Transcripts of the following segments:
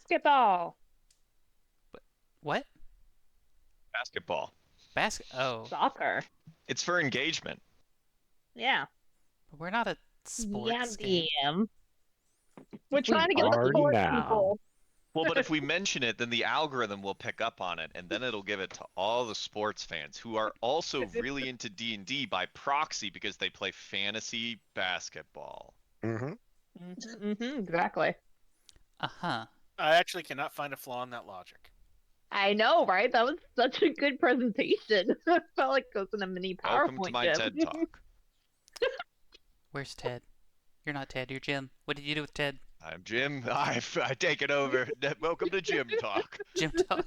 Basketball. What? Basketball. Oh, Soccer. It's for engagement. Yeah. we're not a Yeah, sports game. DM. We're trying to get the are sports now. people. Well, but if we mention it, then the algorithm will pick up on it, and then it'll give it to all the sports fans who are also really into D&D by proxy because they play fantasy basketball. Exactly. Uh-huh. I actually cannot find a flaw in that logic. I know, right? That was such a good presentation. I felt like it was in a mini Welcome to PowerPoint, my Jim. TED Talk. Where's Ted? You're not Ted, you're Jim. What did you do with Ted? I'm Jim. I take it over. Welcome to Jim Talk. Jim talk.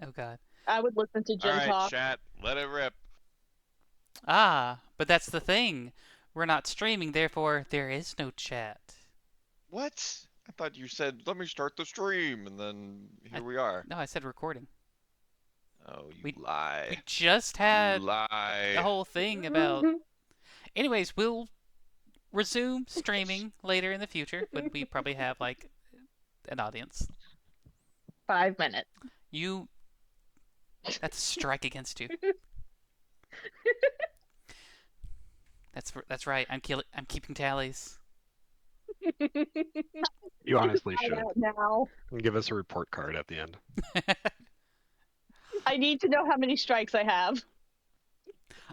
Oh god. I would listen to All Jim right, talk. chat. Let it rip. Ah, but that's the thing. We're not streaming, therefore there is no chat. What? I thought you said, let me start the stream, and then here we are. No, I said recording. Oh, you We lie. just You had lie. the whole thing about... Anyways, we'll resume streaming later in the future when we probably have, like, an audience. 5 minutes. That's a strike against you. That's right. I'm keeping tallies. You honestly Find should. out now. And give us a report card at the end. I need to know how many strikes I have.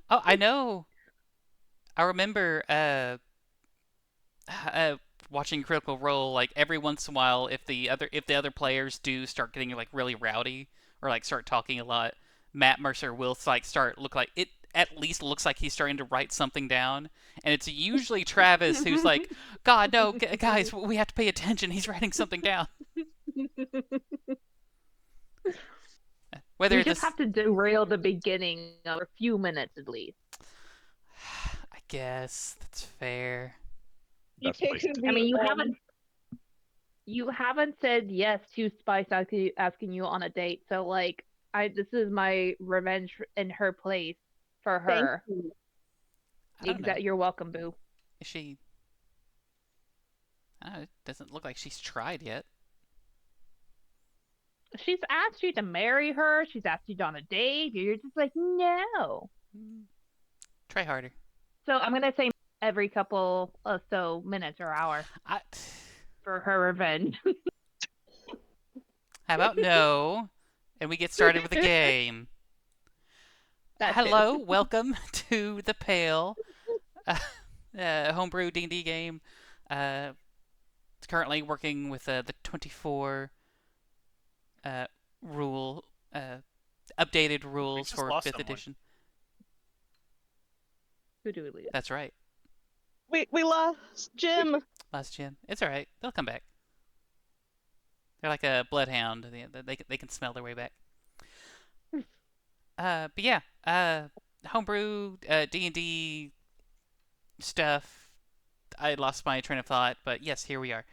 Oh, I know. I remember watching Critical Role, like every once in a while, if the other players do start getting like really rowdy or like start talking a lot, Matt Mercer will like look like it. At least looks like he's starting to write something down, and it's usually Travis who's like, "God, no, guys, we have to pay attention. He's writing something down." Whether We this, just have to derail the beginning of a few minutes at least. I guess that's fair. You Best take place who to the, I mean, you haven't said yes to Spice asking you on a date, so like, this is my revenge in her place for thank her. you. I don't know. You're welcome, boo. Is she? I don't know, it doesn't look like she's tried yet. She's asked you to marry her. She's asked you on a date. You're just like, no. Try harder. So I'm gonna say every couple of so minutes or hour I, for her revenge. how about no? And we get started with the game. That's Hello, welcome to the Pale, homebrew D&D game. It's currently working with the 24 rule, updated rules just for lost 5th someone. edition. Who do we leave? That's right. We lost Jim. Last gen. It's alright. They'll come back. They're like a bloodhound. They can smell their way back. But yeah, homebrew, D&D stuff. I lost my train of thought, but yes, here we are.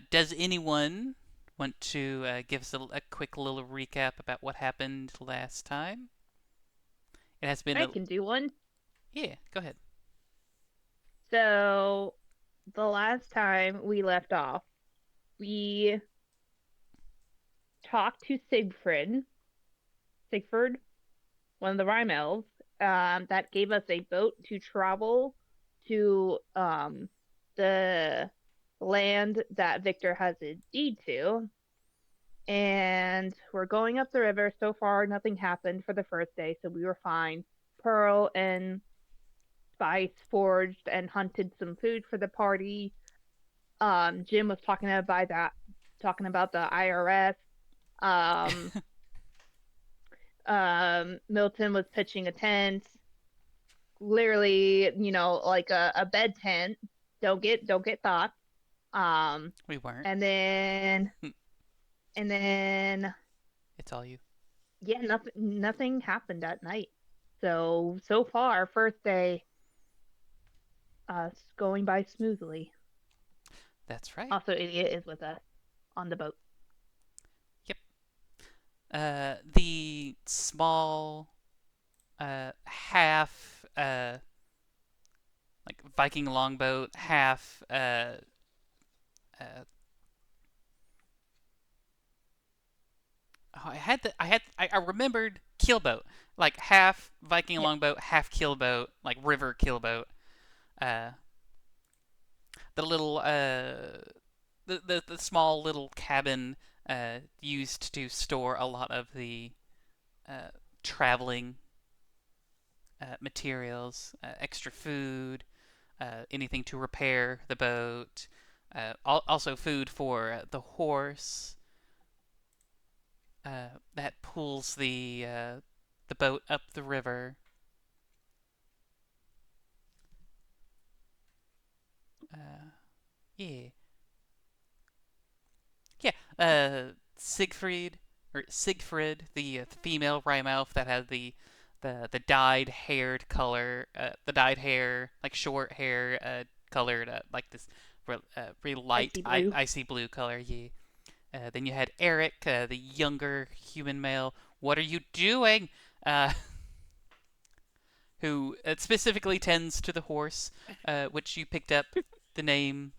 Does anyone want to give us a quick little recap about what happened last time? It has been I can do one. Yeah, go ahead. So the last time we left off, we talked to Sigfrid, one of the Rhyme elves, that gave us a boat to travel to the land that Victor has a deed to. And we're going up the river. So far, nothing happened for the first day, so we were fine. Pearl and Spice foraged and hunted some food for the party. Jim was talking about the IRS. Milton was pitching a tent, literally, like a bed tent. Don't get thoughts. We weren't. And then It's all you. yeah, nothing happened that night. So far, first day, going by smoothly. That's right. Also, Idiot is with us on the boat. The small, half, like Viking longboat, half, I remembered keelboat, like half Viking Yeah. longboat, half keelboat, like river keelboat. Uh, the little the small little cabin used to store a lot of the uh, traveling materials, extra food, anything to repair the boat, also food for the horse that pulls the boat up the river. Uh, yeah, yeah. Siegfried, the female rhyme elf that had the dyed haired color, the dyed hair, like short hair, colored like this really light Icy blue. icy blue color. Yeah. Then you had Eric, the younger human male. What are you doing? Uh, who specifically tends to the horse, which you picked up. The name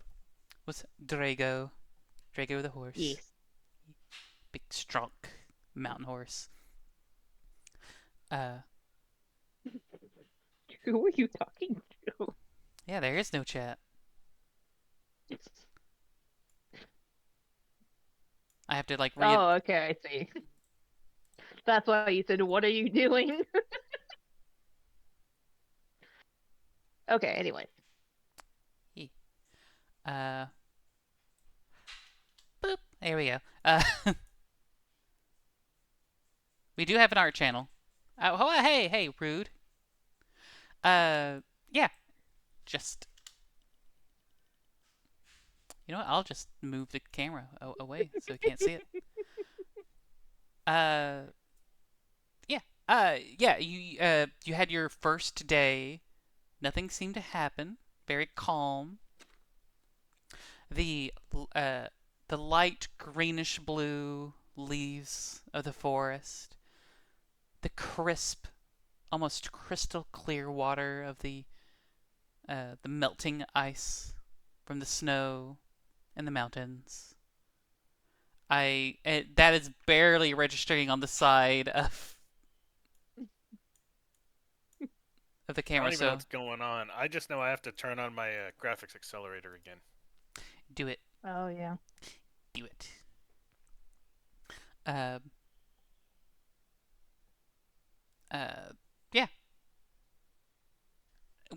was Drago. Drago the horse. Yes. Big, strong mountain horse. Uh, Who are you talking to? yeah, there is no chat. I have to like read. Oh, okay, I see. That's why you said, "What are you doing?" Okay, anyways. Boop. There we go. We do have an art channel. Oh, hey, rude. Yeah. Just you know what? I'll just move the camera away so you can't see it. Yeah. Yeah. You had your first day. Nothing seemed to happen. Very calm. The uh, the light greenish blue leaves of the forest. The crisp, almost crystal clear water of the melting ice from the snow in the mountains. That is barely registering on the side of the I camera, don't even know so what's going on. I just know I have to turn on my graphics accelerator again. do it. Oh yeah. Do it. Uh, yeah.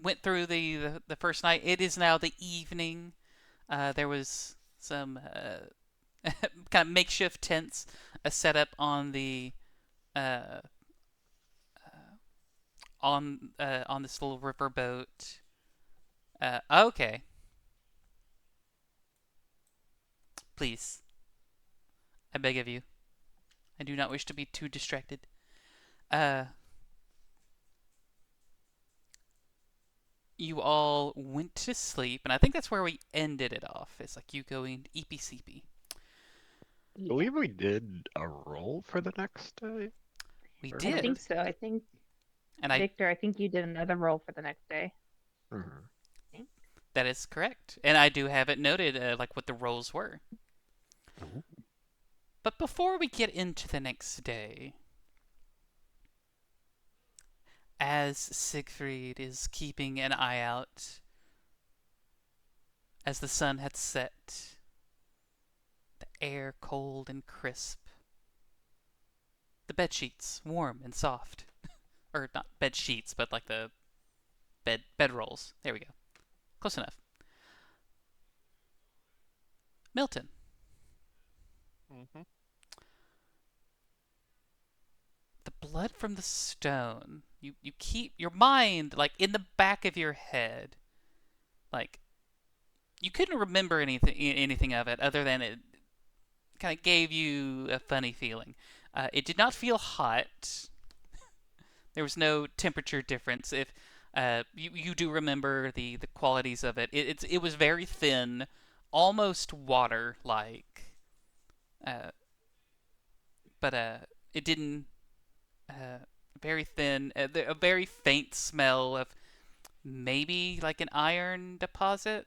Went through the first night. It is now the evening. There was some kind of makeshift tents set up on the uh, on this little river boat. Okay, please, I beg of you. I do not wish to be too distracted. Uh, you all went to sleep, and I think that's where we ended it off. It's like you going eepy seepy. I believe we did a roll for the next day. We Or I did, think so. I think and Victor, I think you did another roll for the next day. Mhm. that is correct, and I do have it noted, like what the rolls were. Ooh. But before we get into the next day, as Siegfried is keeping an eye out, as the sun had set, the air cold and crisp, the bed sheets warm and soft, or not bed sheets, but like the bed rolls. There we go, close enough. Milton, Mm-hmm. the blood from the stone. You keep your mind like in the back of your head, like you couldn't remember anything of it other than it kind of gave you a funny feeling. It did not feel hot. There was no temperature difference. If you do remember the qualities of it, it was very thin, almost water like, uh, but it didn't. Very thin, a very faint smell of maybe like an iron deposit,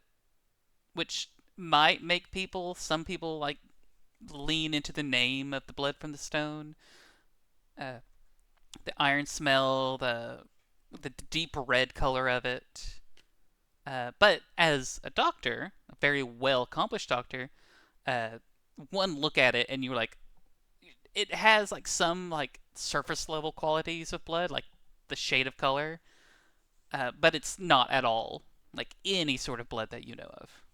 which might make some people like lean into the name of the blood from the stone. The iron smell, the deep red color of it. But as a doctor, a very well accomplished doctor, one look at it and you're like, it has like some like surface level qualities of blood, like the shade of color, but it's not at all like any sort of blood that you know of.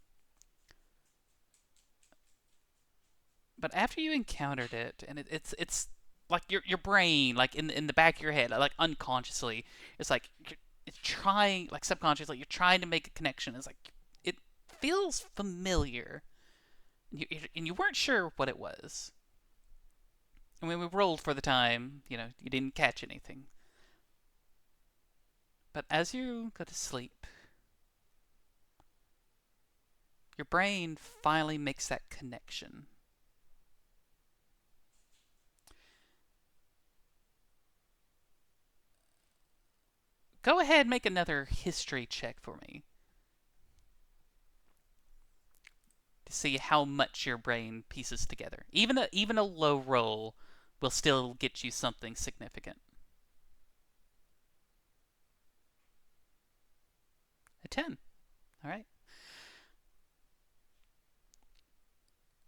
But after you encountered it, and it's like your brain, like in the back of your head, like unconsciously, it's like it's trying, like subconsciously, you're trying to make a connection. It's like it feels familiar, and you weren't sure what it was. And when we rolled for the time, you didn't catch anything. But as you go to sleep, your brain finally makes that connection. Go ahead and make another history check for me to see how much your brain pieces together. Even a low roll will still get you something significant. A 10. All right.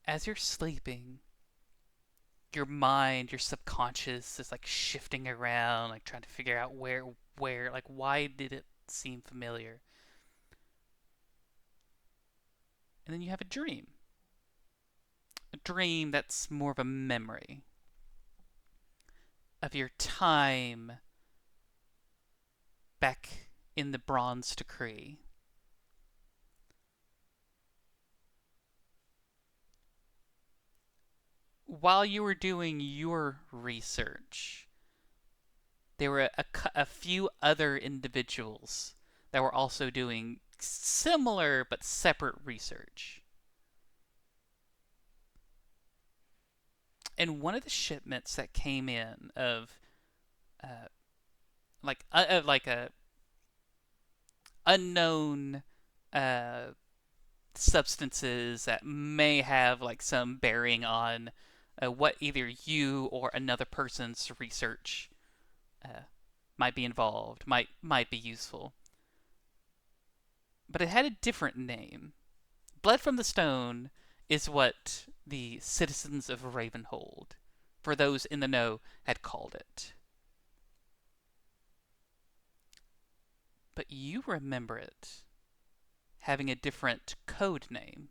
As you're sleeping, your mind, your subconscious is like shifting around, like trying to figure out where, like why did it seem familiar? And then you have a dream. A dream that's more of a memory of your time back in the Bronze Decree. While you were doing your research, there were a few other individuals that were also doing similar but separate research. And one of the shipments that came in of like a unknown substances that may have like some bearing on what either you or another person's research might be involved, might be useful. But it had a different name. Blood from the Stone is what the citizens of Ravenhold, for those in the know, had called it. But you remember it having a different code name.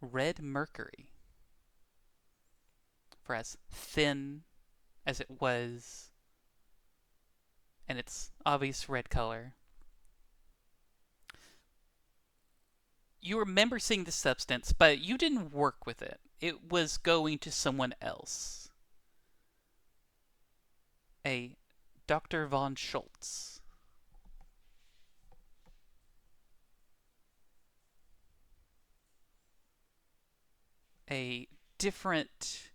Red Mercury. For as thin as it was, and its obvious red color, you remember seeing the substance, but you didn't work with it. It was going to someone else. A Dr. von Schultz. A different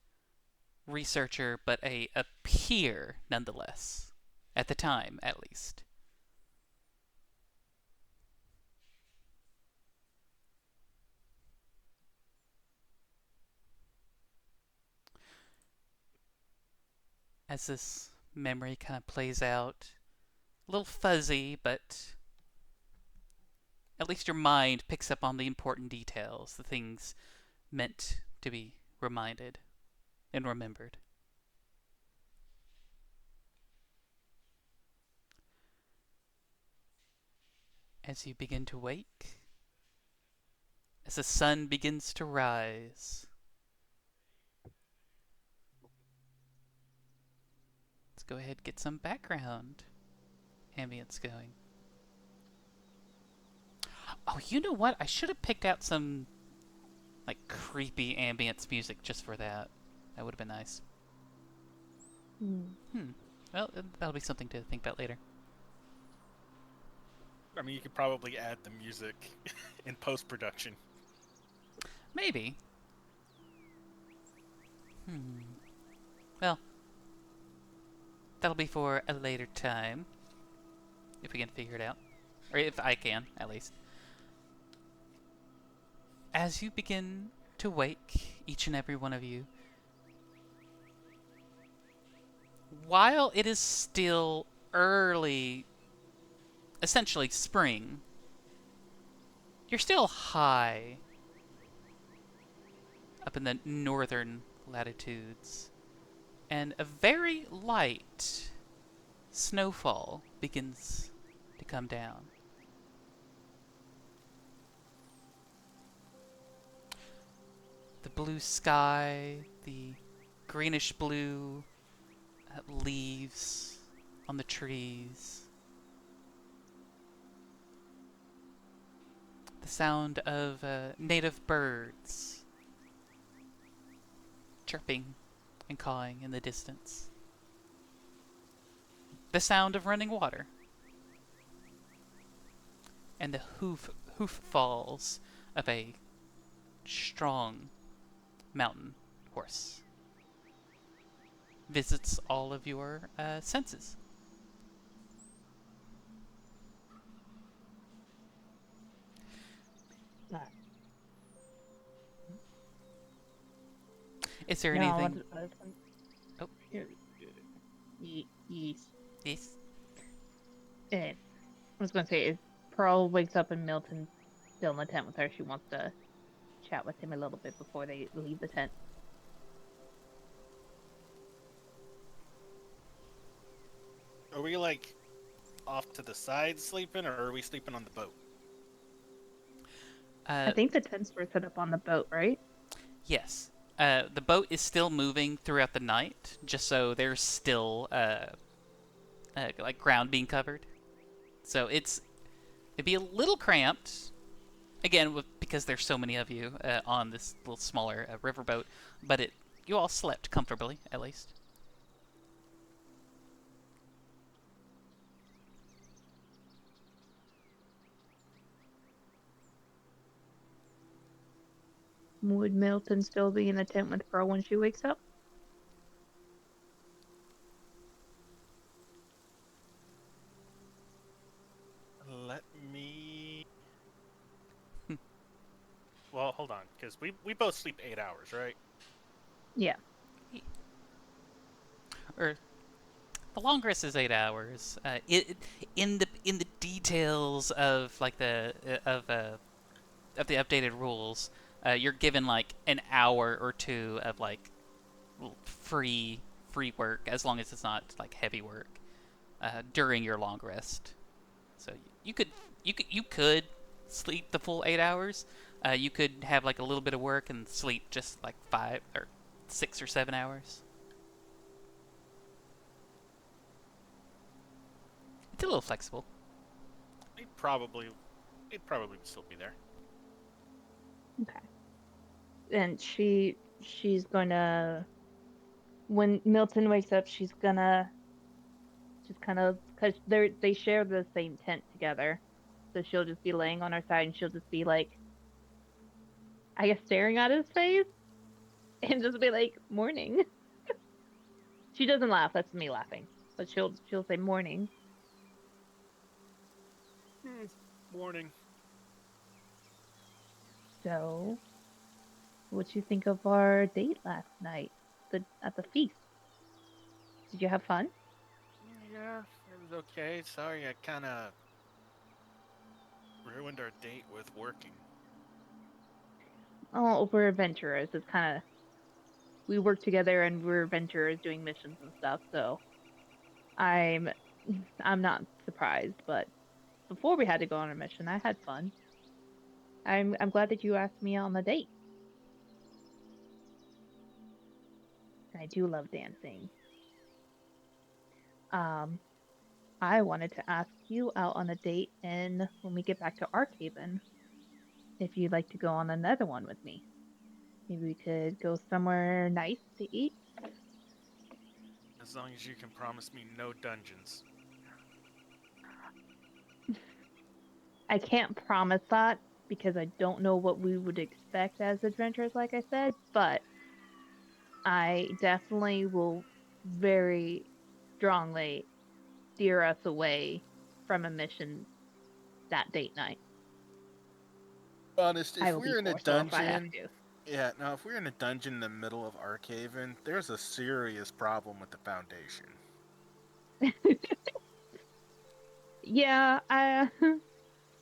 researcher, but a peer nonetheless. At the time, at least. As this memory kind of plays out, a little fuzzy, but at least your mind picks up on the important details, the things meant to be reminded and remembered. As you begin to wake, as the sun begins to rise, let's go ahead and get some background ambience going. Oh, you know what? I should have picked out some like creepy ambience music just for that. That would have been nice. Well, that'll be something to think about later. I mean, you could probably add the music in post-production. Maybe. Well, that'll be for a later time. If we can figure it out. Or if I can, at least. As you begin to wake each and every one of you. While it is still early, essentially spring, you're still high up in the northern latitudes, and a very light snowfall begins to come down. The blue sky, the greenish blue leaves on the trees, the sound of native birds chirping and cawing in the distance, the sound of running water, and the hoof falls of a strong mountain horse visits all of your senses. Is there anything? Oh. Yes. Yes. I was going to say, if Pearl wakes up and Milton's still in the tent with her, she wants to chat with him a little bit before they leave the tent. Are we like off to the side sleeping, or are we sleeping on the boat? I think the tents were set up on the boat, right? Yes. The boat is still moving throughout the night, just so there's still like ground being covered. So it'd be a little cramped, again because there's so many of you on this little smaller riverboat, but you all slept comfortably at least. Would Milton still be in the tent with Pearl when she wakes up? Let me. Well, hold on, because we both sleep 8 hours, right? Yeah. Or the longest is 8 hours. In the details of like the updated rules, you're given like an hour or two of like free work, as long as it's not like heavy work during your long rest. So you could sleep the full 8 hours. You could have like a little bit of work and sleep just like 5 or 6 or 7 hours. It's a little flexible. They'd probably still be there. Okay. And she's gonna, when Milton wakes up, she's gonna just kind of, because they share the same tent together, so she'll just be laying on her side and she'll just be like, I guess, staring at his face and just be like, morning. She doesn't laugh. That's me laughing. But she'll say morning. Morning. So, what'd you think of our date last night at the feast? Did you have fun? Yeah, it was okay. Sorry, I kind of ruined our date with working. Oh, we're adventurers. It's kind of, we work together and we're adventurers doing missions and stuff. So I'm not surprised. But before we had to go on a mission, I had fun. I'm glad that you asked me on the date. I do love dancing. I wanted to ask you out on a date, and when we get back to Archaven, if you'd like to go on another one with me. Maybe we could go somewhere nice to eat. As long as you can promise me no dungeons. I can't promise that because I don't know what we would expect as adventurers, like I said, but I definitely will very strongly steer us away from a mission that date night. Honest, I if will be we're in a forceful if I have dungeon to. Yeah, now if we're in a dungeon in the middle of Archaven, there's a serious problem with the Foundation. Yeah, I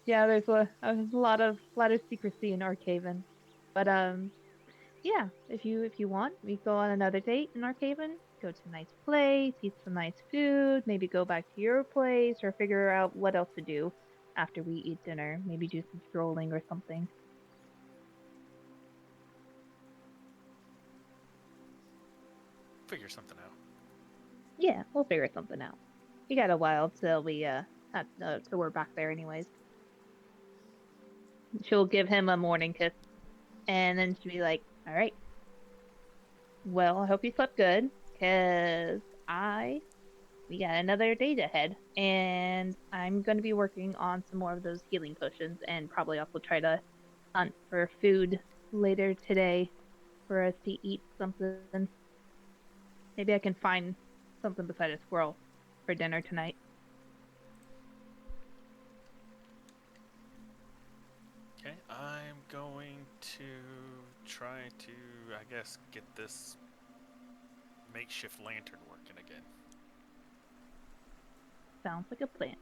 yeah, there's a lot of secrecy in Arcaven. But yeah, if you want, we go on another date in Arcaven, go to a nice place, eat some nice food, maybe go back to your place or figure out what else to do after we eat dinner. Maybe do some strolling or something. Figure something out. Yeah, we'll figure something out. We got a while till we till we're back there anyways. She'll give him a morning kiss and then she'll be like, "All right. Well, I hope you slept good, 'cause I we got another date ahead, and I'm going to be working on some more of those healing potions and probably also try to hunt for food later today for us to eat something. Maybe I can find something beside a squirrel for dinner tonight." Okay, I'm going to try to, I guess, get this makeshift lantern working again. Sounds like a plan.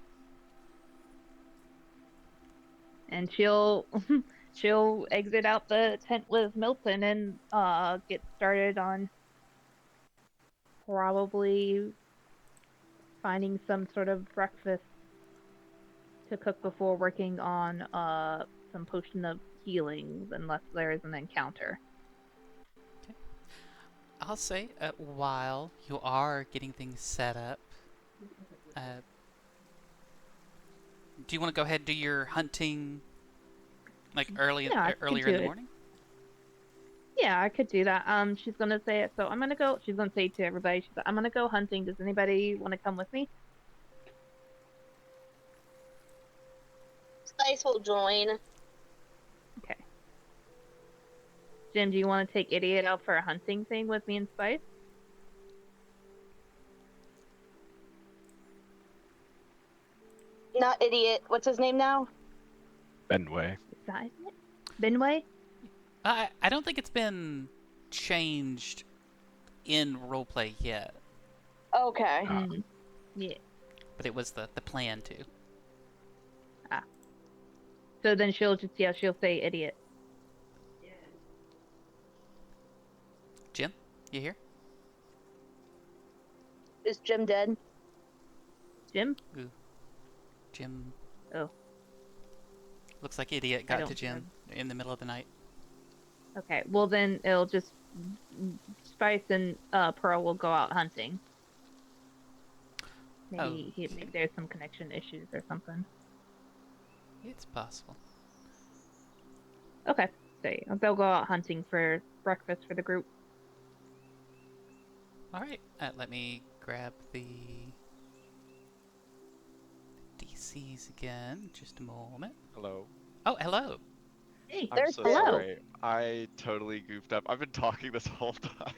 And she'll she'll exit out the tent with Milton and get started on probably finding some sort of breakfast to cook before working on some potion of healing unless there is an encounter. I'll say, while you are getting things set up, do you want to go ahead and do your hunting like Yeah, I could earlier do in the it. morning? Yeah, I could do that. She's gonna say it. So I'm gonna go. She's gonna say to everybody, she's like, "I'm gonna go hunting. Does anybody want to come with me?" Spice will join. Okay. Jim, do you want to take Idiot out for a hunting thing with me and Spice? Not idiot. What's his name now? Benway. Is that it? Binway? I don't think it's been changed in roleplay yet, Okay. Yeah. but it was the plan to. So then she'll say Idiot. Jim, you here? Is Jim dead? Jim? Ooh, Jim. Oh, Looks like Idiot I got to don't Jim in the middle of the night. okay. Well then it'll just Spice and Pearl will go out hunting. Maybe there's some connection issues or something. It's possible. Okay. So they'll go out hunting for breakfast for the group. All right, let me grab the DCs again. Just a moment. Hello. Oh, hello. Hey, I'm There's so Bill. sorry. I totally goofed up. I've been talking this whole time.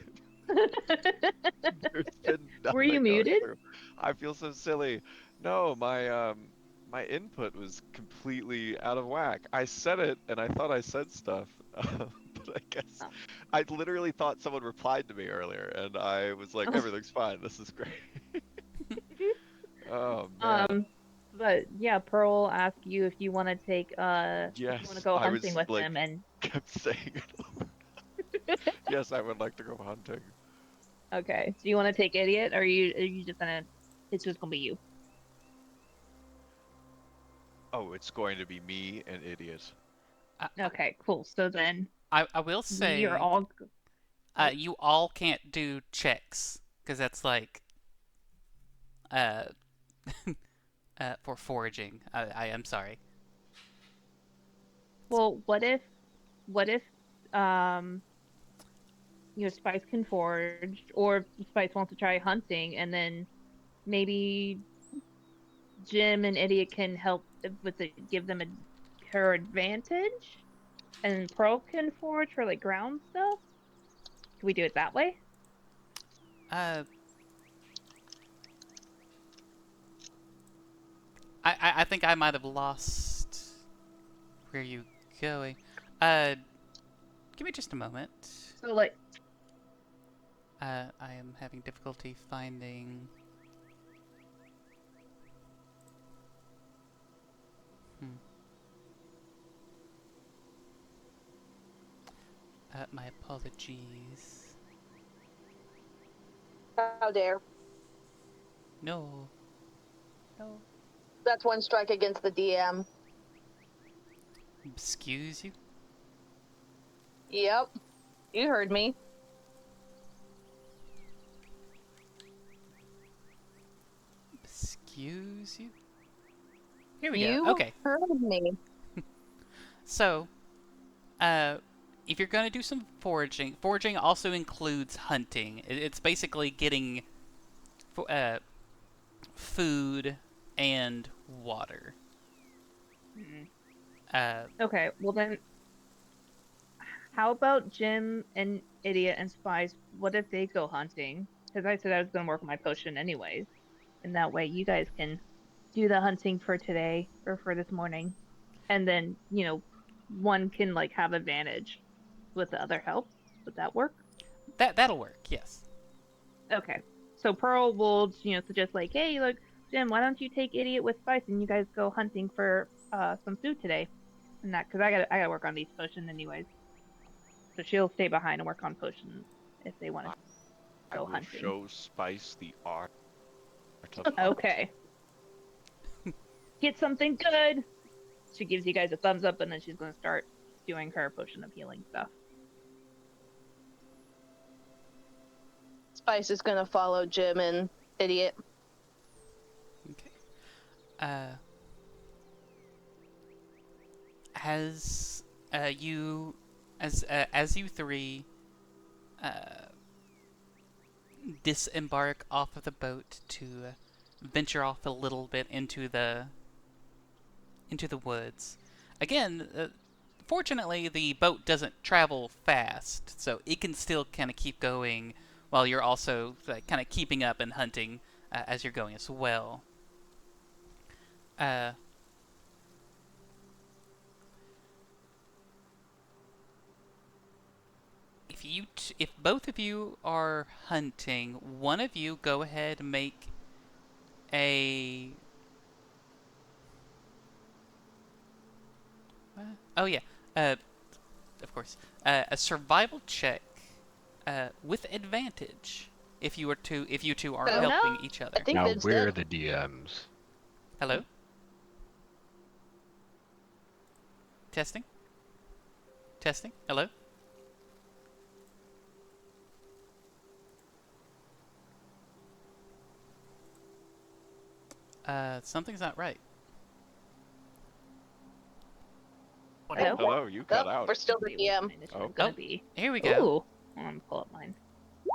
There's been Were you nothing going muted? through. I feel so silly. No, my input was completely out of whack. I said it and I thought I said stuff, but I guess Oh. I literally thought someone replied to me earlier, and I was like, everything's fine. This is great. Oh man. But yeah, Pearl asked you if you want to take if you want to Yes, go I hunting was with like them and kept saying it. Yes, I would like to go hunting. okay. Do you want to take Idiot or are you just gonna it's just gonna be you? Oh, it's going to be me and idiot. Okay, cool. So then I will we are say, all you all can't do checks because that's like uh, for foraging. I am sorry. well, what if um Spice can forage or Spice wants to try hunting and then maybe Jim and Idiot can help with it, give them her advantage, and Pearl can forage for like ground stuff. Can we do it that way? Uh, I think I might have lost where you going. Uh, Give me just a moment. So like, I am having difficulty finding. My apologies. How dare. No. No. That's one strike against the DM. Excuse you? Yep. You heard me. Excuse you? Here we You go. Okay. heard me. So, if you're going to do some foraging, foraging also includes hunting. It's basically getting food and water. okay, well then, how about Jim and Idiot and Spice? What if they go hunting? Because I said I was gonna work on my potion anyways, and that way you guys can do the hunting for today or for this morning, and then one can like have advantage with the other help. Would that work? That'll work. Yes. Okay. So Pearl will, suggest like, hey, look, Jim, why don't you take Idiot with Spice and you guys go hunting for some food today? And that, because I gotta work on these potions anyways. So she'll stay behind and work on potions if they want to I go will hunting. show Spice the art of hunting. Okay. Get something good. She gives you guys a thumbs up, and then she's gonna start doing her potion of healing stuff. Spice is gonna follow Jim and Idiot. Okay. As you three disembark off of the boat to venture off a little bit into the woods. Again, fortunately, the boat doesn't travel fast, so it can still kind of keep going while you're also kind of keeping up and hunting as you're going as well. If both of you are hunting, one of you go ahead and make a. Oh yeah, of course, a survival check with advantage if you two are Oh, no. helping each other. I think Now Vince we're did. the DMs. Hello. Testing. Testing. Hello. Something's not right. Hello? Hello, you cut Oh, out. we're still the See what DM. my initiative Oh. is gonna Oh. be. Here we go. Ooh. I'm gonna pull up mine.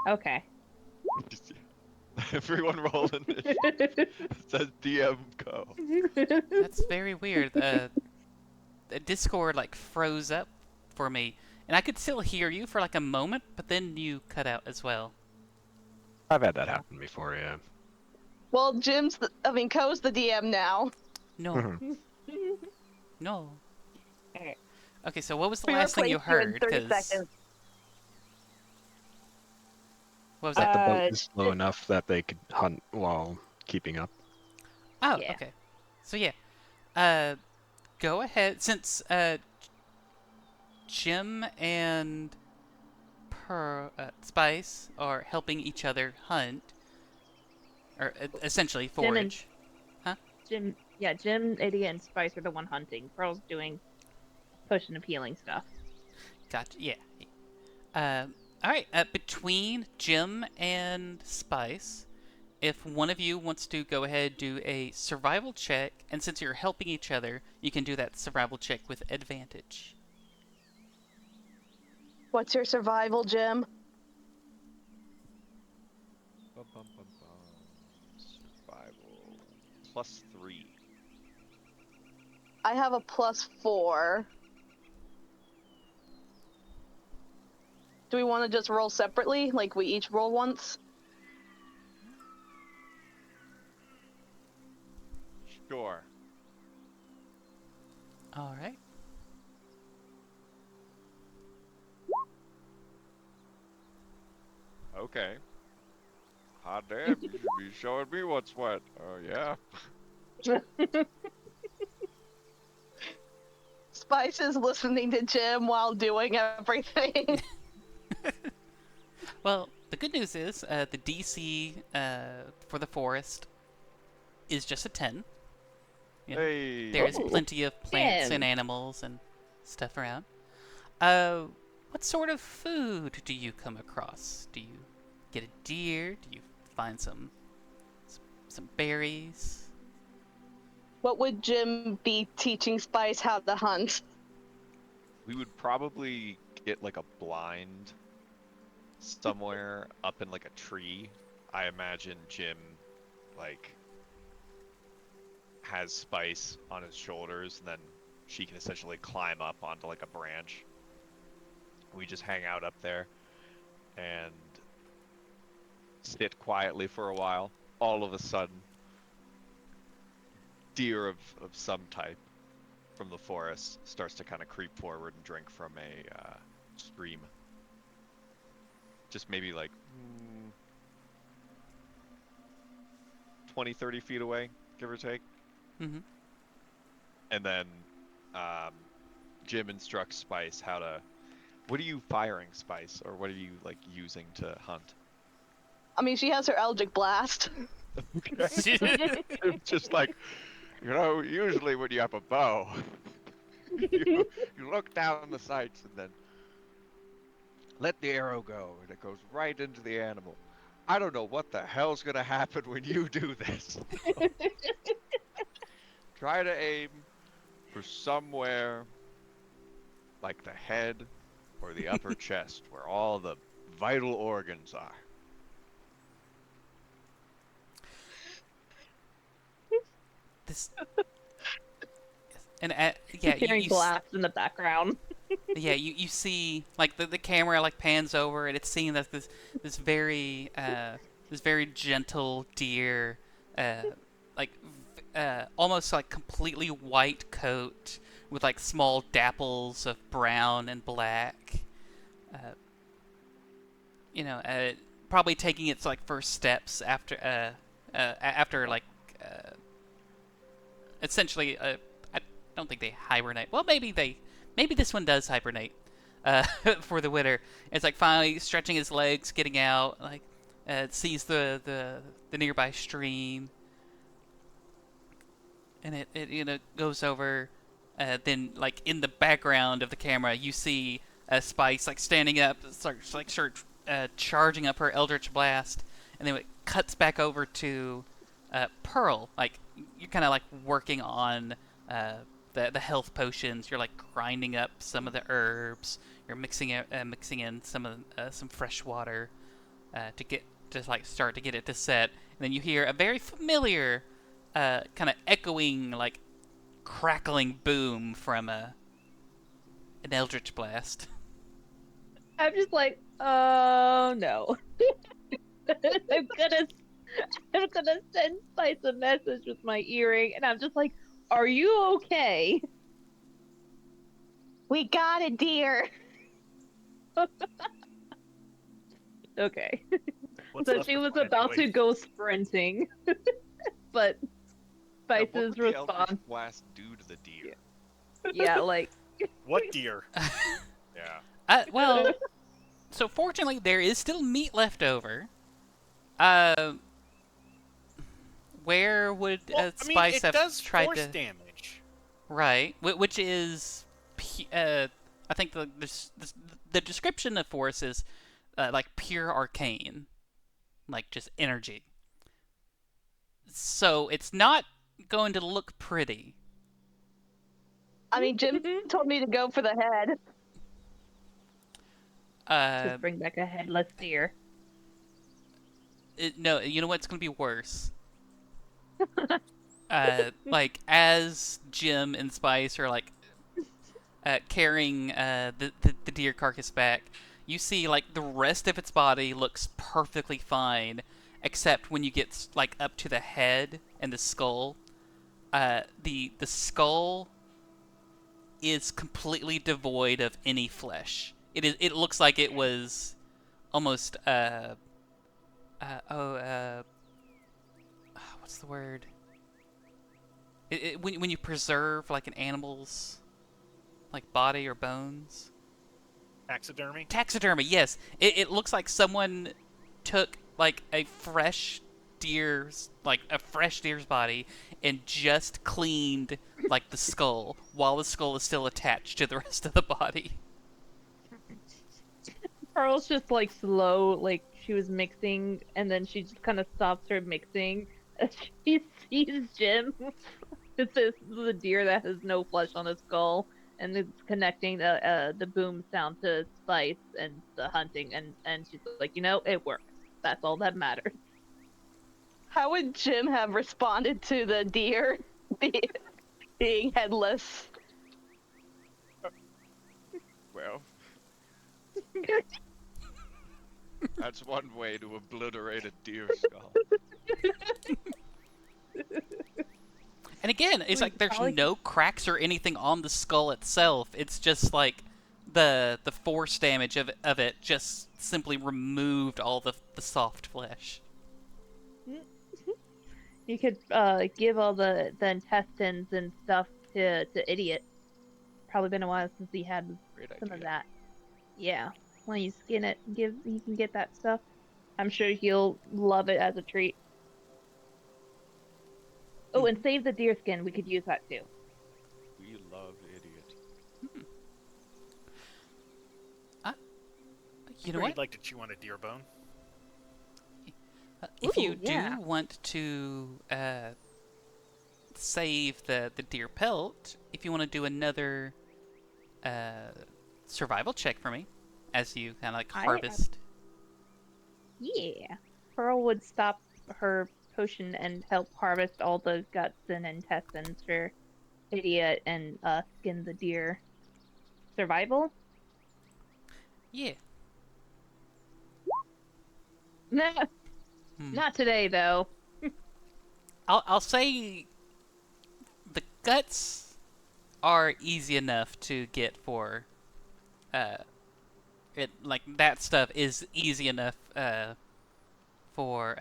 Okay. Everyone rolling. It says DM go. That's very weird. The Discord froze up for me, and I could still hear you for a moment, but then you cut out as well. I've had that happen before, yeah. Well, Co's the DM now. No. Mhm. No. Okay. Okay, so what was the We last thing you replaced you in heard? 30 seconds. What was That that? the boat is slow just- enough that they could hunt while keeping up. Oh, yeah. okay. So yeah, go ahead. Since Jim and Spice are helping each other hunt, or essentially forage. Jim, Idiot, and Spice are the one hunting. Pearl's doing potion of healing stuff. Gotcha. Yeah. All right. Between Jim and Spice, if one of you wants to go ahead do a survival check, and since you're helping each other, you can do that survival check with advantage. What's your survival, Jim? Survival. +3. I have a +4. Do we want to just roll separately? Like we each roll once? Sure. All right. Okay. Hot damn, you should be showing me what's what. Oh, yeah. Spice is listening to Jim while doing everything. Well, the good news is the DC for the forest is just a 10. You know, Hey. there's Oh, plenty of plants and damn. animals and stuff around. What sort of food do you come across? Do you get a deer? Do you find some berries? What would Jim be teaching Spice how to hunt? We would probably get like a blind somewhere up in like a tree. I imagine Jim like has Spice on his shoulders, and then she can essentially climb up onto like a branch. We just hang out up there and sit quietly for a while. All of a sudden, deer of some type from the forest starts to kind of creep forward and drink from a stream. Just maybe like 20, 30 feet away, give or take. Mm-hmm. And then Jim instructs Spice how to... What are you firing, Spice? Or what are you like using to hunt? I mean, she has her Eldritch Blast. It's just like, usually when you have a bow, you look down the sights and then let the arrow go, and it goes right into the animal. I don't know what the hell's gonna happen when you do this. Try to aim for somewhere like the head or the upper chest, where all the vital organs are. This and yeah, Hearing blasts in the background. yeah, you see like the camera like pans over and it's seeing that this very gentle deer, like almost like completely white coat with like small dapples of brown and black. Probably taking its like first steps after like essentially I don't think they hibernate. Well, maybe this one does hibernate for the winter. It's like finally stretching his legs, getting out, like it sees the nearby stream, and it goes over. Then like in the background of the camera, you see Spice like standing up, starts like charging up her Eldritch Blast, and then it cuts back over to Pearl. Like you're kind of like working on the health potions. You're like grinding up some of the herbs. You're mixing in some fresh water to like start to get it to set. And then you hear a very familiar kind of echoing like crackling boom from an Eldritch Blast. I'm just like, oh no. I'm gonna send Spice a message with my earring, and I'm just like, are you okay? We got a deer. Okay. What's So left she of was plan about to anyway? go sprinting, but Now, what Spice's would the Eldritch response, Blast do to the deer? yeah, like, What deer? Yeah. Well, so fortunately there is still meat left over. Where would Well, I mean, Spice it have does tried force to? damage. Right, which is, I think the description of force is like pure arcane, like just energy. So it's not going to look pretty. I mean, Jim told me to go for the head. just bring back a headless deer. No, you know what's going to be worse? Like as Jim and Spice are like carrying the deer carcass back, you see like the rest of its body looks perfectly fine, except when you get like up to the head and the skull. The skull is completely devoid of any flesh. It looks like it was almost what's the word? When you preserve like an animal's like body or bones. Taxidermy? Taxidermy, yes. It looks like someone took like a fresh deer's body and just cleaned like the skull while the skull is still attached to the rest of the body. Pearl's just like slow, like she was mixing, and then she just kind of stops her mixing. She sees Jim. It's the deer that has no flesh on its skull, and it's connecting the boom sound to spice and the hunting, and she's like, it works. That's all that matters. How would Jim have responded to the deer being headless? Well, that's one way to obliterate a deer skull. And again, it's like there's no cracks or anything on the skull itself. It's just like the force damage of it just simply removed all the soft flesh. You could give all the intestines and stuff to Idiot. Probably been a while since he had some of that. Yeah, when you skin it, you can get that stuff. I'm sure he'll love it as a treat. Oh, and save the deer skin. We could use that too. We love Idiot. You know Or what? you'd like to chew on a deer bone? If you yeah. do want to save the deer pelt, if you want to do another survival check for me, as you kind of like harvest. Yeah. Pearl would stop her potion and help harvest all the guts and intestines for Idiot and skin the deer. Survival? Yeah. Nah. Not today, though. I'll say the guts are easy enough to get for it, like that stuff is easy enough for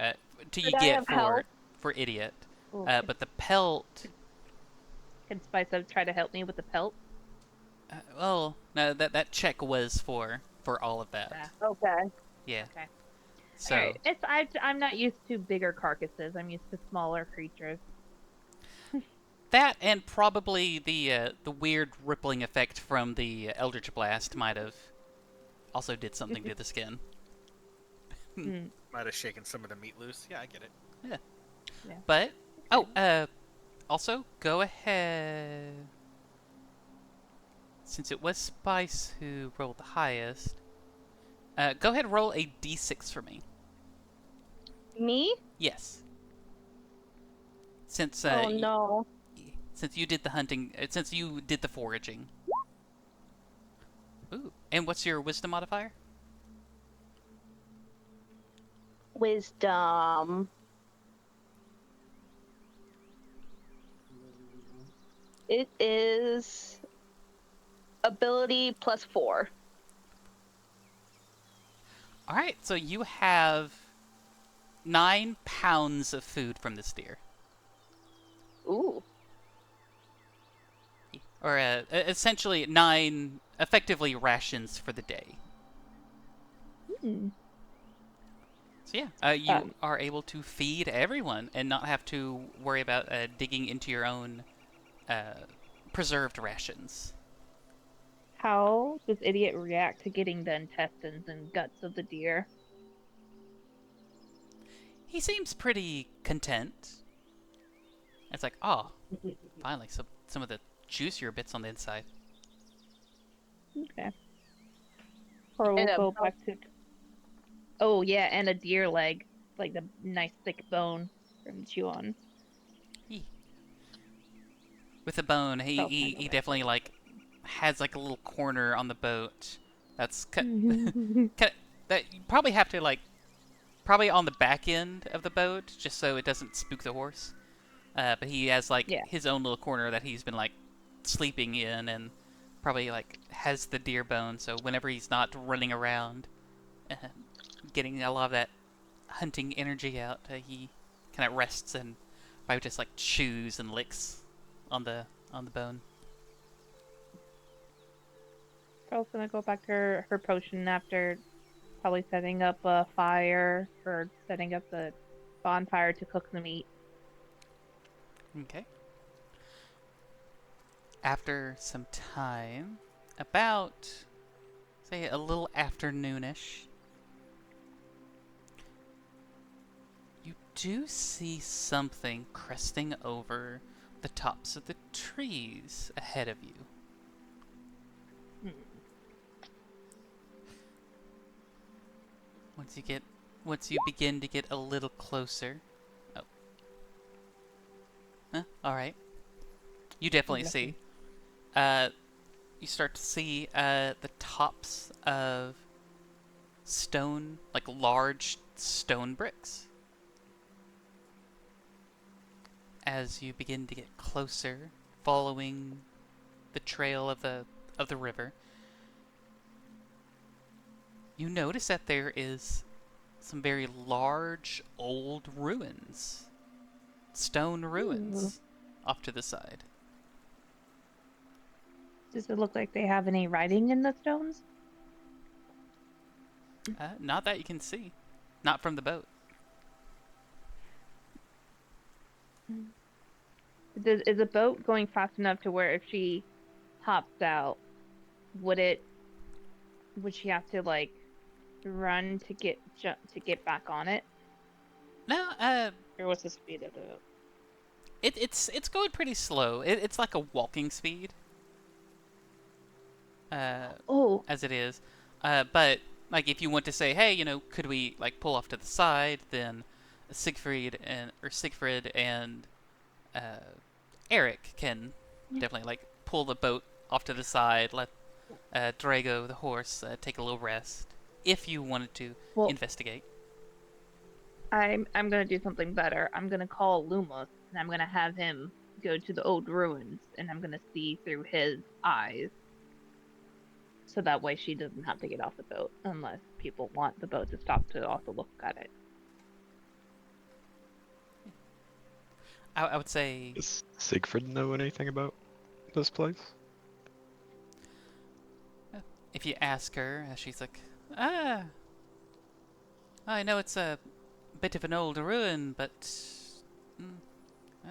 Could I have help? for Idiot. Okay. But the pelt, Can Spice Up try to help me with the pelt? well, no, that check was for all of that. Okay. Yeah. Okay. So Alright, I'm not used to bigger carcasses. I'm used to smaller creatures. that and probably the weird rippling effect from the Eldritch Blast might have also did something to the skin. Might have shaken some of the meat loose. Yeah, I get it. Yeah. But also go ahead, since it was Spice who rolled the highest. Go ahead and roll a d6 for me. Me? Yes. Since Oh no. since you did the hunting, since you did the foraging. Ooh. And what's your wisdom modifier? Wisdom. It is ability +4. All right, so you have 9 pounds of food from this deer, Ooh. or essentially 9 effectively rations for the day. So yeah, you are able to feed everyone and not have to worry about digging into your own preserved rations. How does Idiot react to getting the intestines and guts of the deer? He seems pretty content. It's like, oh, finally, some of the juicier bits on the inside. Okay. Or And we'll a go back to... Oh, yeah, and a deer leg. Like the nice thick bone for him to chew on. With the bone, he Oh, I know that. definitely like has like a little corner on the boat that's that you probably have to like probably on the back end of the boat just so it doesn't spook the horse. But he has like his own little corner that he's been like sleeping in and probably like has the deer bone, so whenever he's not running around getting a lot of that hunting energy out, he kind of rests and probably just like chews and licks on the bone. Girl's gonna go back to her potion after probably setting up a fire or setting up the bonfire to cook the meat. Okay. After some time, about, say, a little afternoonish, you do see something cresting over the tops of the trees ahead of you. Once you begin to get a little closer. Oh. Huh, alright. You definitely see. You start to see the tops of stone, like large stone bricks. As you begin to get closer, following the trail of the river, you notice that there is some very large old ruins, stone ruins, off to the side. Does it look like they have any writing in the stones? Not that you can see, not from the boat. Is the boat going fast enough to where if she hops out, would she have to like run to get back on it? No, Or what's the speed of the boat? it's going pretty slow. It's like a walking speed. As it is. But like if you want to say, hey, could we like pull off to the side, then Siegfried and Eric can definitely like pull the boat off to the side, let Drago the horse take a little rest if you wanted to investigate. I'm gonna do something better. I'm gonna call Lumos and I'm gonna have him go to the old ruins and I'm gonna see through his eyes. So that way she doesn't have to get off the boat unless people want the boat to stop to also look at it. I would say... Does Siegfried know anything about this place? If you ask her, she's like, I know it's a bit of an old ruin, but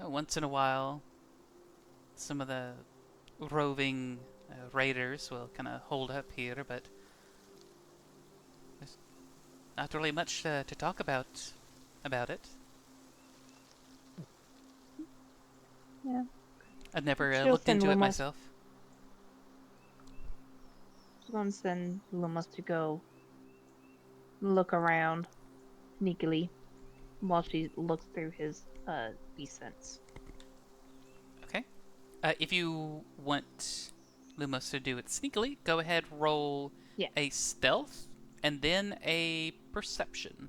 once in a while, some of the roving raiders will kind of hold up here, but there's not really much to talk about it. Yeah. I've never She'll looked into it Lumos. myself. She's gonna send Lumos to go look around sneakily while she looks through his beast sense. Okay. If you want Lumos to do it sneakily, go ahead, roll a stealth and then a perception.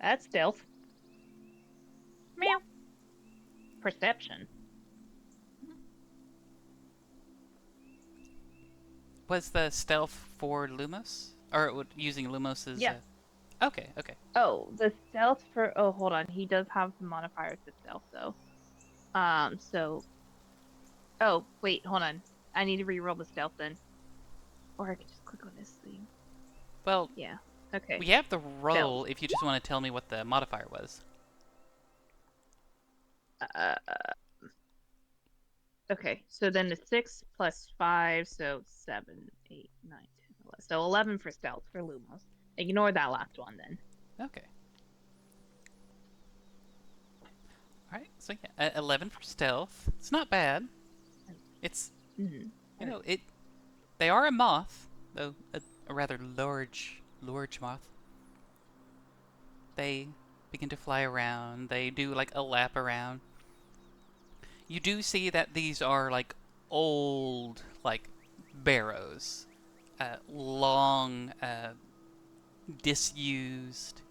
That's stealth. Meow. Perception. Was the stealth for Lumos? Or using Lumos's... Yeah. Okay. Oh, the stealth for... Oh, hold on. He does have some modifiers to stealth, though. So... Oh, wait, hold on. I need to re-roll the stealth, then. Or I could just click on this thing. Well... Yeah. Okay. We have the roll if you just want to tell me what the modifier was. Okay, so then the 6 plus 5, so 7, 8, 9, 10, 11. So 11 for stealth for Lumos. Ignore that last one then. Okay. Alright, so yeah, 11 for stealth. It's not bad. It's, they are a moth, though a rather large moth. They begin to fly around. They do like a lap around. You do see that these are like old, like barrows, long, disused,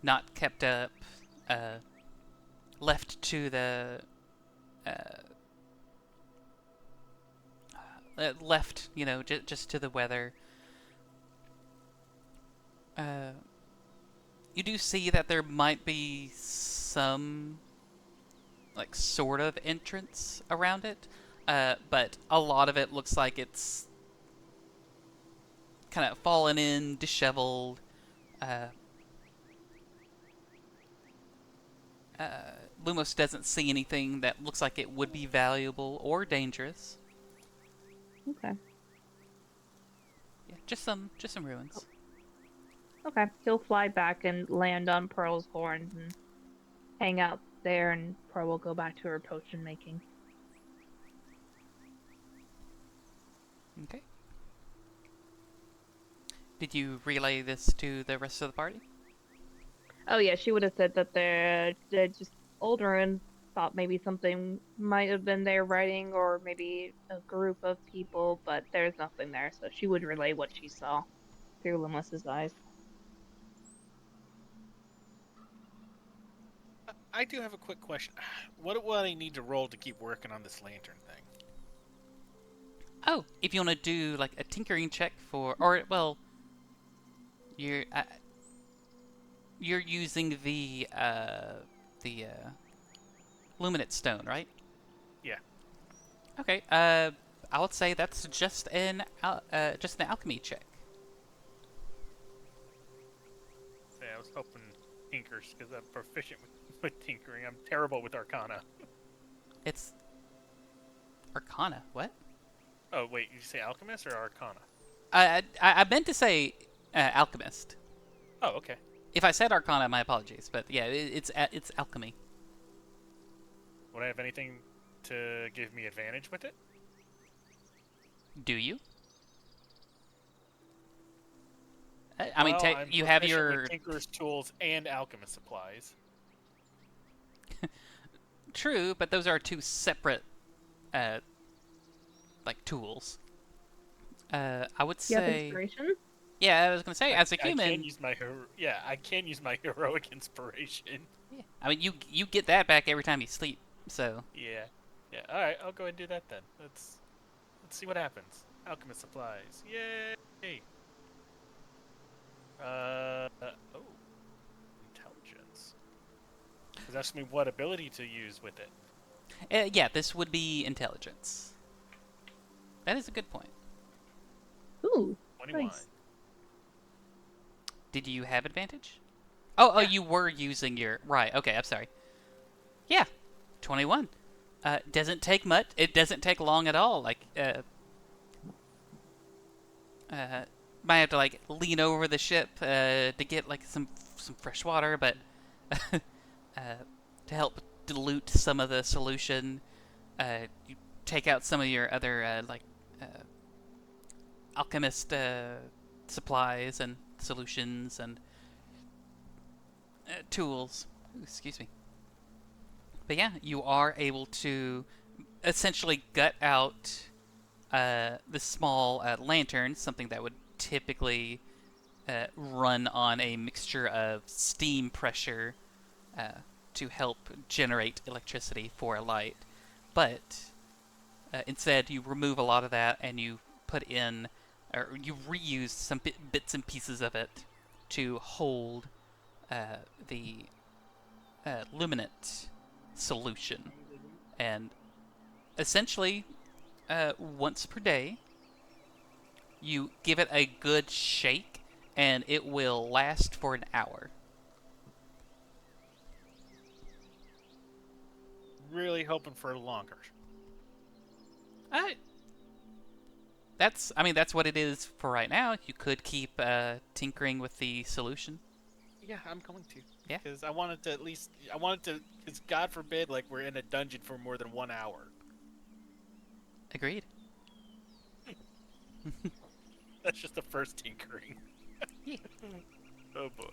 not kept up, left to the left, just to the weather. You do see that there might be some, like, sort of entrance around it, but a lot of it looks like it's kind of fallen in, disheveled. Lumos doesn't see anything that looks like it would be valuable or dangerous. Okay. Yeah, just some ruins. Okay. He'll fly back and land on Pearl's horns and hang out there, and Pearl will go back to her potion making. Okay. Did you relay this to the rest of the party? Oh yeah, she would have said that they're just older and thought maybe something might have been there writing, or maybe a group of people, but there's nothing there, so she would relay what she saw through Limlis's eyes. I do have a quick question. What will I need to roll to keep working on this lantern thing? Oh, if you want to do like a tinkering check or well, you're using the luminate stone, right? Yeah. Okay. I would say that's just an alchemy check. Say, I was hoping tinkers because I'm proficient with tinkering. I'm terrible with Arcana. It's Arcana. What? Oh wait, you say alchemist or Arcana? I meant to say alchemist. Oh, okay. If I said Arcana, my apologies. But yeah, it's alchemy. Would I have anything to give me advantage with it? Do you? I mean, I'm you have proficient your with tinker's tools and alchemist supplies. True, but those are two separate, like tools. I would You have say. inspiration? Yeah, I was gonna say, as a I human. can use my I can use my heroic inspiration. Yeah, I mean, you get that back every time you sleep. So. Yeah. All right, I'll go ahead and do that then. Let's see what happens. Alchemist supplies. Yay! Intelligence. Does that ask me what ability to use with it? Yeah, this would be intelligence. That is a good point. Ooh, 21. nice. Did you have advantage? Oh, Yeah. you were using your right. Okay, I'm sorry. Yeah, 21. Doesn't take much. It doesn't take long at all. Like, might have to like lean over the ship to get like some fresh water, but to help dilute some of the solution, you take out some of your other alchemist supplies and solutions and tools. Ooh, excuse me. But yeah, you are able to essentially gut out the small lantern, something that would typically run on a mixture of steam pressure to help generate electricity for a light. But instead, you remove a lot of that and you put in, or you reuse some bits and pieces of it to hold the luminate solution. And essentially, once per day, you give it a good shake, and it will last for an hour. Really hoping for longer. That's what it is for right now. You could keep tinkering with the solution. Yeah, I'm going to. Yeah. Because I wanted to because God forbid, like, we're in a dungeon for more than 1 hour. Agreed. That's just the first tinkering. Yeah. Oh boy.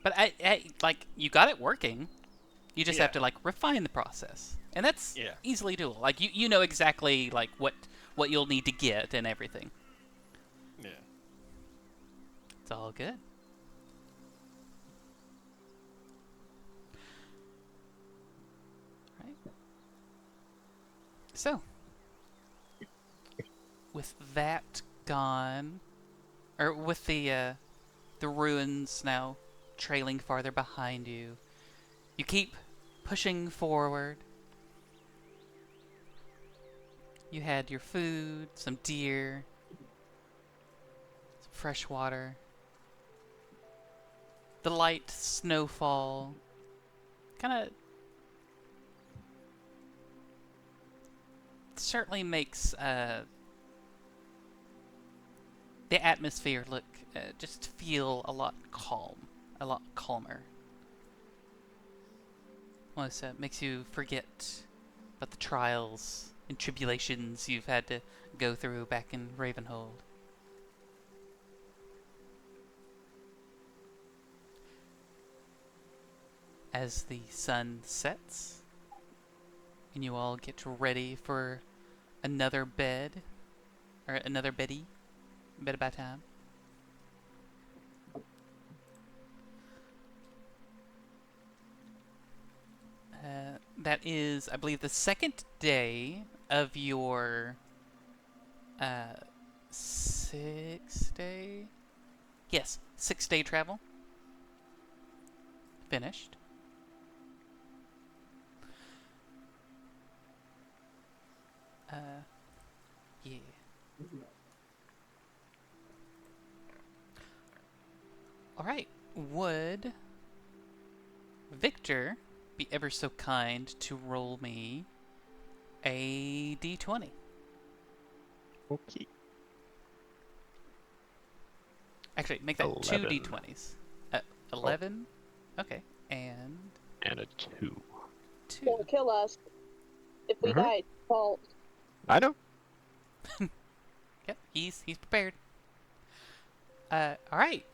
But I like, you got it working. You just have Yeah. to like refine the process, and that's Yeah. easily doable. Like you know exactly like what you'll need to get and everything. Yeah. It's all good. Right. So, with that gone, or with the ruins now trailing farther behind you, you keep pushing forward. You had your food, some deer, some fresh water. The light snowfall kind of certainly makes the atmosphere look, just feel a lot calmer. Almost makes you forget about the trials and tribulations you've had to go through back in Ravenhold. As the sun sets, and you all get ready for another bed, or another bed by time. That is, I believe, the second day of your 6-day? Yes, 6-day travel. Finished. Yeah. Alright, would Victor be ever so kind to roll me a d20? Okay. Actually, make that 11. 2 d20s. 11? Okay, and And a 2. 2. Don't kill us. If we die, it's fault. I know. Yep, he's prepared. Alright.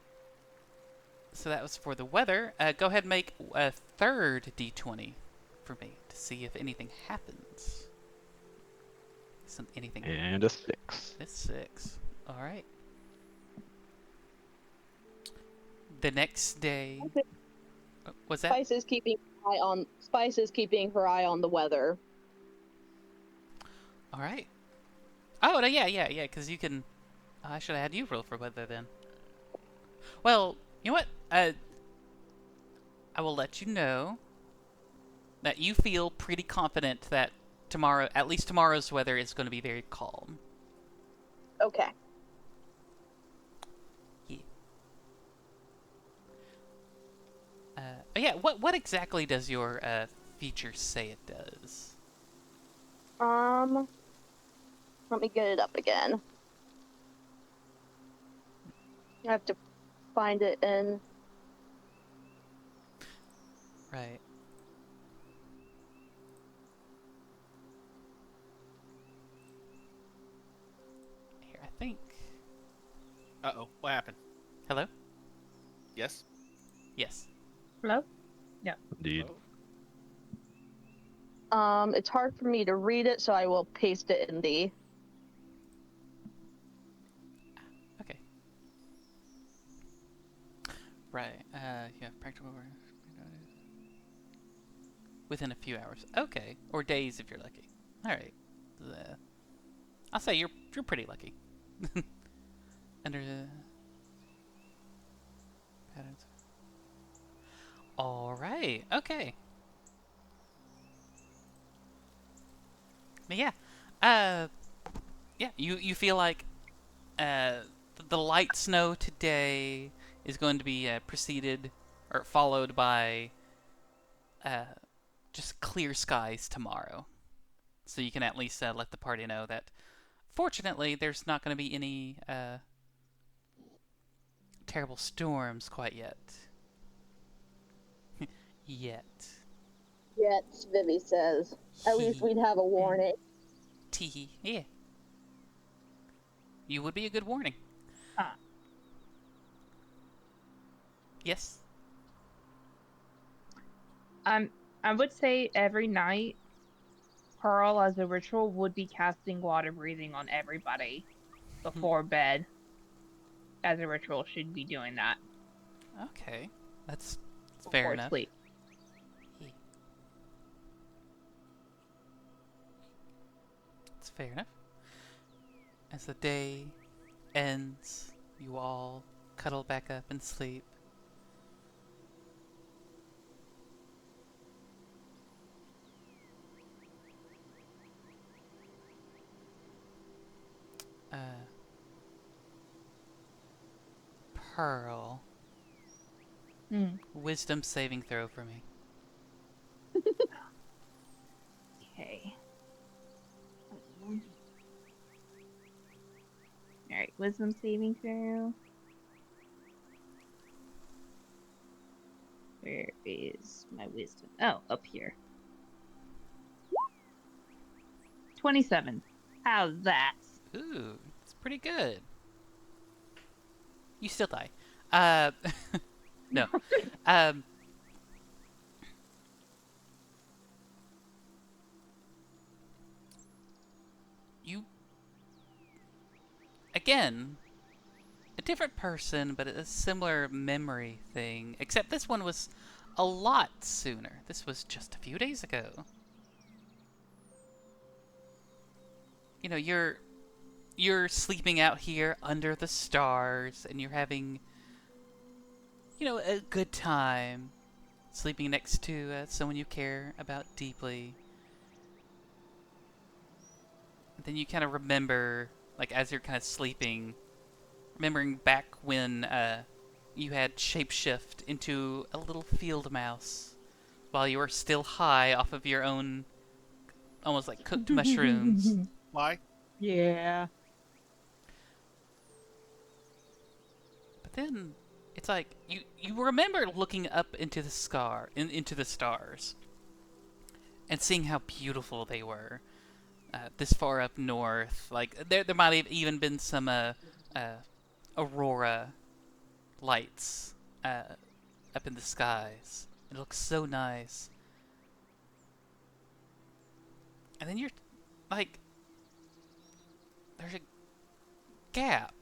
So that was for the weather. Go ahead and make a third d20 for me to see if anything happens. Anything. And a 6. It's 6. Alright. The next day. What's that? Spice is keeping her eye on the weather. Alright. Oh, no, yeah, because you can... I should have had you roll for weather then. Well, you know what? I will let you know that you feel pretty confident that tomorrow, at least tomorrow's weather, is going to be very calm. Okay. Yeah. Yeah, what exactly does your feature say it does? Let me get it up again. I have to find it in... Right. Here, I think. Uh-oh, what happened? Hello? Yes? Yes. Hello? Yeah. Indeed. It's hard for me to read it, so I will paste it in the... Okay. Right. Yeah, practical work. Within a few hours. Okay. Or days if you're lucky. Alright. I'll say you're pretty lucky. Under the patterns. Alright. Okay. But yeah. Yeah, you feel like the light snow today is going to be preceded or followed by just clear skies tomorrow. So you can at least let the party know that fortunately there's not going to be any terrible storms quite yet. Yet. Yes, Vivi says. At least we'd have a warning. Teehee. Yeah. You would be a good warning. Yes. I would say every night, Pearl, as a ritual, would be casting water breathing on everybody before bed. As a ritual, should be doing that. Okay. That's fair Before enough. sleep. That's fair enough. As the day ends, you all cuddle back up and sleep. Pearl. Wisdom saving throw for me. Okay. Alright, wisdom saving throw. Where is my wisdom? Oh, up here. 27. How's that? Ooh, it's pretty good. You still die. No. You again, a different person, but a similar memory thing. Except this one was a lot sooner. This was just a few days ago. You know, you're sleeping out here under the stars, and you're having, you know, a good time, sleeping next to someone you care about deeply. And then you kind of remember, like, as you're kind of sleeping, remembering back when you had shapeshift into a little field mouse while you were still high off of your own, almost like cooked mushrooms. Why? Yeah. But then it's like you remember looking up into the into the stars and seeing how beautiful they were this far up north. Like there might have even been some aurora lights up in the skies. It looks so nice. And then you're like, there's a gap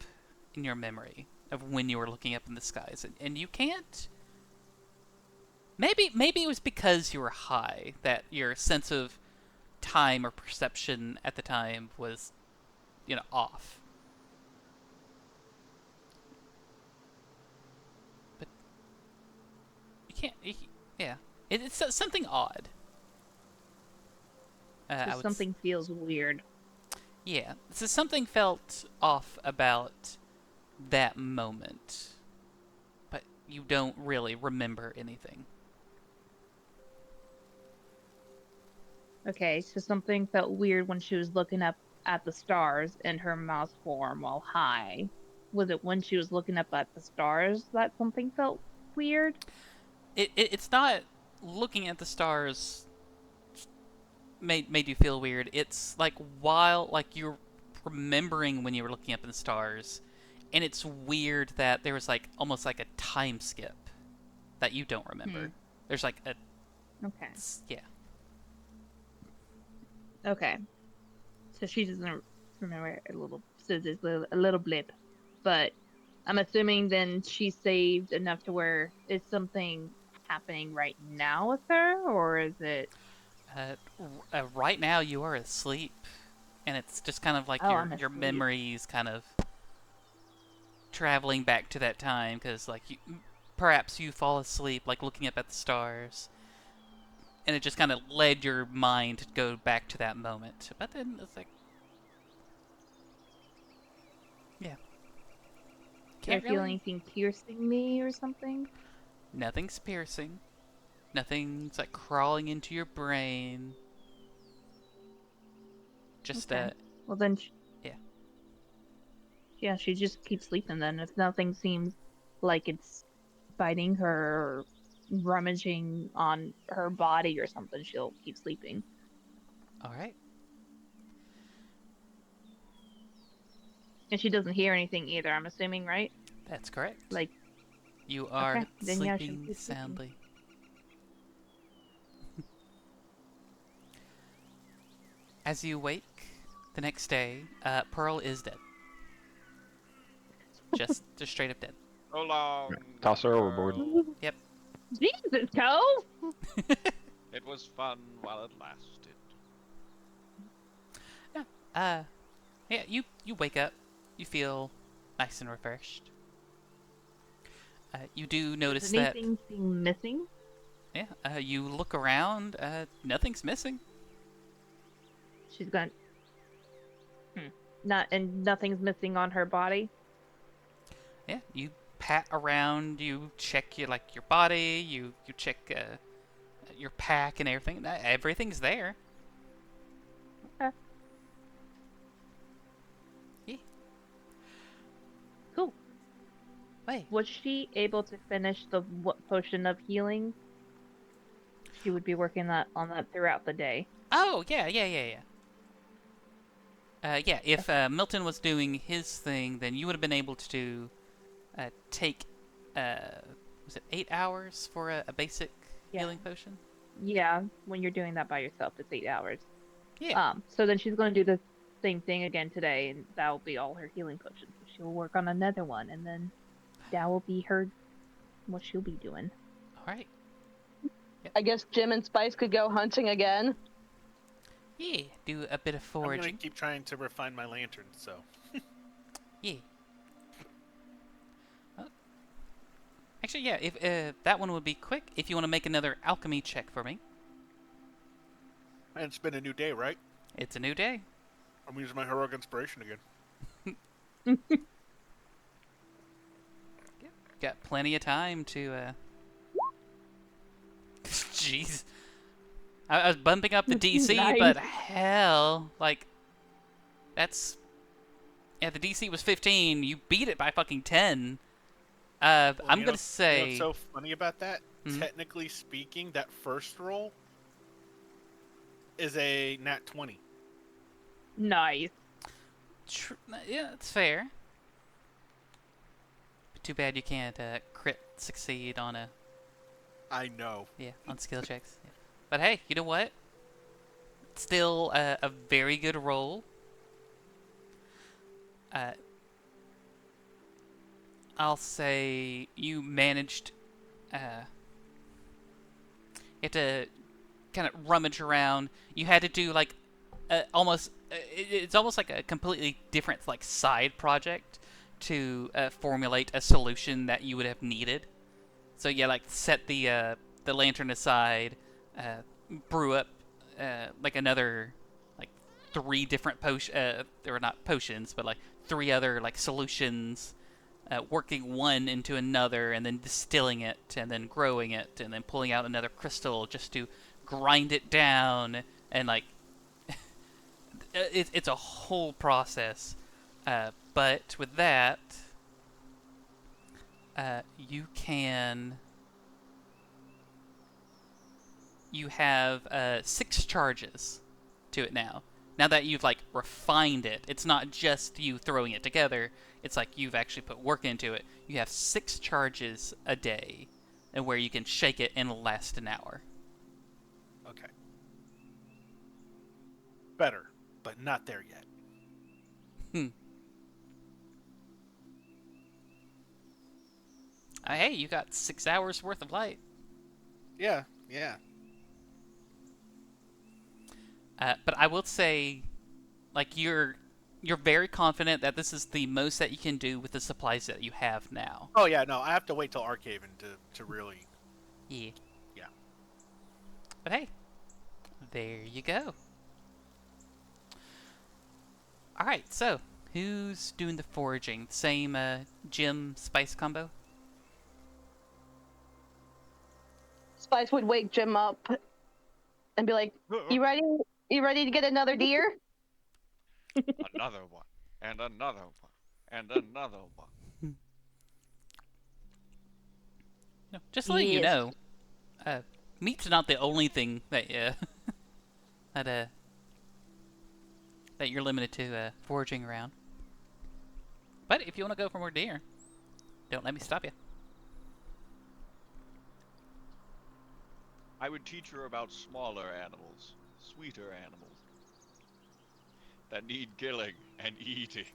in your memory of when you were looking up in the skies, and you can't. Maybe it was because you were high that your sense of time or perception at the time was, you know, off. But you can't. Yeah, it's something odd. So something feels weird. Yeah, so something felt off about that moment, but you don't really remember anything. Okay, so something felt weird when she was looking up at the stars in her mouse form while high. Was it when she was looking up at the stars that something felt weird? It's not looking at the stars made you feel weird. It's like while like you're remembering when you were looking up in the stars, and it's weird that there was like almost like a time skip that you don't remember. There's like a Okay. Yeah. Okay. So she doesn't remember a little. So there's a little blip, but I'm assuming then she saved enough to where is something happening right now with her, or is it? Right now you are asleep, and it's just kind of like Oh, I'm your asleep. memories kind of traveling back to that time, because like perhaps you fall asleep like looking up at the stars, and it just kind of led your mind to go back to that moment. But then it's like, yeah, Do I feel anything piercing me or something? Nothing's piercing. Nothing's like crawling into your brain. Just Okay. Well then, yeah. Yeah, she just keeps sleeping then. If nothing seems like it's biting her or rummaging on her body or something, she'll keep sleeping. All right. And she doesn't hear anything either, I'm assuming, right? That's correct. Like, you are okay, then yeah, she'll sleeping keep sleeping. soundly. As you wake the next day, Pearl is dead. Just straight up dead. So long. Toss her overboard. Yep. Jesus, Cove! It was fun while it lasted. Yeah. Yeah, you wake up. You feel nice and refreshed. You do notice Does that. anything seem missing? Yeah. You look around. Nothing's missing. She's gonna. Not and nothing's missing on her body. Yeah. You pat around. You check your body. You check your pack and everything. Everything's there. Okay. Yeah. Cool. Wait. Was she able to finish the potion of healing? She would be working on that throughout the day. Oh yeah. Yeah. If Milton was doing his thing, then you would have been able to take. Was it 8 hours for a basic Yeah. healing potion? Yeah, when you're doing that by yourself, it's 8 hours. Yeah. So then she's going to do the same thing again today, and that will be all her healing potions. So she'll work on another one, and then that will be what she'll be doing. All right. I guess Jim and Spice could go hunting again. Yeah. Do a bit of I'm gonna foraging. keep trying to refine my lantern. So Yeah. Actually, yeah. If that one would be quick. If you want to make another alchemy check for me, and it's been a new day, right? it's a new day. I'm using my heroic inspiration again. Got plenty of time to. Jeez. I was bumping up the DC, Nice. but hell, like, that's. Yeah, the DC was 15. You beat it by fucking 10. Well, I'm you gonna know say. what's so funny about that? Mhm. Technically speaking, that first roll is a nat 20. Nice. Yeah, that's fair. But too bad you can't crit succeed on I know. on skill checks. Yeah. But hey, you know what? It's still a very good roll. I'll say you managed. You had to kind of rummage around. You had to do like almost. It's almost like a completely different like side project to formulate a solution that you would have needed. So yeah, like set the lantern aside, brew up like another like 3 different or not potions, but like 3 other like solutions. Working one into another and then distilling it and then growing it and then pulling out another crystal just to grind it down and like it's a whole process. But with that, you have 6 charges to it now. Now that you've like refined it, it's not just you throwing it together. It's like you've actually put work into it. You have 6 charges a day, and where you can shake it and it'll last an hour. Okay. Better, but not there yet. Hey, you got 6 hours worth of light. Yeah. But I will say, like you're very confident that this is the most that you can do with the supplies that you have now. Oh yeah, no, I have to wait till Archaven to really. Yeah. Yeah. But hey, there you go. All right, so who's doing the foraging? Same Jim Spice combo? Spice would wake Jim up and be like, "You ready? You ready to get another deer?" Another one, and another one, and another one. No, just to let you Yes. know, meat's not the only thing that that you're limited to foraging around. But if you want to go for more deer, don't let me stop you. I would teach her about smaller animals, sweeter animals that need killing and eating.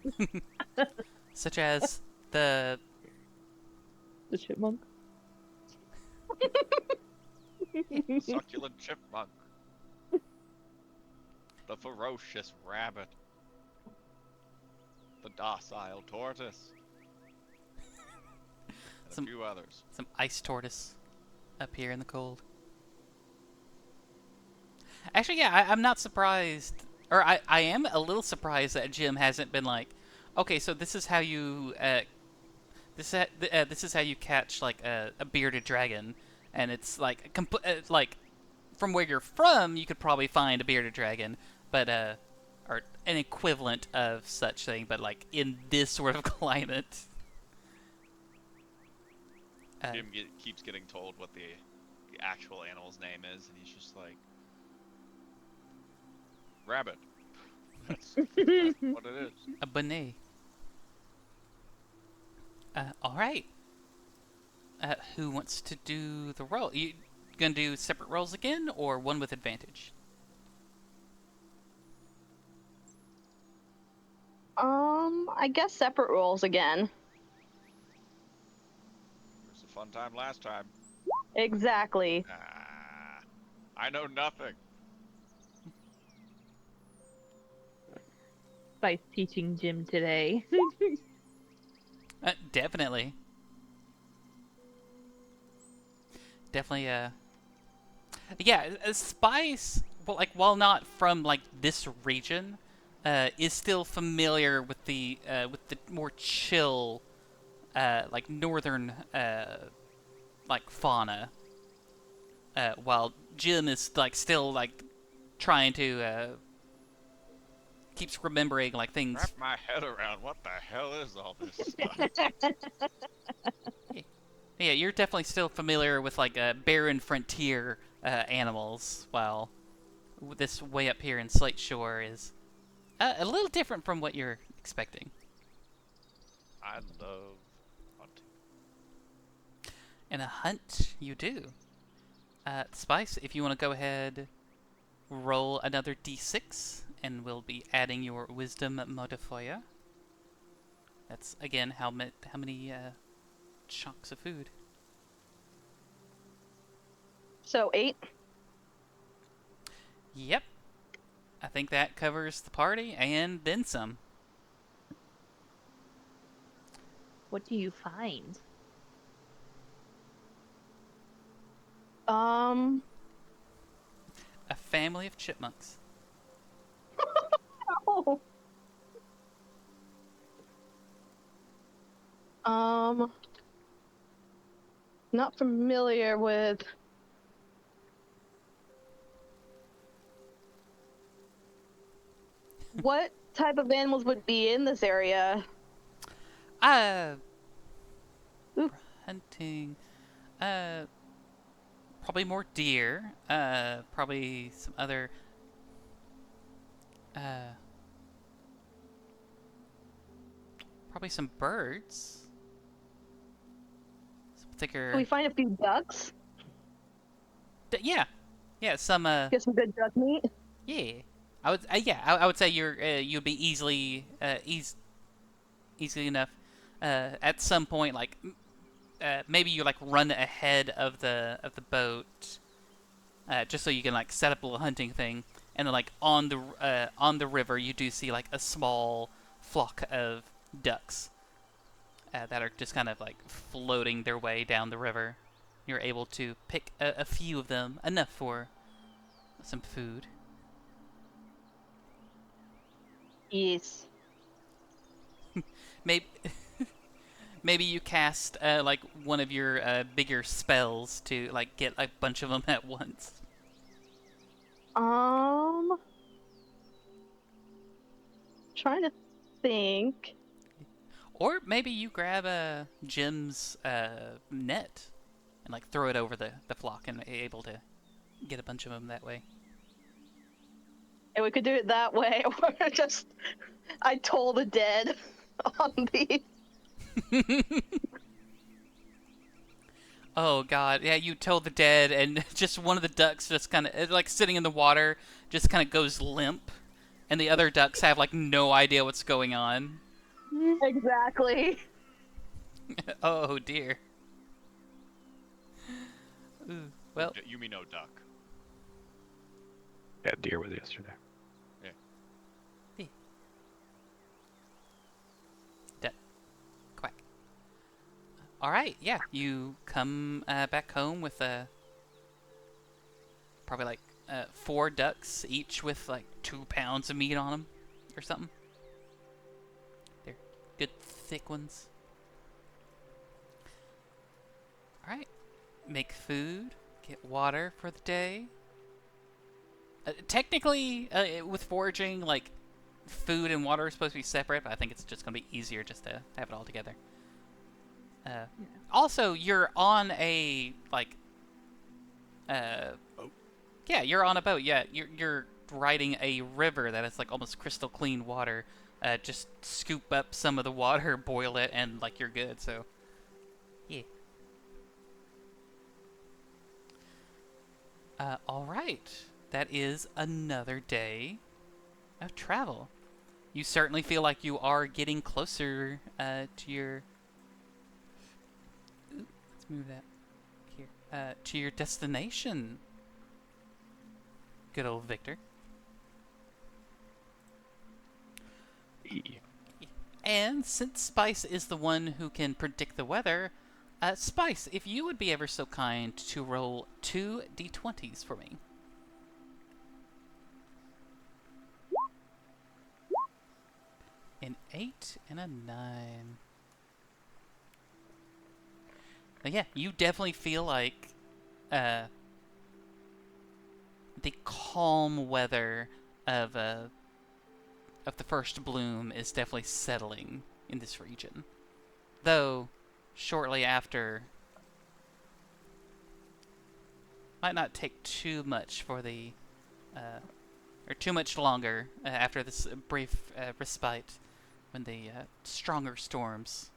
Such as the The chipmunk. Succulent chipmunk. The ferocious rabbit. the docile tortoise, and Some- a few others. Some ice tortoise up here in the cold. Actually, yeah, I'm not surprised, or I am a little surprised that Jim hasn't been like, okay, so this is how you this is how you catch like a bearded dragon, and it's like like from where you're from, you could probably find a bearded dragon, but or an equivalent of such thing, but like in this sort of climate. Jim keeps getting told what the actual animal's name is, and he's just like, Rabbit. That's what it is. A bonnet. All right. Who wants to do the roll? You gonna do separate rolls again, or one with advantage? I guess separate roles again. It was a fun time last time. Exactly. Ah, I know nothing. By teaching Jim today. Definitely. Definitely. Yeah. Spice. Well, like while not from like this region, is still familiar with the more chill, like northern, like fauna. While Jim is like still like trying to keeps remembering like things. Wrap my head around what the hell is all this stuff. Yeah, you're definitely still familiar with like barren frontier animals, while this way up here in Slate Shore is a little different from what you're expecting. I love hunting. And a hunt you do. Spice, if you want to go ahead, roll another d6, and we'll be adding your wisdom modifier. That's again how many chunks of food. So 8. Yep. I think that covers the party and then some. What do you find? A family of chipmunks. Oh. Not familiar with. What type of animals would be in this area? Oop. Hunting. Probably more deer. Probably some other. Probably some birds. Some thicker. Can we find a few ducks? Yeah, yeah. Some. Get some good duck meat. Yeah. I would. I would say you'd be easily easily enough. At some point, like maybe you like run ahead of the boat, just so you can like set up a little hunting thing, and then like on the river you do see like a small flock of ducks that are just kind of like floating their way down the river. You're able to pick a few of them, enough for some food. Yes. Maybe maybe you cast like one of your bigger spells to like get a bunch of them at once. Trying to think. Or maybe you grab Jim's net and like throw it over the flock and able to get a bunch of them that way. And we could do it that way, or just I toll the dead on the. Oh god, yeah, you told the dead, and just one of the ducks just kind of like sitting in the water, just kind of goes limp, and the other ducks have like no idea what's going on. Exactly. Oh dear. Ooh, well, You mean no duck. Yeah, deer was yesterday. All right, yeah, you come back home with probably like 4 ducks, each with like 2 pounds of meat on them, or something. They're good, thick ones. All right, make food, get water for the day. Technically, with foraging, like food and water are supposed to be separate, but I think it's just gonna be easier just to have it all together. Also, you're on a like, yeah, you're on a boat. Yeah, you're riding a river that is like almost crystal clean water. Just scoop up some of the water, boil it, and like you're good. So, yeah. All right, that is another day of travel. You certainly feel like you are getting closer to your. Ooh, let's move that here. To your destination. Good old Victor. And since Spice is the one who can predict the weather, Spice, if you would be ever so kind to roll 2 d20s for me. An 8 and a 9. Now, yeah, you definitely feel like the calm weather of the first bloom is definitely settling in this region. Though, shortly after, might not take too much for the, or too much longer after this brief respite, when the stronger storms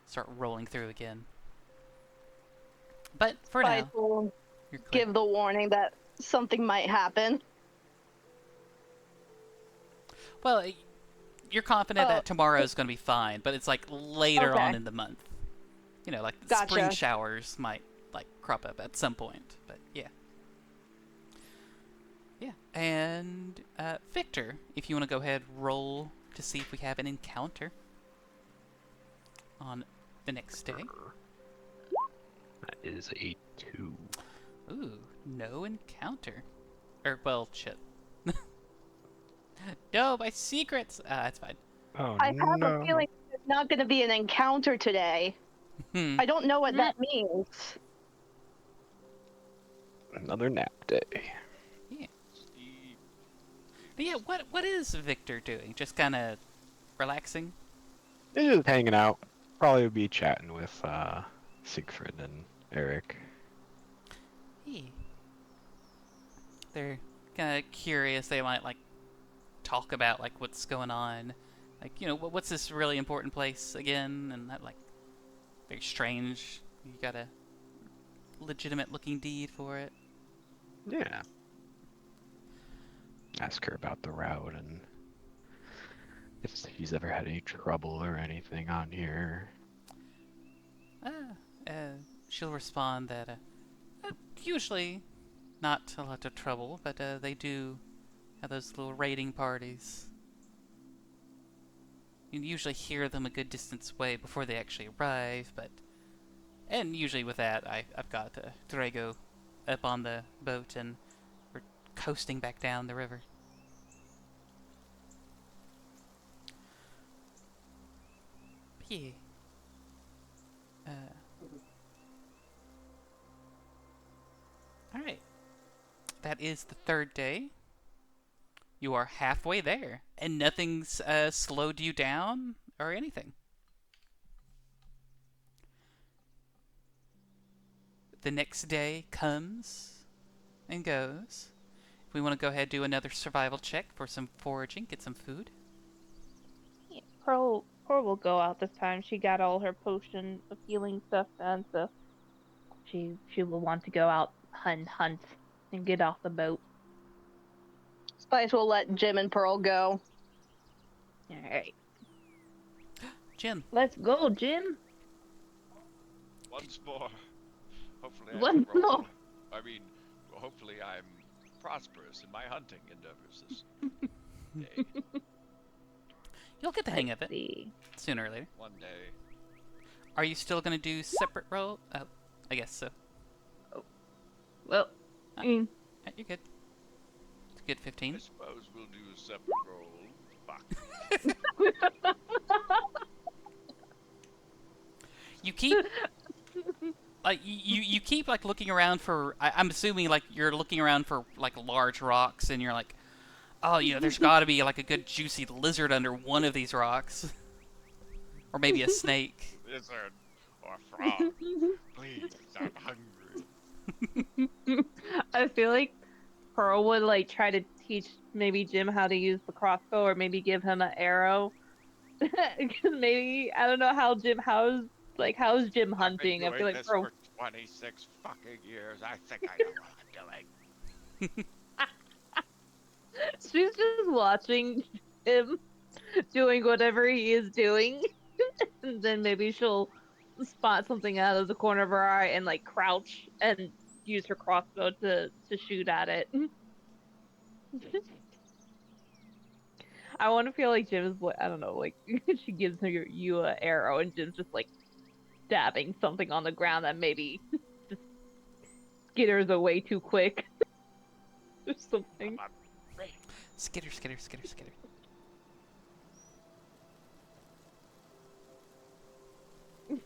start rolling through again. But for Spice now, will you're clear. give the warning that something might happen. Well, you're confident that tomorrow is going to be fine, but it's like later on in the month. You know, like spring showers might like crop up at some point, but yeah. Yeah, and Victor, if you want to go ahead, roll to see if we have an encounter on the next day. That is a 2. Ooh, no encounter. Well, shit. No, my secrets! That's fine. Oh, I have a feeling there's not going to be an encounter today. I don't know what that means. Another nap day. Yeah. But yeah, what is Victor doing? Just kind of relaxing? He's just hanging out. Probably be chatting with Siegfried and Eric. Yeah. They're kind of curious. They might like talk about like what's going on, like, you know, what's this really important place again, and that like very strange. You got a legitimate looking deed for it. Yeah. Ask her about the route and if she's ever had any trouble or anything on here. She'll respond that usually not a lot of trouble, but they do have those little raiding parties. You usually hear them a good distance away before they actually arrive, and usually with that, I've got Drago up on the boat and we're coasting back down the river. Yeah. Alright. That is the 3rd day. You are halfway there, and nothing's slowed you down or anything. The next day comes and goes. If we want to go ahead and do another survival check for some foraging, get some food. Yeah, Pearl will go out this time. She got all her potion of healing stuff done, so she will want to go out hunt and get off the boat. Spice will let Jim and Pearl go. Alright. Jim. Let's go, Jim. Once more. Hopefully Once more. I mean, hopefully I'm prosperous in my hunting endeavors this day. You'll get the hang of it See. sooner or later. One day. are you still gonna do separate roll? Oh, I guess so. Well, I mean, You're good. It's a good I 15. suppose we'll do a separate roll. Fuck. You keep like you keep like looking around for. I'm assuming like you're looking around for like large rocks, and you're like, oh, there's got to be like a good juicy lizard under one of these rocks, or maybe a snake. Lizard or frog. Please, I'm hungry. I feel like Pearl would like try to teach maybe Jim how to use the crossbow, or maybe give him an arrow. Because maybe I don't know how how's Jim hunting? I I've feel been doing like this Pearl. for 26 fucking years. I think I know what I'm doing. She's just watching him doing whatever he is doing, and then maybe she'll spot something out of the corner of her eye and like crouch and use her crossbow to shoot at it. I want to feel like Jim's I don't know, like she gives you a arrow and Jim's just like stabbing something on the ground that maybe just skitters away too quick or something. Skitter, skitter, skitter, skitter.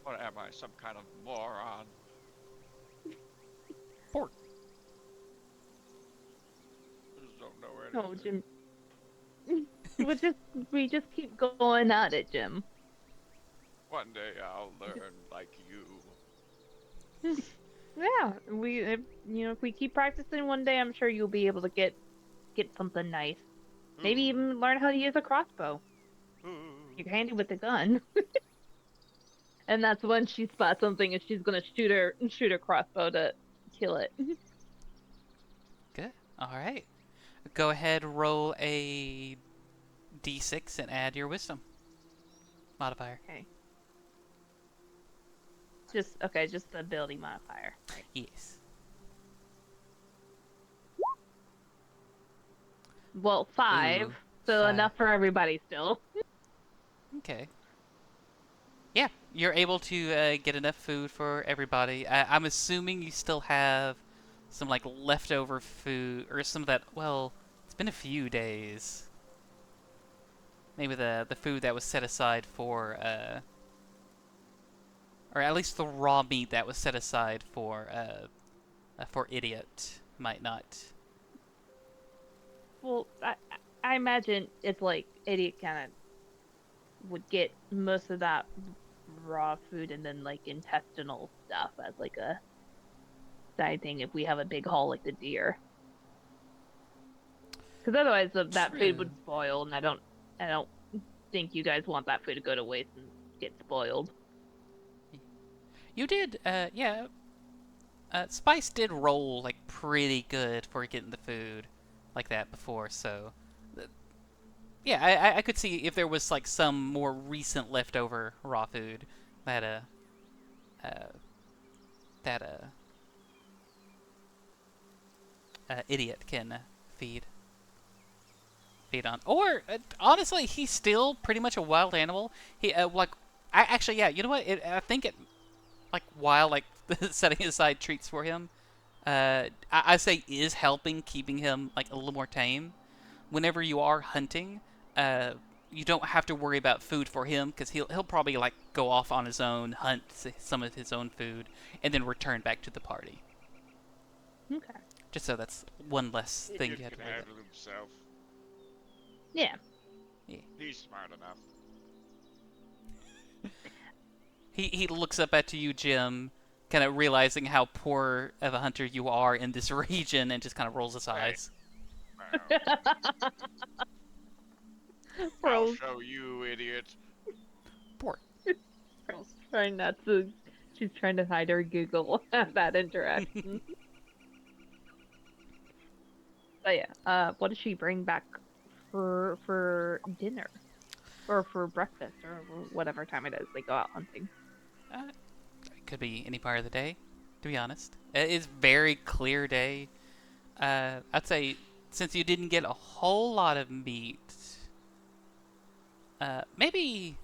What am I, some kind of moron? Port. I just don't know anything. No, Jim. we just keep going at it, Jim. One day I'll learn like you. Yeah, if we keep practicing, one day I'm sure you'll be able to get something nice. Maybe even learn how to use a crossbow. You're handy with the gun. And that's when she spots something and she's gonna shoot her crossbow to kill it. Good. All right. Go ahead, roll a d6 and add your wisdom modifier. Okay. Just the ability modifier. Right. Yes. Well, 5, Ooh, so 5. enough for everybody still. Okay. Yeah, you're able to get enough food for everybody. I'm assuming you still have some like leftover food or some of that. Well, it's been a few days. Maybe the food that was set aside for or at least the raw meat that was set aside for idiot might not. Well, I imagine it's like idiot kind of would get most of that raw food and then like intestinal stuff as like a side thing if we have a big haul like the deer. Because otherwise that food would spoil, and I don't think you guys want that food to go to waste and get spoiled. You did, yeah. Spice did roll like pretty good for getting the food like that before, so yeah, I could see if there was like some more recent leftover raw food that idiot can feed on. Or honestly, he's still pretty much a wild animal. He actually, yeah. You know what? I think it like while like setting aside treats for him, I say is helping keeping him like a little more tame. Whenever you are hunting, you don't have to worry about food for him because he'll probably like go off on his own, hunt some of his own food, and then return back to the party. Okay. Just so that's one less thing Idiot you have to can worry about. handle himself. Yeah. He's smart enough. He looks up at you, Jim, kind of realizing how poor of a hunter you are in this region, and just kind of rolls his eyes. I'll show you, idiot. Poor. Pearl's trying not to. She's trying to hide her giggle at that interaction. But yeah, what does she bring back for dinner, or for breakfast, or whatever time it is they go out hunting? It could be any part of the day, to be honest. It is very clear day. I'd say since you didn't get a whole lot of meat, maybe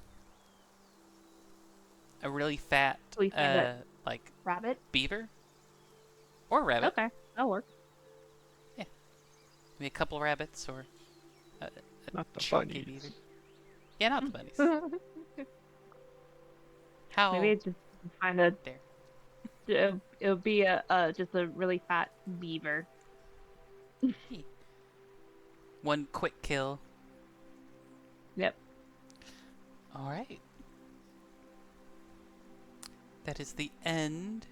a really fat, We find a like rabbit. beaver or rabbit. Okay, that'll work. Maybe a couple rabbits or a Not the chunky bunnies. beaver. Yeah, not the bunnies. How? Maybe it's just find a. There. It would be just a really fat beaver. One quick kill. Yep. All right. That is the end.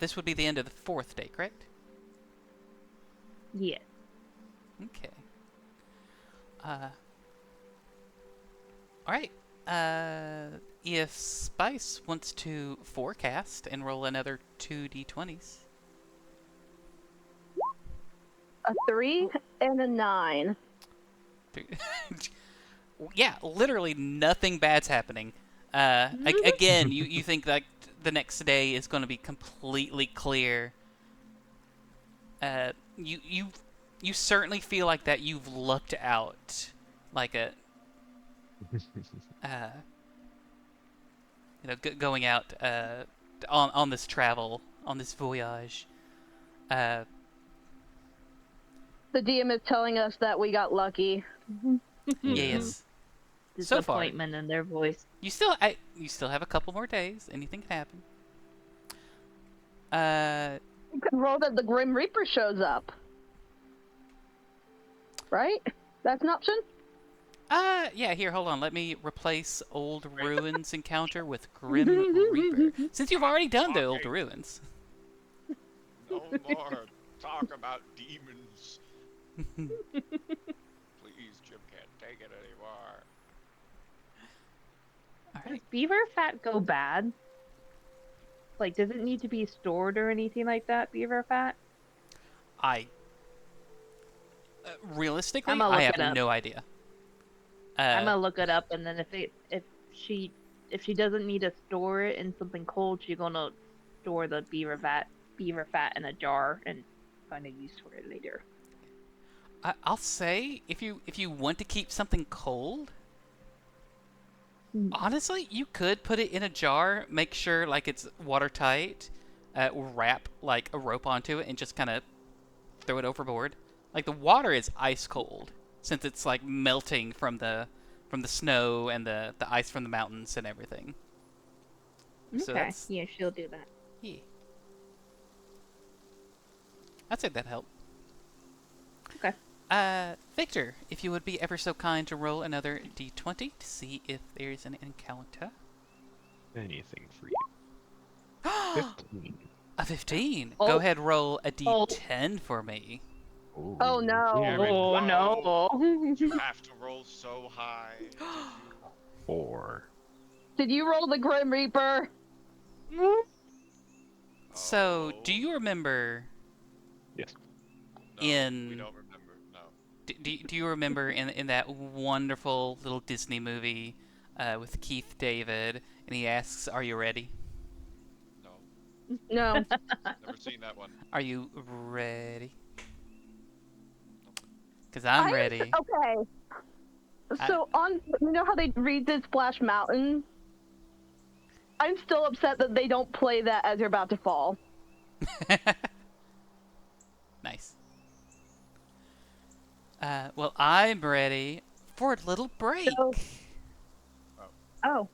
This would be the end of the 4th day, correct? Yes. Okay. All right. If Spice wants to forecast and roll another 2d20s. A 3 and a 9. Yeah, literally nothing bad's happening. Again, you think like the next day is going to be completely clear. You certainly feel like that you've lucked out, like a going out on this travel, on this voyage. The DM is telling us that we got lucky. Yes. So far, Disappointment in their voice. you still have a couple more days. Anything can happen. You could roll that the Grim Reaper shows up. Right? That's an option? Yeah, here, hold on. Let me replace Old Ruins encounter with Grim Reaper. Since you've already done the Old Ruins. No more talk about demons. Please, Jim can't take it anymore. Does beaver fat go bad? Like, does it need to be stored or anything like that, beaver fat? Realistically, I'ma look I have it up. no idea. I'm gonna look it up, and then if she doesn't need to store it in something cold, she's gonna store the beaver fat in a jar and find a use for it later. I'll say if you want to keep something cold, honestly, you could put it in a jar, make sure like it's watertight, wrap like a rope onto it, and just kind of throw it overboard. Like the water is ice cold since it's like melting from the snow and the ice from the mountains and everything. So Okay, yeah, she'll do that. Yeah. I'd say that helped. Okay. Victor, if you would be ever so kind to roll another d20 to see if there's an encounter. Anything for you. 15. A 15. Oh. Go ahead, roll a d10 for me. Ooh. Oh no. Yeah, maybe Oh no! You have to roll so high. Did you? 4. Did you roll the Grim Reaper? So, do you remember Yes. No, we in- don't remember. No. do you remember in that wonderful little Disney movie with Keith David, and he asks, "Are you ready? No. No. Never seen that one. Are you ready?" Because I'm ready. Okay. So you know how they redid Splash Mountain? I'm still upset that they don't play that as you're about to fall. Nice. Well, I'm ready for a little break. Oh.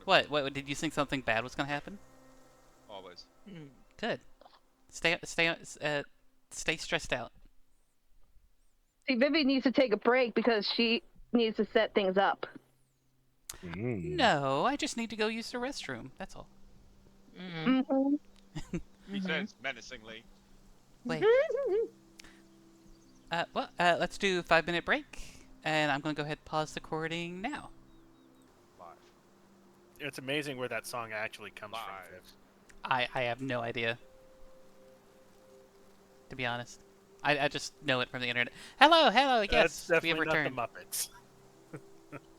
What? Did you think something bad was gonna happen? Always. Good. Stay stressed out. See, Vivi needs to take a break because she needs to set things up. No, I just need to go use the restroom. That's all. Mm-hmm. He says menacingly. Wait. Let's do a 5-minute break, and I'm gonna go ahead and pause the recording now. 5. It's amazing where that song actually comes 5. from. Fifth. I have no idea. To be honest, I just know it from the internet. Hello, That's yes, we have definitely returned. not the Muppets.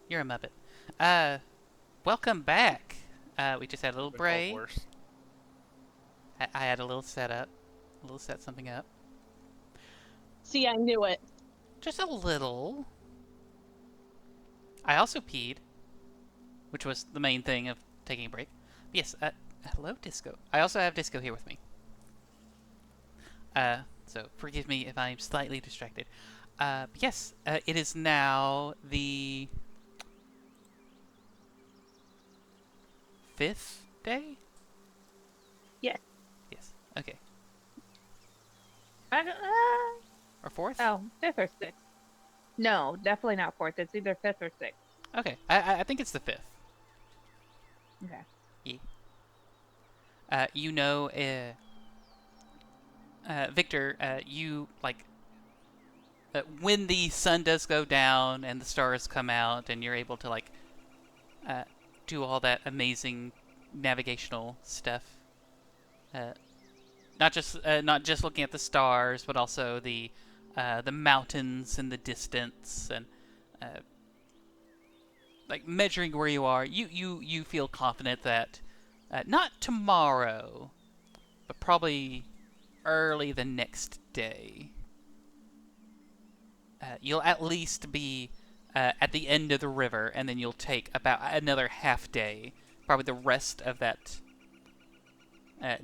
You're a Muppet. Welcome back. We just had a little Been called break. worse. I had a little set something up. See, I knew it. Just a little. I also peed, which was the main thing of taking a break. Yes, hello, Disco. I also have Disco here with me. So forgive me if I'm slightly distracted. Yes, it is now the 5th day? Yes. Yes, okay. Or 4th? Oh, 5th or 6th. No, definitely not 4th. It's either 5th or 6th. Okay, I think it's the 5th. Okay. Yeah. You know, Victor, you, like, when the sun does go down and the stars come out and you're able to, like, do all that amazing navigational stuff, not just looking at the stars, but also the mountains in the distance and like measuring where you are, you feel confident that not tomorrow, but probably early the next day, you'll at least be at the end of the river, and then you'll take about another half day, probably the rest of that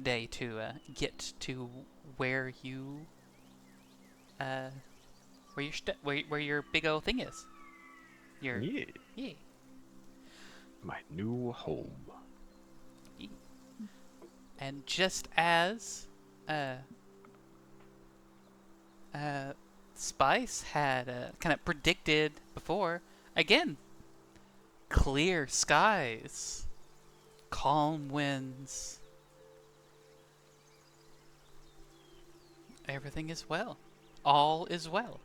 day to get to where you where your big old thing is. Your Yeah. yeah. My new home. And just as Spice had kind of predicted before, again, clear skies, calm winds, everything is well. All is well.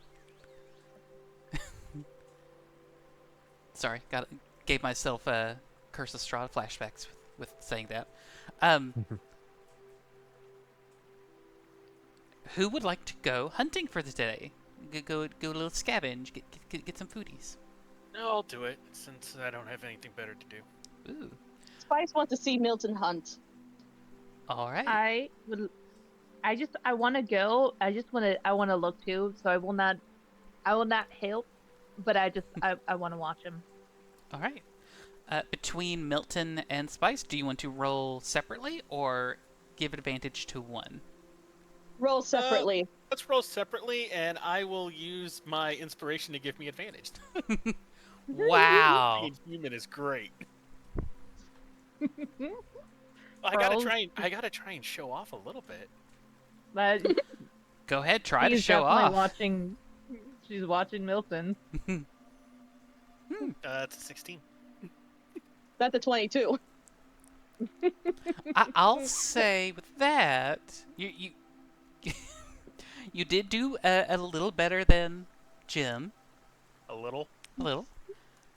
Sorry, gave myself Curse of Strahd flashbacks with saying that. Who would like to go hunting for the day? Go a little scavenge, get some foodies. No, I'll do it since I don't have anything better to do. Ooh, Spice wants to see Milton hunt. all right. I want to go. I want to look too. So I will not help, but I want to watch him. All right. Between Milton and Spice, do you want to roll separately or give advantage to one? Roll separately. Let's roll separately, and I will use my inspiration to give me advantage. Wow. Being human is great. I gotta try and show off a little bit. But Go ahead, try to he's show definitely off. watching. She's watching Milton. It's a 16. That's a 22. I'll say with that, you you did do a little better than Jim. A little. A little.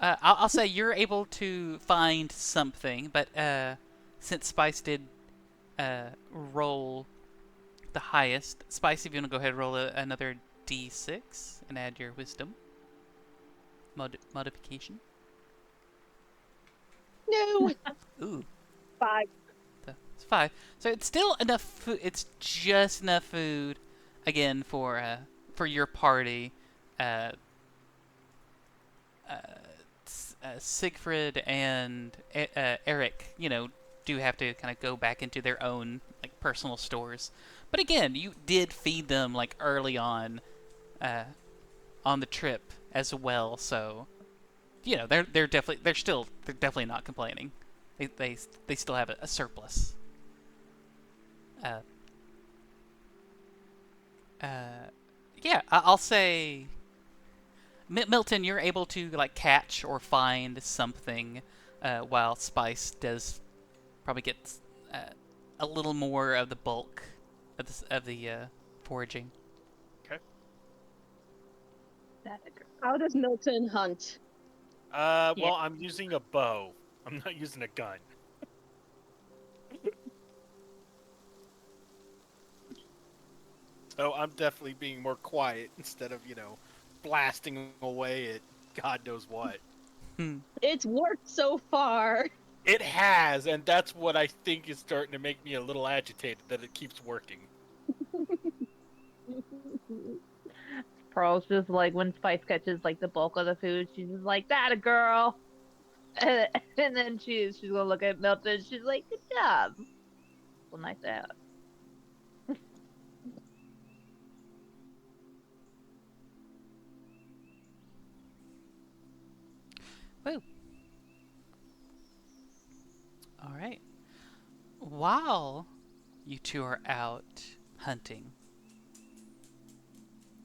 I'll say you're able to find something, but since Spice did roll the highest, Spice, if you want to go ahead and roll another d6 and add your wisdom modification. No. Ooh. 5. It's 5. So it's still enough food. It's just enough food, again, for your party. Siegfried and Eric, do have to kind of go back into their own like personal stores. But again, you did feed them like early on the trip as well. So they're definitely not complaining. They still have a surplus. Yeah, I'll say, Milton, you're able to like catch or find something, while Spice does probably get a little more of the bulk of the foraging. Okay. How does Milton hunt? Well, I'm using a bow. I'm not using a gun. So I'm definitely being more quiet instead of, blasting away at God knows what. It's worked so far. It has, and that's what I think is starting to make me a little agitated, that it keeps working. Pearl's just like, when Spice catches like the bulk of the food, she's just like, that a girl. And then she's gonna look at Milton. She's like, good job. Well, nice out. Woo. All right. While you two are out hunting,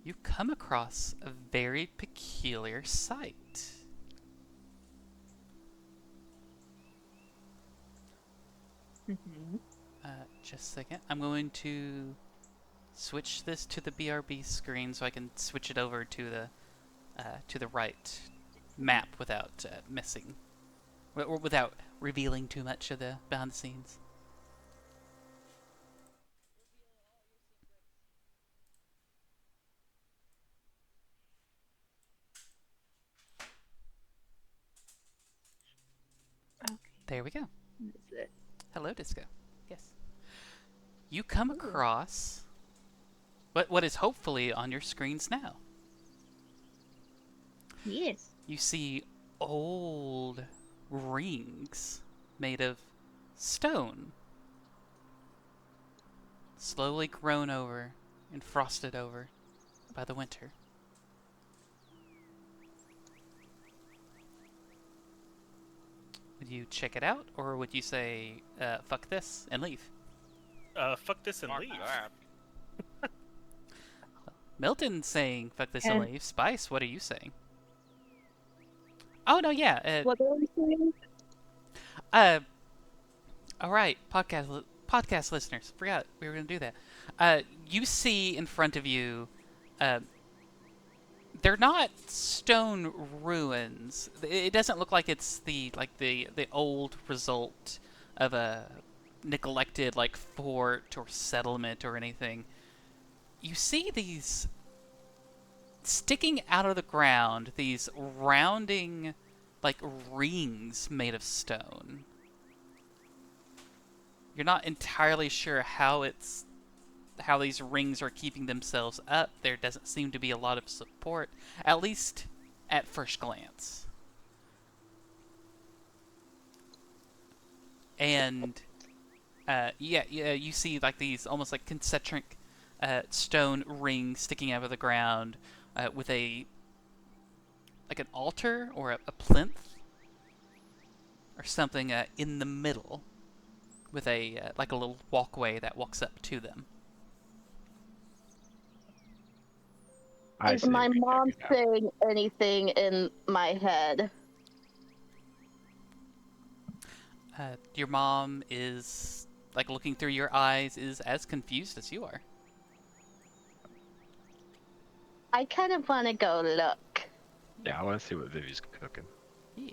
you come across a very peculiar sight. Just a second. I'm going to switch this to the BRB screen so I can switch it over to the right map without missing, or without revealing too much of the behind the scenes. Okay. There we go. What is it? Hello, Disco. Yes. You come across what is hopefully on your screens now. Yes. You see old rings made of stone, slowly grown over and frosted over by the winter. Would you check it out, or would you say, fuck this, and leave? Fuck this and Fuck leave. that. Milton's saying, fuck this And- and leave. Spice, what are you saying? Oh, no, yeah. What are we saying? All right, podcast listeners, forgot we were going to do that. You see in front of you, they're not stone ruins. It doesn't look like it's the old result of a neglected like fort or settlement or anything. You see these sticking out of the ground, these rounding like rings made of stone. You're not entirely sure how these rings are keeping themselves up. There doesn't seem to be a lot of support, at least at first glance. And you see like these almost like concentric stone rings sticking out of the ground with an altar or a plinth or something in the middle, with a little walkway that walks up to them. I Is say my we check mom it out. saying anything in my head? Your mom is like looking through your eyes, is as confused as you are. I kind of want to go look. Yeah, I want to see what Vivi's cooking. Yeah.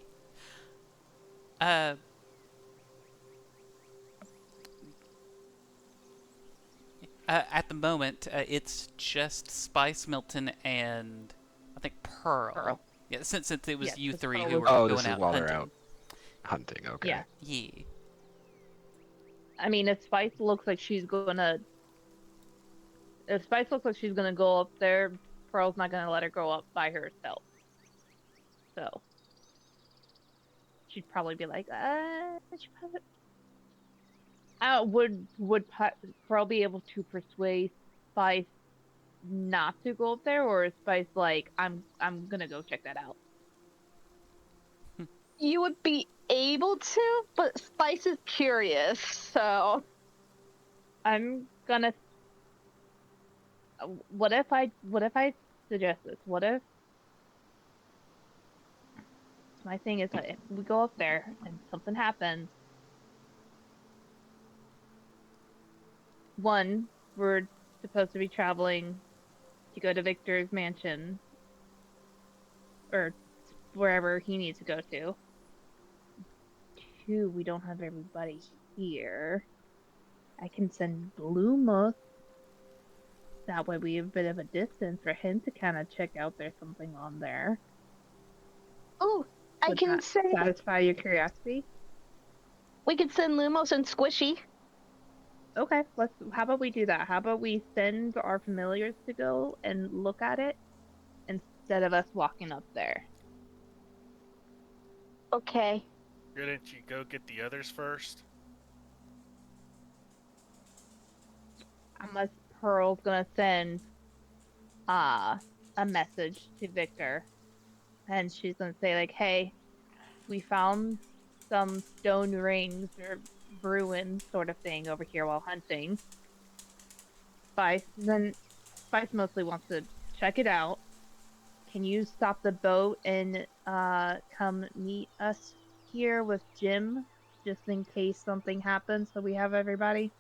At the moment, it's just Spice, Milton, and I think Pearl. Yeah, since it was Yes, you it's three Pearl who was- were Oh, going this is out while hunting. they're out hunting. Okay. Yeah. Yeah. I mean, if Spice looks like she's gonna go up there, Pearl's not gonna let her go up by herself. So she'd probably be like, would Pearl be able to persuade Spice not to go up there, or is Spice like, I'm gonna go check that out? You would be able to, but Spice is curious, so I'm gonna. What if I suggest this? What if my thing is that if we go up there and something happens, one, we're supposed to be traveling to go to Victor's mansion or wherever he needs to go to. Two, we don't have everybody here. I can send Bluma. That way we have a bit of a distance for him to kind of check out there's something on there. oh, I Would can that say satisfy your curiosity? we could send Lumos and Squishy. Okay, how about we do that? How about we send our familiars to go and look at it, instead of us walking up there. Okay. Couldn't you go get the others first? Unless Pearl's gonna send a message to Victor, and she's gonna say like, "Hey, we found some stone rings or ruins sort of thing over here while hunting." Spice mostly wants to check it out. Can you stop the boat and come meet us here with Jim, just in case something happens, so we have everybody?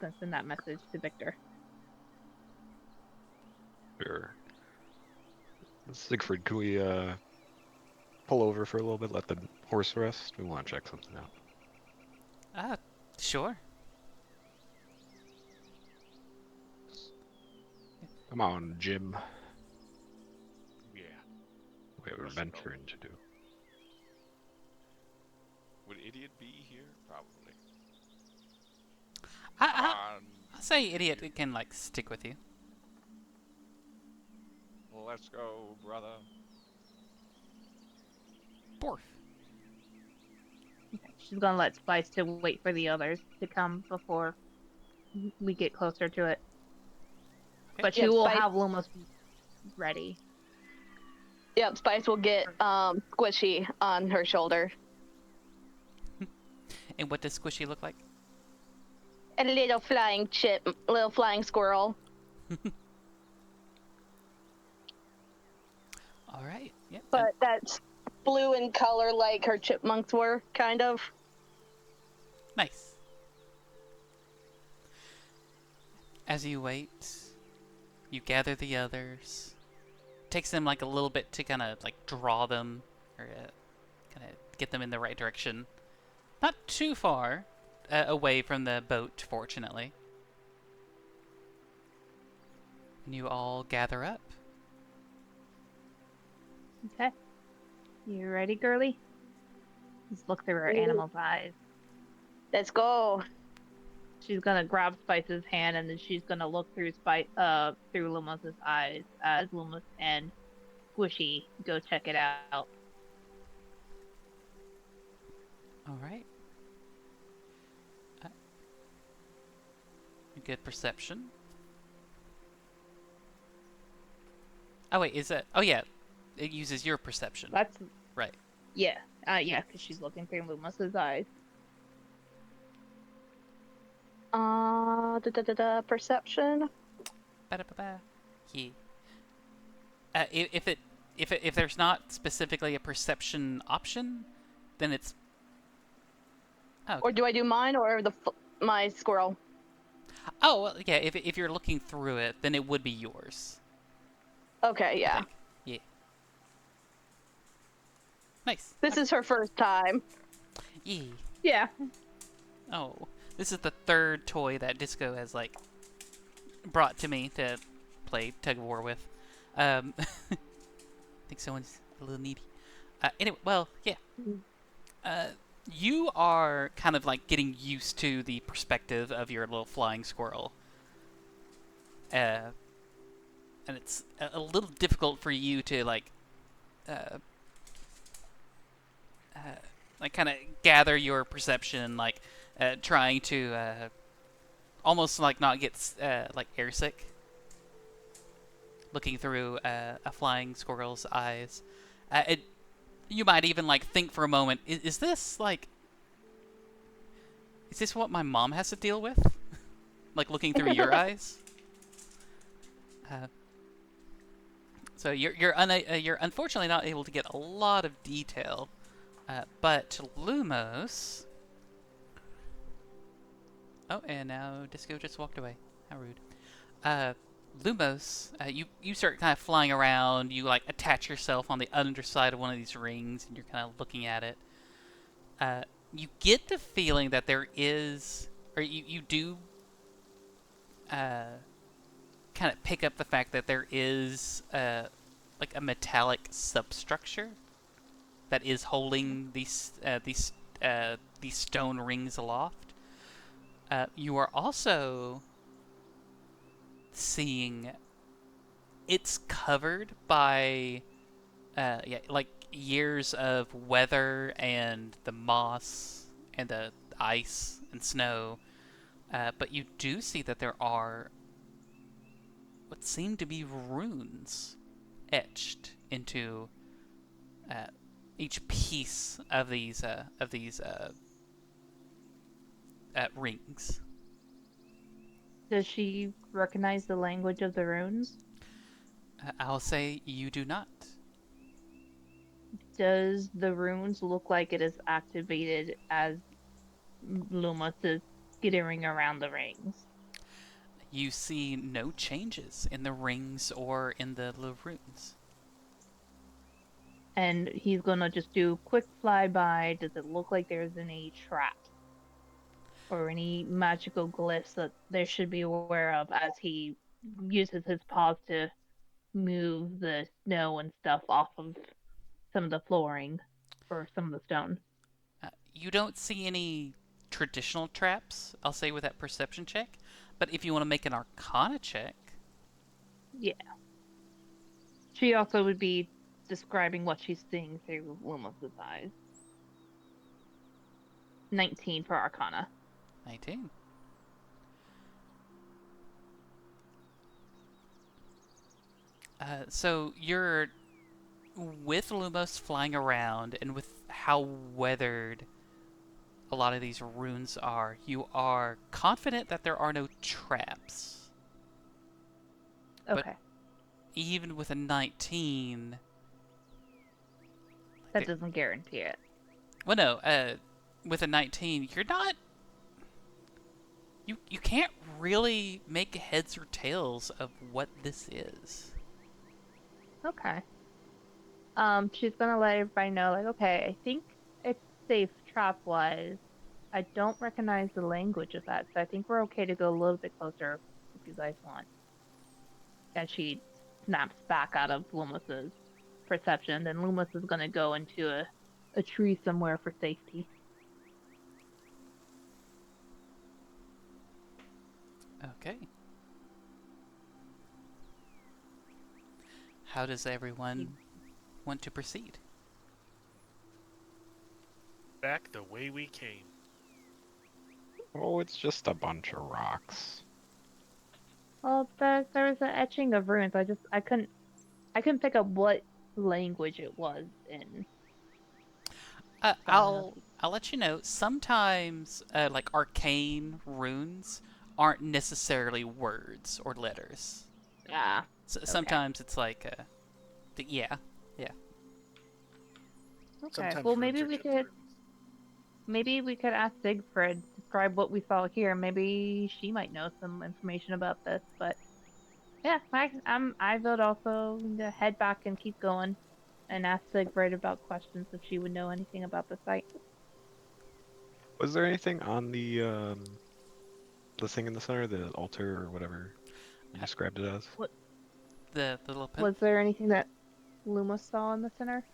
Gonna send that message to Victor. Sure. Siegfried, can we pull over for a little bit, let the horse rest? We want to check something out. Sure. Come on, Jim. Yeah. We have Let's adventuring to do. Would Idiot be here? Probably. I'll say idiot can like stick with you. Well, let's go, brother. Borf. She's gonna let Spice to wait for the others to come before we get closer to it. But she Yep, will Spice. have Lumos ready. Yep, Spice will get Squishy on her shoulder. And what does Squishy look like? A little flying chip, little flying squirrel. All right. Yep. But that's blue in color like her chipmunks were, kind of. Nice. As you wait, you gather the others. Takes them like a little bit to kind of like draw them or kind of get them in the right direction. Not too far away from the boat, fortunately. And you all gather up. Okay. You ready, girly? Just look through her animal's eyes. Let's go. She's gonna grab Spice's hand and then she's gonna look through through Lumos's eyes as Lumos and Squishy go check it out. All right. A good perception. Oh wait, is that? Oh yeah, it uses your perception. That's right. Yeah, yeah, because she's looking through Lumos's eyes. Perception. Ba-da-ba-ba. Yeah. If there's not specifically a perception option, then it's. Oh, okay. Or do I do mine or my squirrel? Oh well, yeah. If you're looking through it, then it would be yours. Okay, I yeah. think. Yeah. Nice. This is her first time. Yeah. Yeah. Oh, this is the third toy that Disco has like brought to me to play tug of war with. I think someone's a little needy. Anyway, well, yeah. You are kind of like getting used to the perspective of your little flying squirrel. And it's a little difficult for you to like kind of gather your perception, like trying to almost like not get like airsick looking through a flying squirrel's eyes. You might even like think for a moment, is this like, is this what my mom has to deal with? Like looking through your eyes? So you're unfortunately not able to get a lot of detail, but Lumos. Oh, and now Disco just walked away. How rude. Lumos, you start kind of flying around. You like attach yourself on the underside of one of these rings, and you're kind of looking at it. You get the feeling that there is, or you do, kind of pick up the fact that there is like a metallic substructure that is holding these stone rings aloft. You are also seeing it's covered by like years of weather and the moss and the ice and snow. But you do see that there are what seem to be runes etched into each piece of these rings. Does she recognize the language of the runes? I'll say you do not. Does the runes look like it is activated as Lumos is skittering around the rings? You see no changes in the rings or in the runes. And he's gonna just do quick flyby. Does it look like there's any traps or any magical glyphs that they should be aware of as he uses his paws to move the snow and stuff off of some of the flooring or some of the stone? You don't see any traditional traps, I'll say, with that perception check. But if you want to make an arcana check. Yeah. She also would be describing what she's seeing through Lumos' eyes. 19 for arcana. 19. So you're with Lumos flying around and with how weathered a lot of these runes are, you are confident that there are no traps. Okay. But even with a 19... That doesn't guarantee it. Well, no, with a 19, you're not... You can't really make heads or tails of what this is. Okay. She's gonna let everybody know, like, okay, I think it's safe trap-wise. I don't recognize the language of that, so I think we're okay to go a little bit closer if you guys want. And she snaps back out of Lumos's perception, then Lumos is gonna go into a tree somewhere for safety. Okay. How does everyone want to proceed? Back the way we came. Oh, it's just a bunch of rocks. Well, there was an etching of runes. I couldn't pick up what language it was in. I'll let you know. Sometimes, like arcane runes aren't necessarily words or letters. Ah, So, okay. sometimes it's like, yeah. Okay. Sometimes Well, runes are just runes. maybe we could ask Siegfried to describe what we saw here. Maybe she might know some information about this. But yeah, I would also head back and keep going, and ask Siegfried about questions if she would know anything about the site. Was there anything on the thing in the center, the altar or whatever you described it as? What The little pin. was there anything that Lumos saw in the center?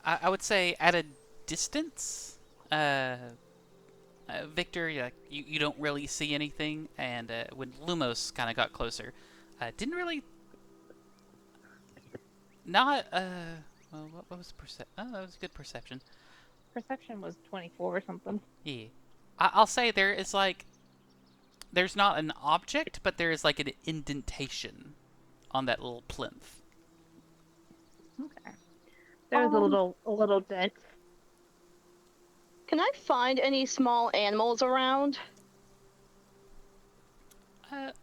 I would say at a distance, Victor, you don't really see anything, and when Lumos kind of got closer, didn't really. Not well, what was Oh, that was good perception. Perception was 24 or something. Yeah, I'll say there is like, there's not an object, but there is like an indentation on that little plinth. Okay. There was a little dent. Can I find any small animals around?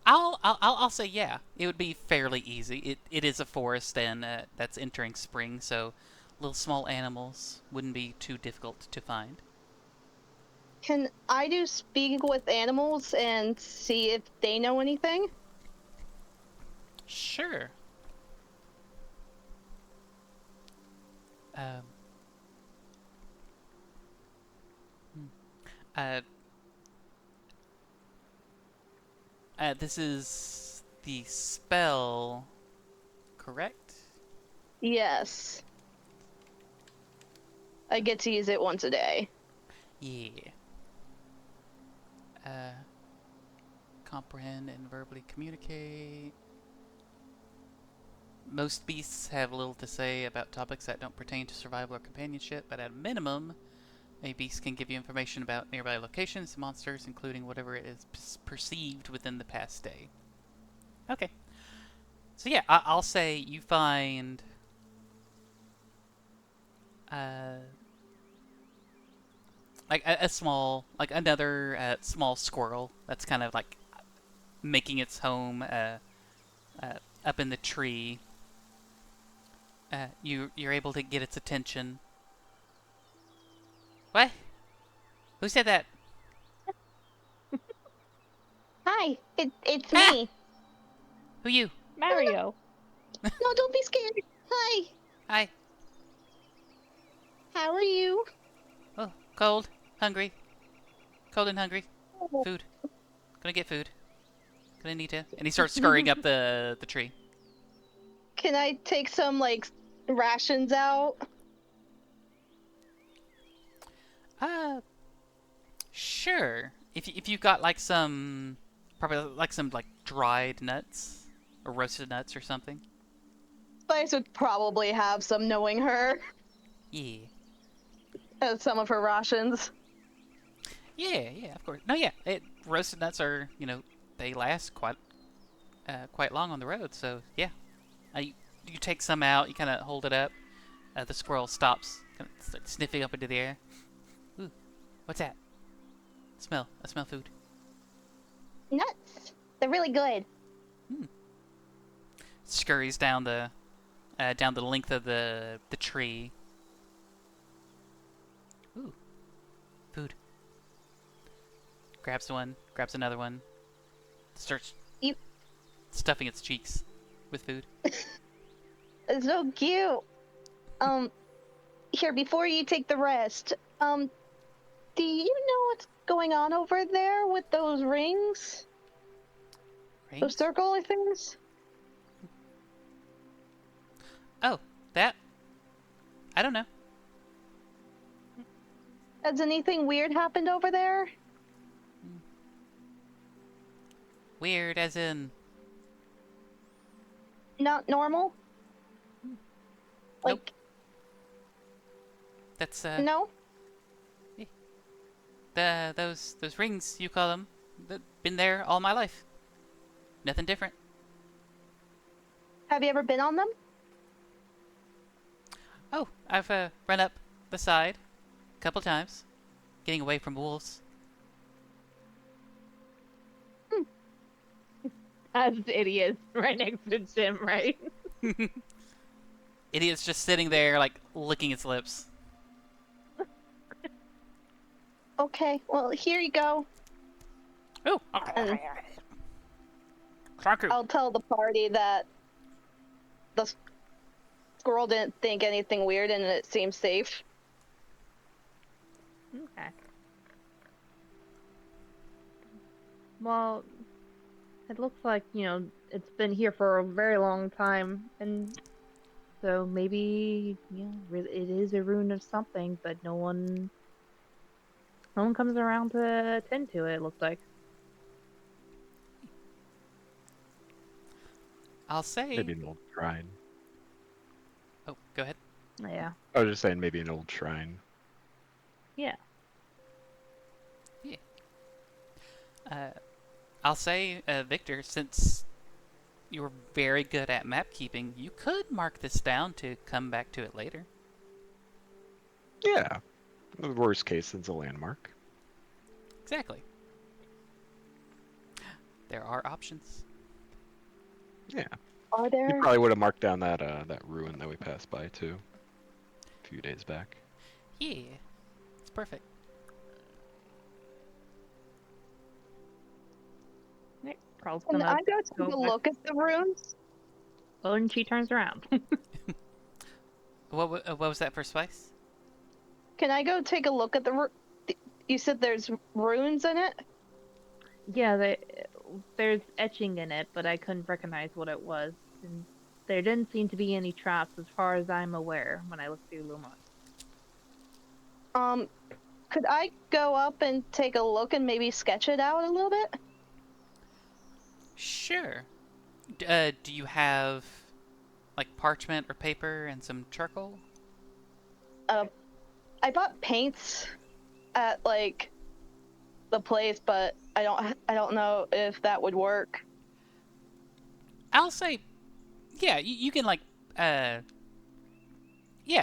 I'll say yeah. It would be fairly easy. It is a forest, and that's entering spring, so little small animals wouldn't be too difficult to find. Can I do speak with animals and see if they know anything? Sure. Um. This is the spell, correct? Yes. I get to use it once a day. Yeah. Comprehend and verbally communicate. most beasts have little to say about topics that don't pertain to survival or companionship, but at a minimum, a beast can give you information about nearby locations, monsters, including whatever it is perceived within the past day. Okay. So yeah, I'll say you find like a small, like another small squirrel that's kind of like making its home up in the tree. You're able to get its attention. What? Who said that? Hi, it's Ah! me. Who you? Mario. No, don't be scared. Hi, Hi. how are you? Oh, cold, hungry, cold and hungry. Food. Gonna get food. Gonna need to. And he starts scurrying up the tree. Can I take some like rations out? Sure. If you've got like some, probably like some like dried nuts or roasted nuts or something. Spice would probably have some, knowing her, Yeah. as some of her rations. Yeah, of course. No, yeah. Roasted nuts are, they last quite long on the road. So yeah, you take some out. You kind of hold it up. The squirrel stops, kind of like sniffing up into the air. Ooh, what's that? I smell food. Nuts. They're really good. Scurries down the length of the tree. Ooh, food. Grabs one, grabs another one. Starts You- stuffing its cheeks with food. It's so cute. Here, before you take the rest, do you know what's going on over there with those rings? Those Rings? circle things? Oh, that? I don't know. Has anything weird happened over there? Weird, as in. Not normal? Nope. Like, That's no? those rings you call them. They've been there all my life. Nothing different. Have you ever been on them? Oh, I've run up the side a couple times, getting away from wolves. As idiots right next to Jim, right? Idiot's just sitting there, like, licking its lips. Okay, well, here you go. Oh! And Thank you. I'll tell the party that the squirrel didn't think anything weird and it seems safe. Okay. Well, it looks like, it's been here for a very long time, and so maybe, it is a ruin of something, but no one comes around to attend to it, it looks like. I'll say... Maybe an old shrine. Oh, go ahead. Yeah. I was just saying maybe an old shrine. Yeah. I'll say, Victor, since you were very good at map keeping, you could mark this down to come back to it later. Yeah. The worst case, it's a landmark. Exactly. There are options. Yeah. Are You there? probably would have marked down that that ruin that we passed by too, a few days back. Yeah, it's perfect. Right. Carl's Can gonna I go take go a back. look at the runes? Oh, and she turns around. What was that for Spice? Can I go take a look at the You said there's runes in it? Yeah, there's etching in it, but I couldn't recognize what it was. And there didn't seem to be any traps as far as I'm aware when I looked through Lumos. Could I go up and take a look and maybe sketch it out a little bit? Sure. Do you have like parchment or paper and some charcoal? I bought paints at like the place, but I don't know if that would work. I'll say, yeah, you can like, yeah,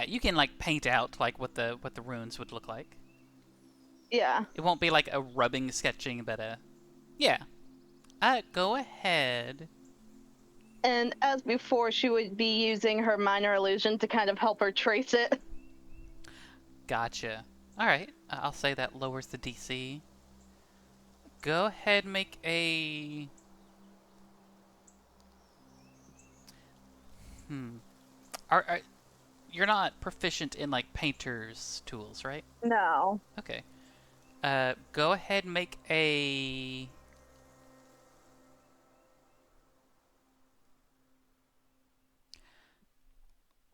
you can like paint out like what the runes would look like. Yeah. It won't be like a rubbing sketching, but yeah. Go ahead. And as before, she would be using her minor illusion to kind of help her trace it. Gotcha. All right, I'll say that lowers the DC. Go ahead, make a. Are you're not proficient in like painter's tools, right? No. Okay. Go ahead, make a.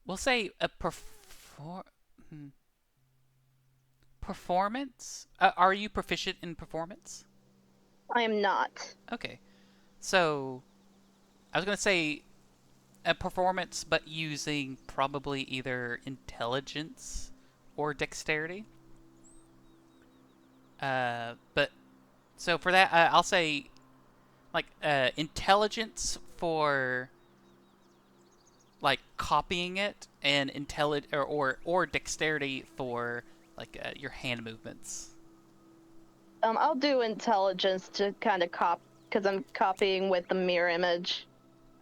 We'll say a performance. Are you proficient in performance? I am not. Okay. So, I was gonna say a performance, but using probably either intelligence or dexterity. But so for that, I'll say like intelligence for like copying it, and or dexterity for like your hand movements. I'll do intelligence to kind of because I'm copying with the mirror image.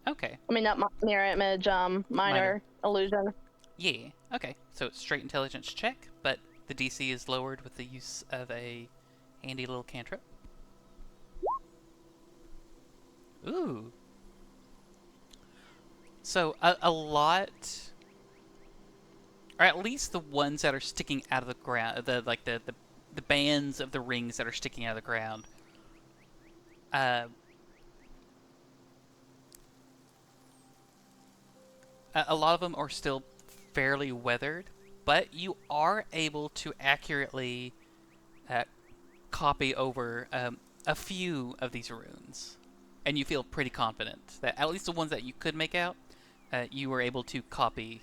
Okay. I mean, not mirror image, minor illusion. Yeah. Okay. So it's straight intelligence check, but the DC is lowered with the use of a handy little cantrip. Ooh. So a lot, or at least the ones that are sticking out of the ground, the bands of the rings that are sticking out of the ground. A lot of them are still fairly weathered, but you are able to accurately copy over a few of these runes, and you feel pretty confident that at least the ones that you could make out, you were able to copy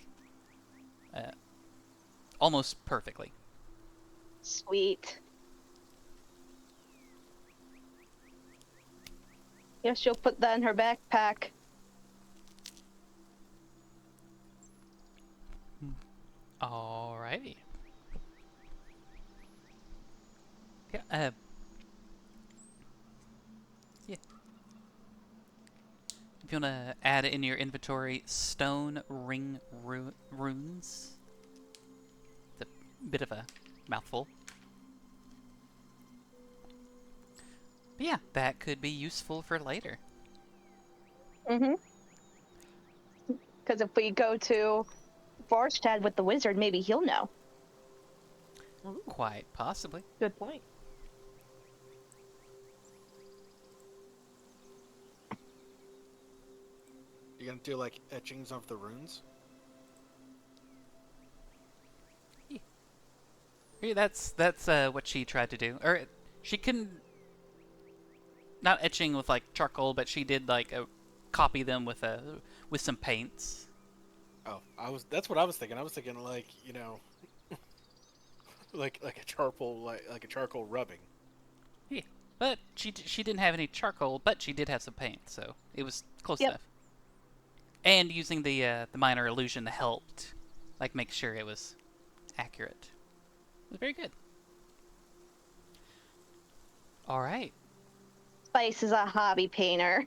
almost perfectly. Sweet. Guess she'll put that in her backpack. Alrighty. Yeah. Yeah. If you want to add in your inventory stone ring runes, it's a bit of a mouthful. But yeah, that could be useful for later. Mm-hmm. Because if we go to Forstad with the wizard, maybe he'll know. Quite possibly. Good point. You gonna do like etchings of the runes? Yeah, that's what she tried to do. Or she couldn't. Not etching with like charcoal, but she did like copy them with some paints. Oh, that's what I was thinking. I was thinking like, like a charcoal like a charcoal rubbing. Yeah, but she didn't have any charcoal, but she did have some paint, so it was close enough. And using the minor illusion helped, like make sure it was accurate. It was very good. All right. Spice is a hobby painter.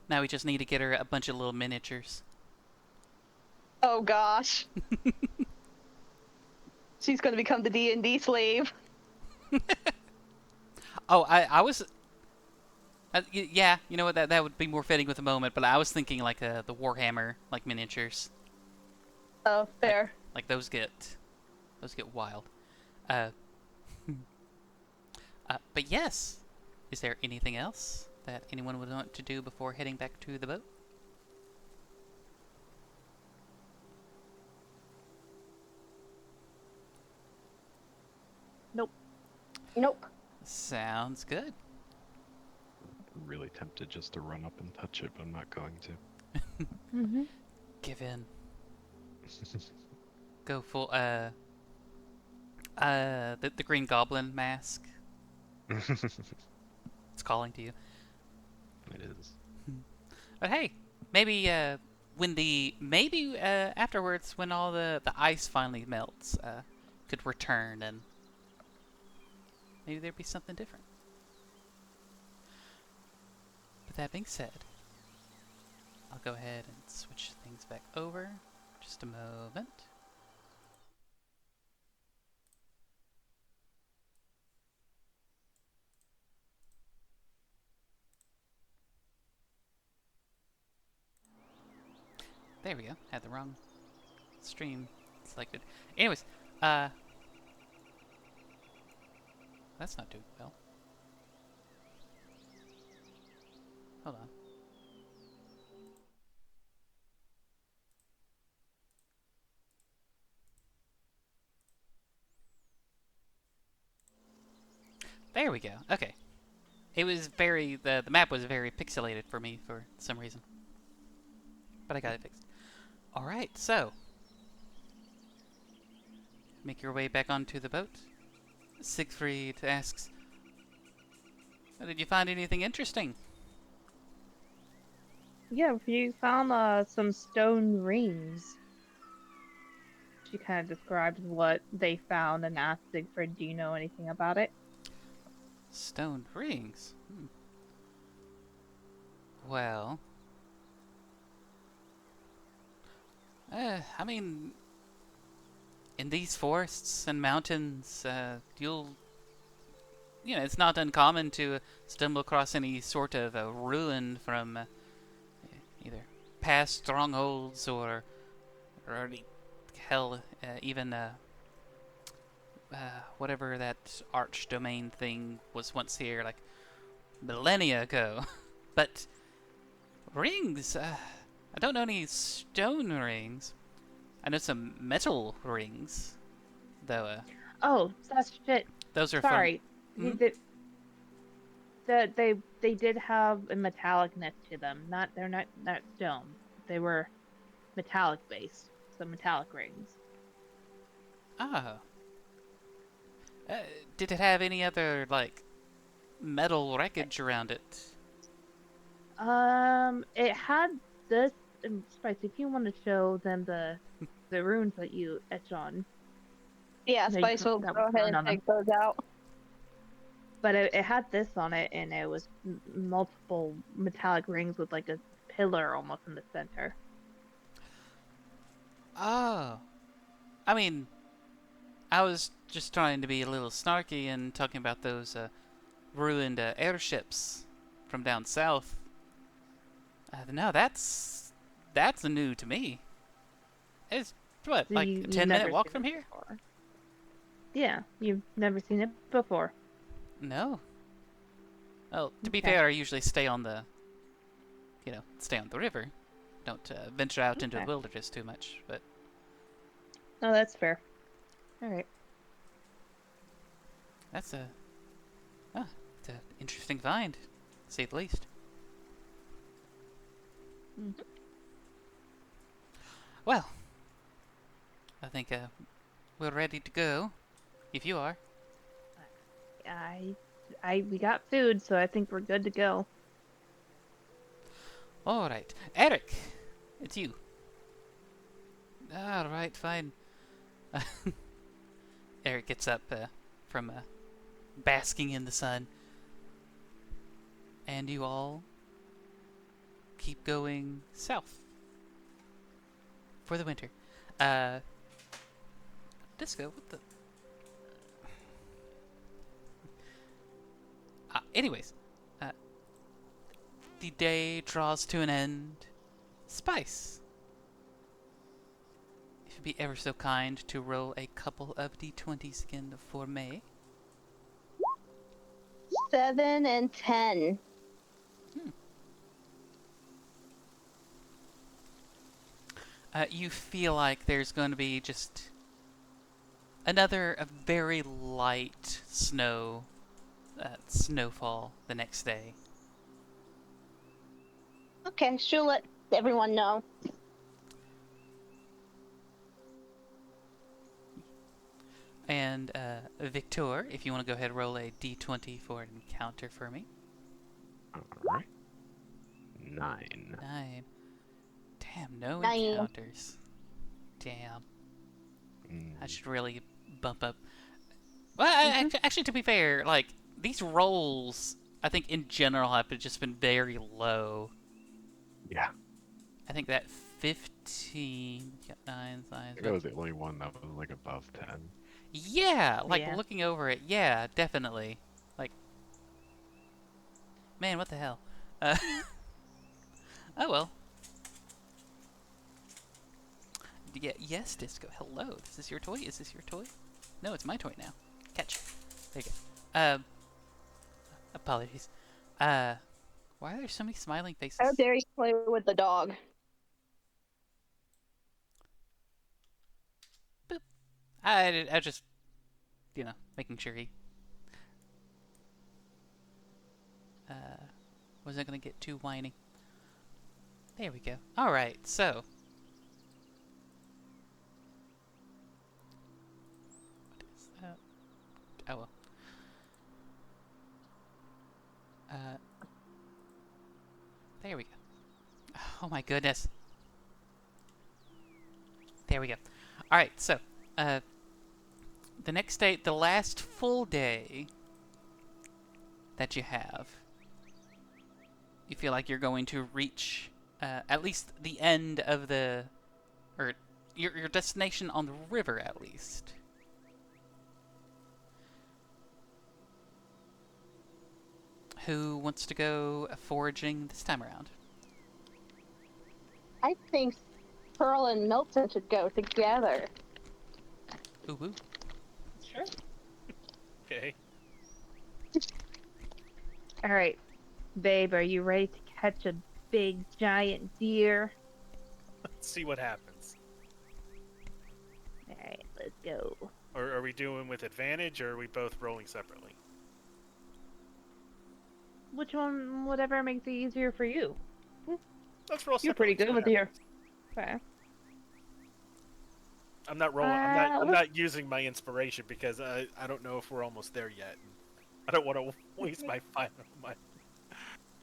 Now we just need to get her a bunch of little miniatures. Oh gosh. She's gonna become the D&D slave. Oh, I was. Yeah, you know what? That would be more fitting with the moment. But I was thinking like the Warhammer like miniatures. Oh, fair. Like those get wild. But yes, is there anything else that anyone would want to do before heading back to the boat? Nope. Nope. Sounds good. really tempted just to run up and touch it, but I'm not going to. Mm-hmm. Give in. Go full, the Green Goblin mask. It's calling to you. It is. But hey, maybe, afterwards, when all the ice finally melts, could return and maybe there'd be something different. But that being said, I'll go ahead and switch things back over. Just a moment. There we go. Had the wrong stream selected. Anyways, that's not doing well. Hold on. There we go. Okay. It was the map was very pixelated for me for some reason. But I got it fixed. Alright, so. Make your way back onto the boat. Siegfried asks, did you find anything interesting? Yeah, you found some stone rings. She kind of described what they found and asked Siegfried, do you know anything about it? Stone rings? Well... I mean... in these forests and mountains, it's not uncommon to stumble across any sort of a ruin from either past strongholds or any hell, even whatever that arch domain thing was once here, like millennia ago. But rings, I don't know any stone rings. I know some metal rings, though. Oh, that's shit. Those are Sorry. fun. They did have a metallicness to them. They're not stone. They were metallic based. So metallic rings. Ah. Did it have any other like metal wreckage around it? It had this. Spice, if you want to show them the runes that you etch on. Yeah, No, Spice will that go was ahead done on and them. take those out. But it had this on it, and it was multiple metallic rings with like a pillar almost in the center. Oh. I mean, I was just trying to be a little snarky and talking about those ruined airships from down south. No, that's new to me. It's what, So like you've a 10-minute never walk seen from it here? before. Yeah, you've never seen it before. No. Well, to be Okay. fair, I usually stay on the river. Don't venture out into the Okay. wilderness too much, but... No, that's fair. All right. It's an interesting find, to say the least. Mm-hmm. Well, I think we're ready to go, if you are. We got food, so I think we're good to go. All right, Eric, it's you. All right, fine. Eric gets up from basking in the sun, and you all keep going south for the winter. Disco, what the? Anyways, the day draws to an end. Spice, if you'd be ever so kind to roll a couple of d20s again for May. 7 and 10. You feel like there's going to be just a very light snowfall the next day. Okay, she'll let everyone know. And Victor, if you want to go ahead and roll a d20 for an encounter for me. Alright. 9. 9. Damn, no 9. encounters. Damn. I Mm. should really bump up. Well, actually, to be fair, like, these rolls, I think in general have just been very low. Yeah. I think that 15, got 9, I think I was the only one that was like above 10. Yeah, like Yeah. looking over it, yeah, definitely. Like, man, what the hell? Oh well. Yeah, yes, Disco. Hello. This is your toy. Is this your toy? No, it's my toy now. Catch. There you go. Apologies. Why are there so many smiling faces? How dare you play with the dog? Boop. I just, making sure he wasn't gonna get too whiny. There we go. All right, so. What is that? Oh well. There we go. Oh my goodness. There we go. Alright, so, the next day, the last full day that you have, you feel like you're going to reach, at least the end of the, or your destination on the river, at least. Who wants to go foraging this time around? I think Pearl and Milton should go together. Ooh, ooh. Sure. Okay. All right, babe, are you ready to catch a big giant deer? Let's see what happens. All right, let's go. Or are we doing with advantage, or are we both rolling separately? Which one, whatever makes it easier for you. Let's roll You're separately. pretty good with your. Okay. I'm not rolling. I'm let's- not using my inspiration because I don't know if we're almost there yet. I don't want to waste my final.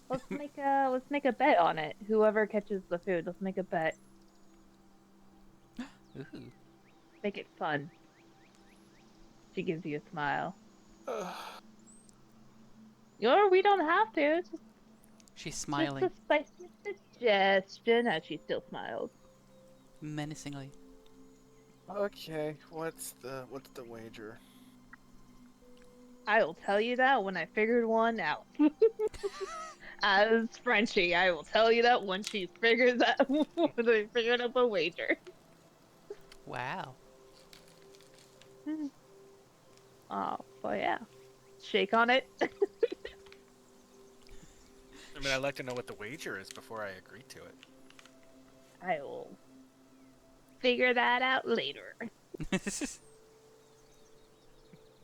Let's make a bet on it. Whoever catches the food, let's make a bet. Ooh. Make it fun. She gives you a smile. Or we don't have to. It's She's smiling just a spicy suggestion as she still smiles. menacingly. Okay, what's the wager? I will tell you that when I figured one out. As Frenchie, I will tell you that when she figures that when I figured up a wager. Wow. Oh, well, yeah. Shake on it. I mean, I'd like to know what the wager is before I agree to it. I will figure that out later.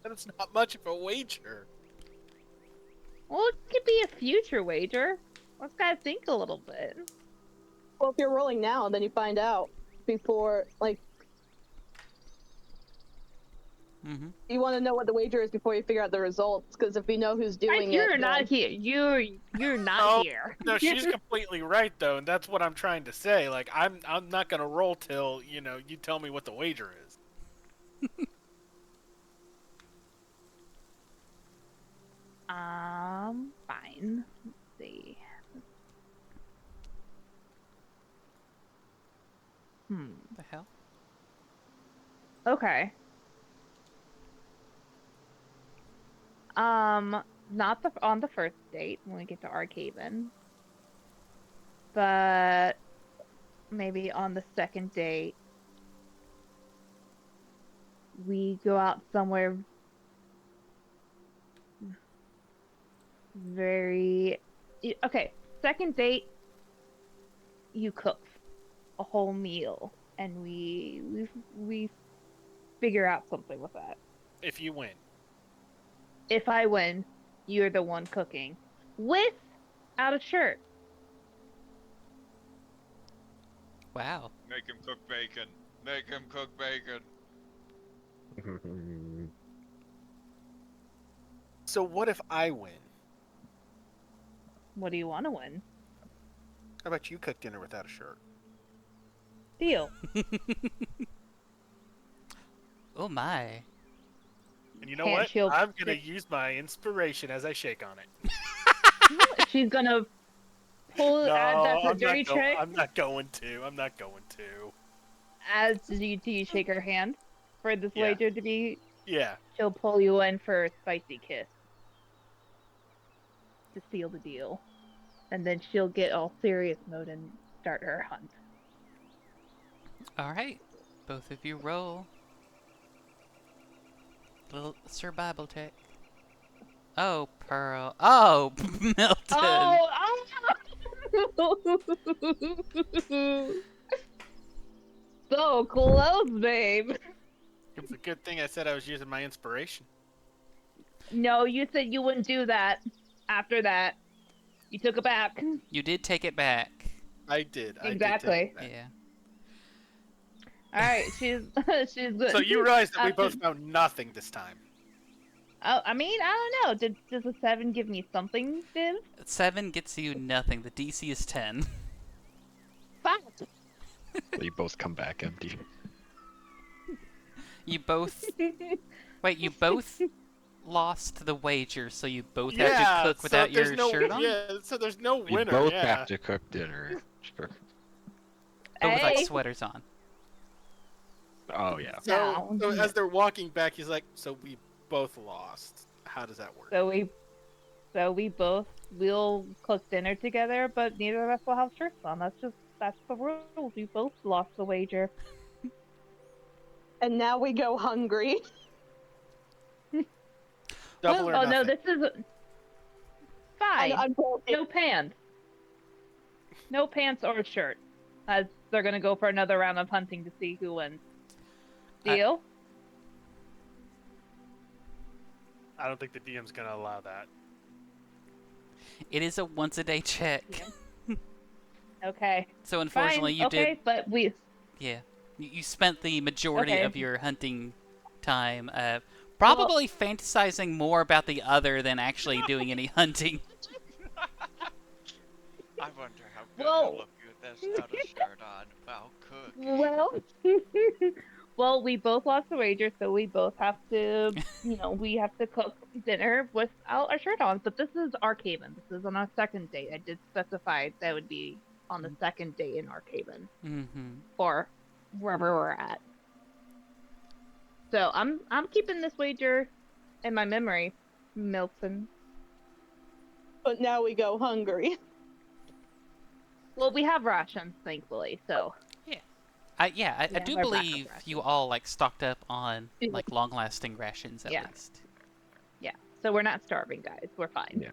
But it's not much of a wager. Well, it could be a future wager. Let's gotta think a little bit. Well, if you're rolling now, then you find out before, like, Mm-hmm. you want to know what the wager is before you figure out the results. Because if you know who's doing You're it, not then- here. You're not Oh, here. No, she's completely right though, and that's what I'm trying to say. Like, I'm not gonna roll till you tell me what the wager is. Fine. Let's see. The hell? Okay. Not on the first date when we get to Arcaven, but maybe on the second date we go out somewhere okay. Second date, you cook a whole meal, and we figure out something with that. If you win. If I win, you're the one cooking without a shirt. Wow. Make him cook bacon. Make him cook bacon. So what if I win? What do you want to win? How about you cook dinner without a shirt? Deal. Oh my. And you know Can't what? she'll I'm gonna pick- use my inspiration as I shake on it. She's gonna add that for dirty trick. I'm not going to. I'm not going to. As you shake her hand for this Yeah. wager to be, Yeah. she'll pull you in for a spicy kiss to seal the deal, and then she'll get all serious mode and start her hunt. All right. Both of you roll. Little survival check. Oh, Pearl. Oh, Milton. Oh! So close, babe. It was a good thing I said I was using my inspiration. No, you said you wouldn't do that. After that, you took it back. You did take it back. I did. I Exactly. Did take it Yeah. All right, she's she's good. back. So you realize that we After- both found nothing this time. Oh, I mean, I don't know. Does a 7 give me something, Viv? 7 gets you nothing. The DC is 10. Fuck. So you both come back empty. You both. Wait, you both lost the wager, so you both have to cook without your shirt on? Yeah, so there's no We winner. both yeah. have to cook dinner. Sure. But with like Hey. sweaters on. Oh yeah. So, No. as they're walking back, he's like, "So we both lost. How does that work?" So we both will cook dinner together, but neither of us will have shirts on. That's the rules. We both lost the wager. And now we go hungry. Double or Oh nothing. no, this is fine. I'm No pants. No pants or shirt. As they're gonna go for another round of hunting to see who wins. Deal? I don't think the DM's gonna allow that. It is a once a day check. Okay. So unfortunately, Fine. you okay, did. but we. Yeah. You spent the majority Okay. of your hunting time probably fantasizing more about the other than actually doing any hunting. I wonder how good Well- he'll look with this without a shirt on. Well, cook. Well. Well, we both lost the wager, so we both have to, we have to cook dinner without our shirt on. But this is Archaven. This is on our second date. I did specify that would be on the second date in Archaven, Mm-hmm. or wherever we're at. So I'm keeping this wager in my memory, Milton. But now we go hungry. Well, we have rations, thankfully. So I do our backup believe rations. you all like stocked up on like long-lasting rations at Yeah. least. so we're not starving, guys. We're fine.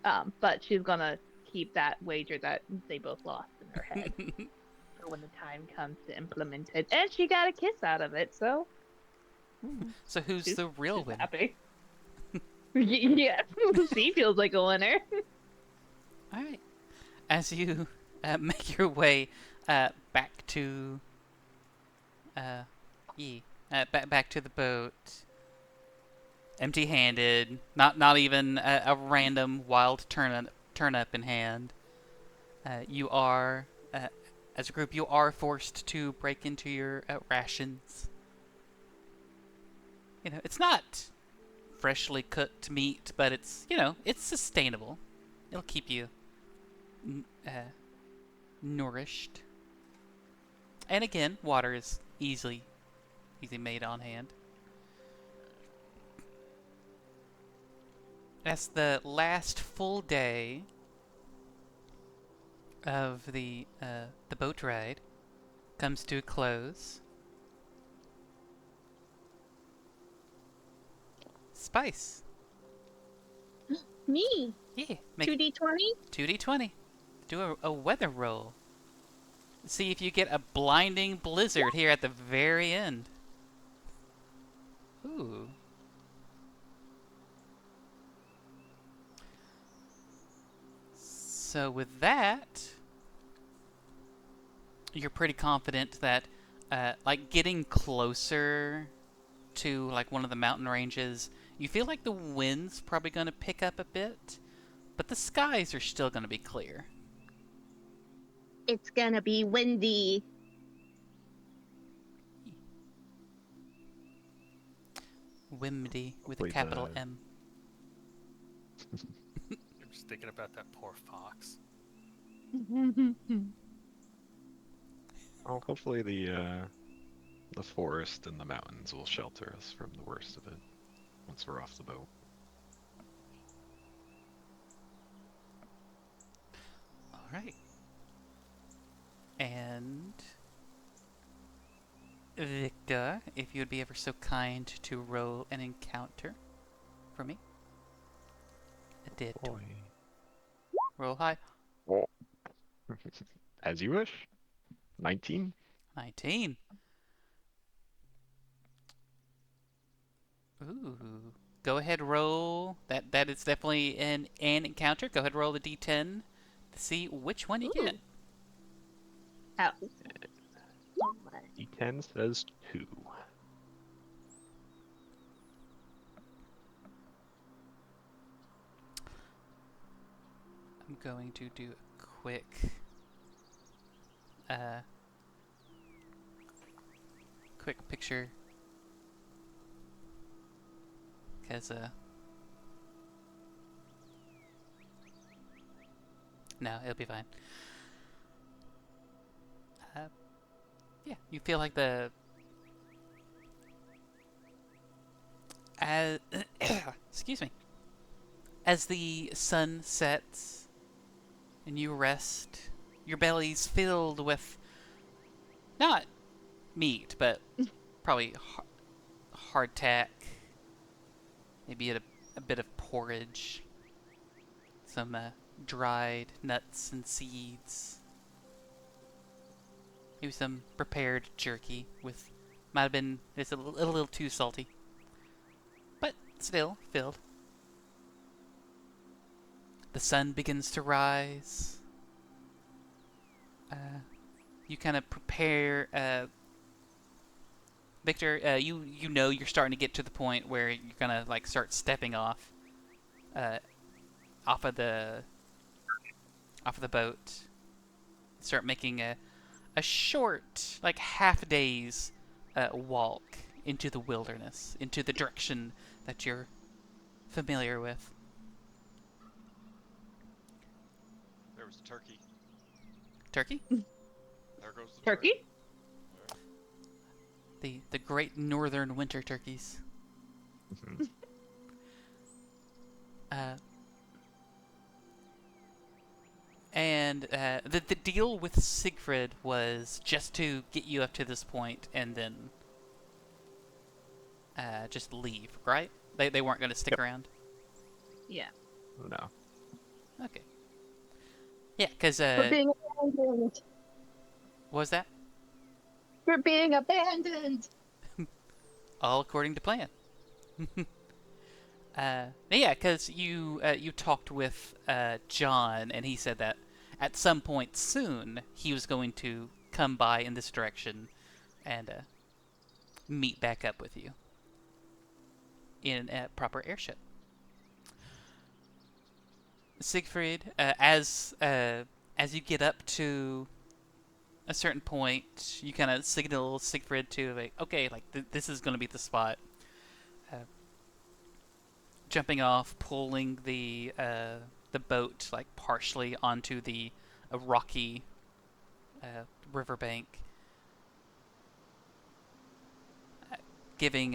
Yeah. But she's gonna keep that wager that they both lost in her head for when the time comes to implement it. And she got a kiss out of it, so So who's she's- the real she's winner? happy. Yeah, she feels like a winner. All right. As you make your way back to back to the boat, empty-handed, not even a random wild turnip in hand. You are, as a group, you are forced to break into your rations. It's not freshly cooked meat, but it's it's sustainable. It'll keep you nourished. And again, water is easily made on hand. As the last full day of the boat ride comes to a close, Spice. Me. Yeah, make 2d20? 2d20. Do a weather roll. See if you get a blinding blizzard here at the very end. Ooh. So with that, you're pretty confident that, like, getting closer to like one of the mountain ranges, you feel like the wind's probably going to pick up a bit, but the skies are still going to be clear. It's gonna be windy. Windy with a Hopefully capital the- M. I'm just thinking about that poor fox. Well, hopefully the forest and the mountains will shelter us from the worst of it once we're off the boat. All right. And Victor, if you'd be ever so kind to roll an encounter for me. I did. Boy. Roll high. Oh. As you wish. 19. 19. Ooh. Go ahead, roll. That is definitely an encounter. Go ahead, roll the d10 to see which one you get. Oh. D10 says 2. I'm going to do a quick quick picture because no, it'll be fine. Yeah, you feel like the excuse me, as the sun sets and you rest, your belly's filled with not meat, but probably hardtack, maybe a bit of porridge, some dried nuts and seeds, maybe some prepared jerky with, might have been just a little too salty, but still filled. The sun begins to rise. You kind of prepare. Victor, you know you're starting to get to the point where you're gonna like start stepping off of the boat. Start making a short, like half day's walk into the wilderness, into the direction that you're familiar with. There was a turkey. Turkey? There goes the Turkey? The great northern winter turkeys. And the deal with Siegfried was just to get you up to this point and then just leave, right? They weren't going to stick around? Yeah. No. Okay. Yeah, because... We're being abandoned. what was that? We're being abandoned. All according to plan. Yeah, because you talked with John, and he said that at some point soon he was going to come by in this direction and meet back up with you in a proper airship. Siegfried, as you get up to a certain point, you kind of signal Siegfried to like, okay, like this is going to be the spot. Jumping off, pulling the boat like partially onto the rocky riverbank, giving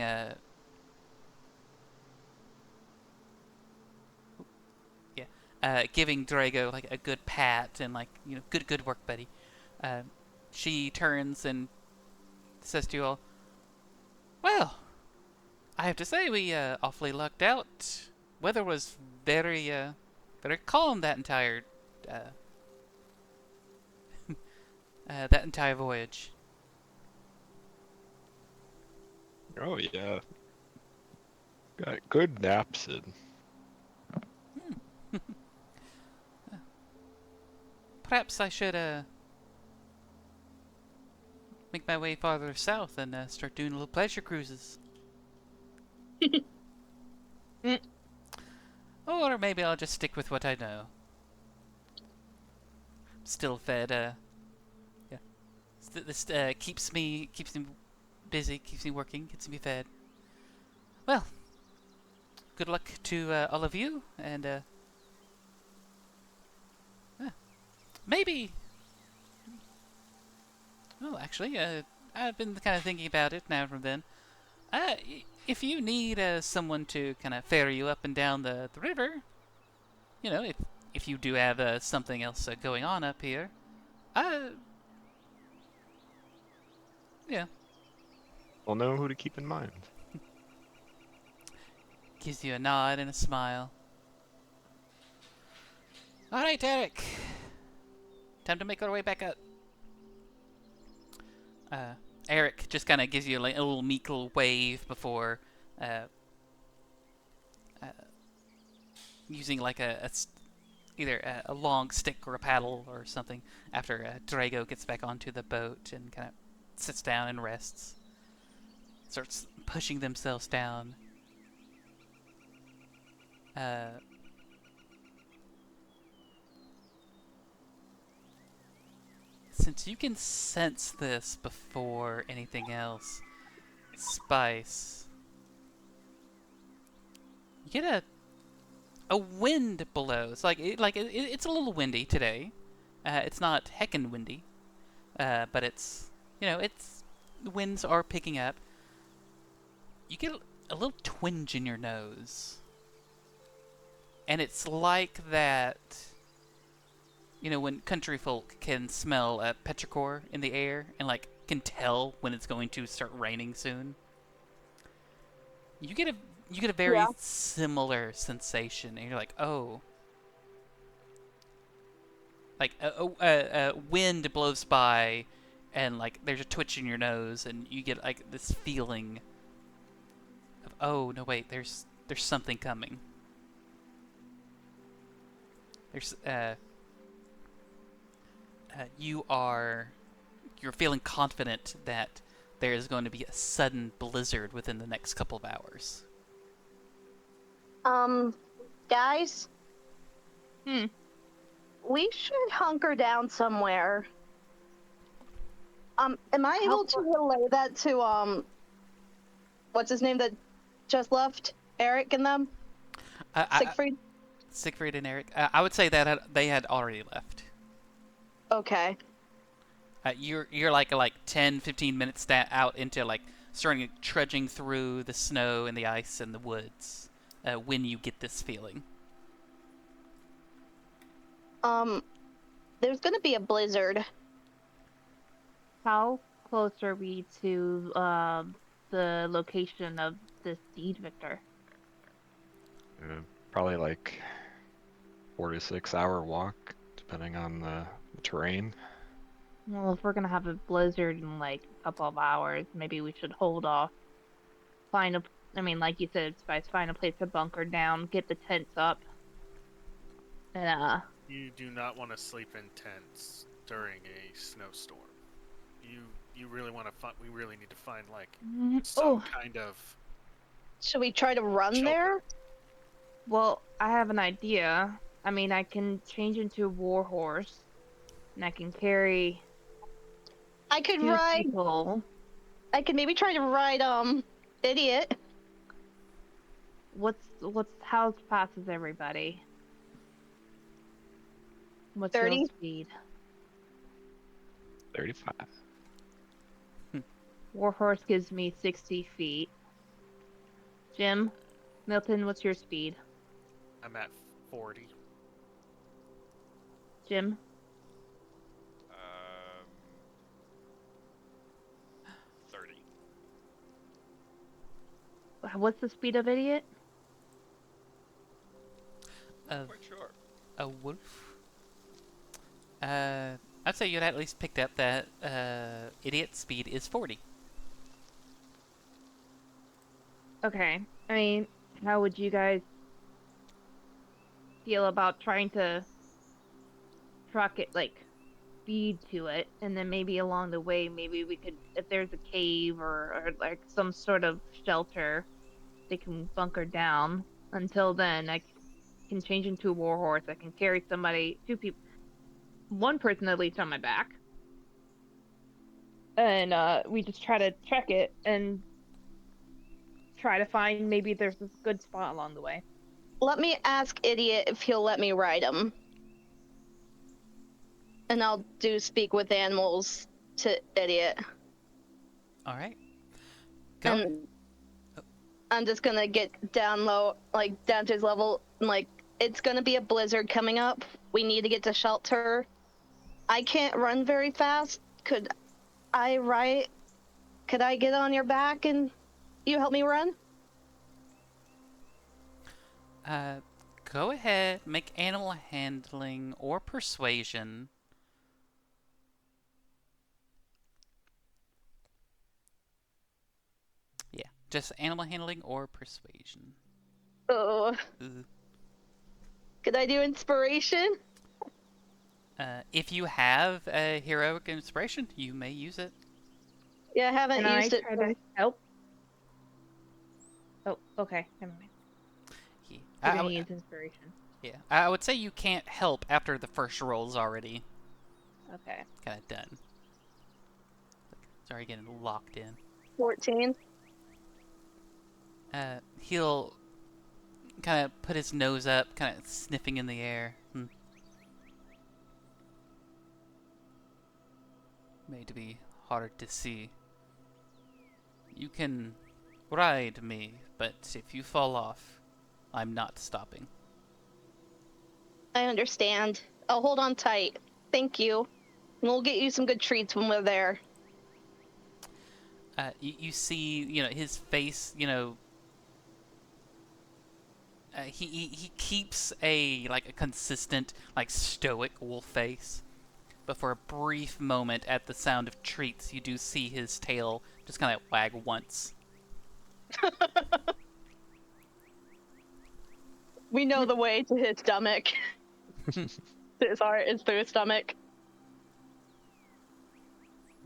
giving Drago like a good pat and like, you know, good work, buddy. She turns and says to you all, well, I have to say we awfully lucked out. Weather was very calm that entire that entire voyage. Oh yeah. Got good naps in. Perhaps I should make my way farther south and start doing little pleasure cruises. Or maybe I'll just stick with what I know. Still fed. Yeah. This keeps me busy, keeps me working, keeps me fed. Well, good luck to all of you, and maybe. Well, actually, I've been kind of thinking about it now from then. If you need someone to kind of ferry you up and down the river, you know, if you do have something else going on up here, yeah, We'll know who to keep in mind. gives you a nod and a smile. All right, Eric, time to make our way back up. Eric just kind of gives you like a little meek little wave before using like either a long stick or a paddle or something after Drago gets back onto the boat and kind of sits down and rests. Starts pushing themselves down. Since you can sense this before anything else, Spice, you get a wind blows. It's a little windy today. It's not heckin' windy, but it's the winds are picking up. You get a little twinge in your nose, and it's like that. You know, when country folk can smell petrichor in the air and like can tell when it's going to start raining soon. You get a very similar sensation, and you're like, oh, like a wind blows by, and like there's a twitch in your nose, and you get like this feeling of, oh no, wait, there's something coming. You're feeling confident that there is going to be a sudden blizzard within the next couple of hours. Guys? We should hunker down somewhere. Am I able to relay that to, what's his name that just left? Eric and them? Siegfried? Siegfried and Eric. I would say that they had already left. Okay. You're like 10, 15 minutes out into like starting trudging through the snow and the ice and the woods when you get this feeling. There's gonna be a blizzard. How close are we to the location of this deed, Victor? Probably like 4 to 6 hour walk, depending on the terrain. Well, if we're gonna have a blizzard in like a couple of hours, maybe we should hold off. Like you said, Spice, find a place to bunker down, get the tents up, and You do not want to sleep in tents during a snowstorm. You really want to find. We really need to find like some kind of. Should we try to run shelter. there? Well, I have an idea. I can change into a warhorse, and I can carry. I could 2 ride. people. I could maybe try to ride Idiot. How fast is everybody? What's 30. your speed? 35. Warhorse gives me 60 feet. Jim, Milton, what's your speed? I'm at 40. Jim? 30. What's the speed of Idiot? Quite sure. A wolf? I'd say you'd at least picked up that Idiot's speed is 40. Okay. How would you guys feel about trying to truck it, speed to it, and then maybe along the way, maybe we could, if there's a cave or like some sort of shelter, they can bunker down. Until then, I can change into a warhorse. I can carry somebody, two people, one person at least on my back, and we just try to trek it and try to find maybe there's a good spot along the way. Let me ask Idiot if he'll let me ride him. And I'll do speak with animals to Idiot. All right. Go. And I'm just gonna get down low, like down to his level. Like, it's gonna be a blizzard coming up. We need to get to shelter. I can't run very fast. Could I get on your back and you help me run? Go ahead. Make animal handling or persuasion. Yeah, just animal handling or persuasion. Oh. Ooh. Could I do inspiration? If you have a heroic inspiration, you may use it. Yeah, I haven't Can used I it. try to help? Oh, okay. Never mind. Yeah. We're gonna use inspiration. Yeah, I would say you can't help after the first roll's already Okay. kind of done. It's already getting locked in. 14. He'll kind of put his nose up, kind of sniffing in the air. Made to be harder to see. You can ride me, but if you fall off, I'm not stopping. I understand. I'll hold on tight. Thank you. And we'll get you some good treats when we're there. You see, his face, he keeps a consistent, stoic wolf face. But for a brief moment at the sound of treats, you do see his tail just kind of wag once. We know the way to his stomach. His heart is through his stomach.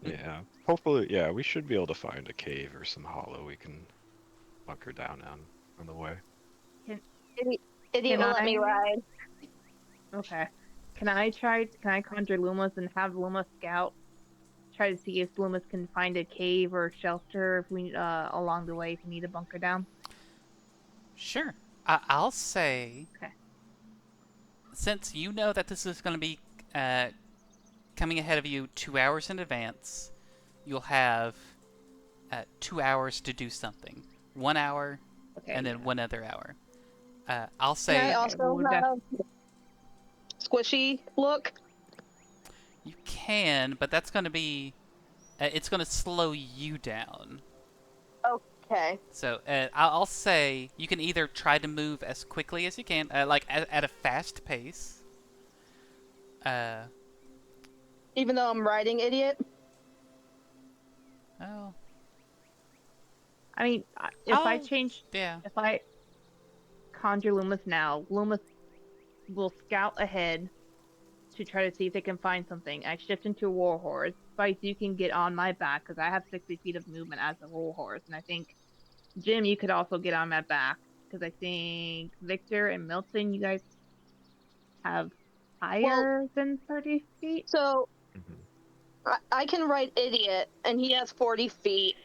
Yeah. Hopefully, yeah, we should be able to find a cave or some hollow we can bunker down on the way. Idiot will let me ride. Okay. Can I conjure Lumas and have Luma scout? Try to see if Lumas can find a cave or shelter if we along the way if we need a bunker down. Sure. I'll say, Okay. since you know that this is going to be coming ahead of you 2 hours in advance, you'll have 2 hours to do something. 1 hour, Okay. and then 1 other hour. I'll Can say I also have squishy look? you can, but that's going to be... it's going to slow you down. Okay. So I'll say you can either try to move as quickly as you can, at a fast pace. Even though I'm riding Idiot? Oh. I mean, if I conjure Lumas now, Lumas will scout ahead to try to see if they can find something. I shift into a warhorse. Spice, you can get on my back because I have 60 feet of movement as a warhorse, and I think Jim, you could also get on my back because I think Victor and Milton, you guys have higher than 30 feet. So I can ride Idiot, and he has 40 feet.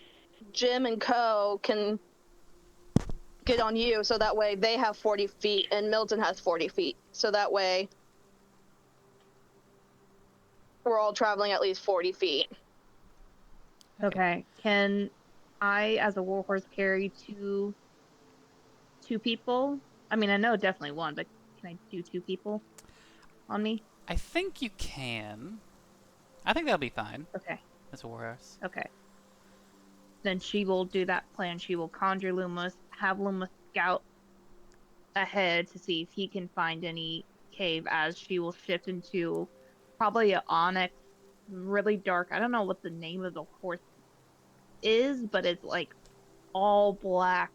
Jim and Co can get on you, so that way they have 40 feet, and Milton has 40 feet. So that way we're all traveling at least 40 feet. Okay. Can I, as a warhorse, carry two people? I mean, I know definitely one, but can I do 2 people on me? I think you can. I think that'll be fine. Okay. As a warhorse. Okay. Then she will do that plan. She will conjure Lumas, have Lumas scout ahead to see if he can find any cave as she will shift into probably an onyx, really dark. I don't know what the name of the horse is, but it's like all black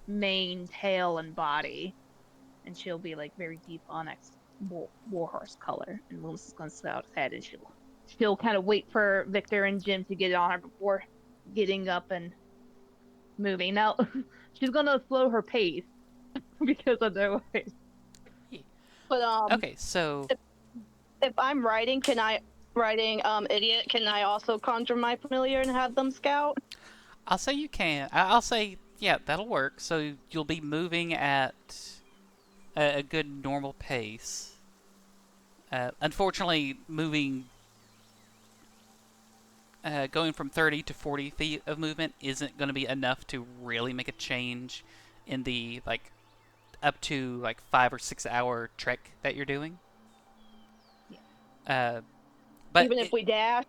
mane, tail, and body. And she'll be like very deep onyx warhorse color, and Loomis is gonna sit out his head, and she'll kind of wait for Victor and Jim to get on her before getting up and moving. Now she's gonna slow her pace because otherwise. But Okay, so if I'm writing, idiot, can I also conjure my familiar and have them scout? I'll say you can. I'll say, yeah, that'll work. So you'll be moving at a good normal pace. Unfortunately, going from 30 to 40 feet of movement isn't going to be enough to really make a change in the like up to like 5 or 6 hour trek that you're doing. But Even if we dash.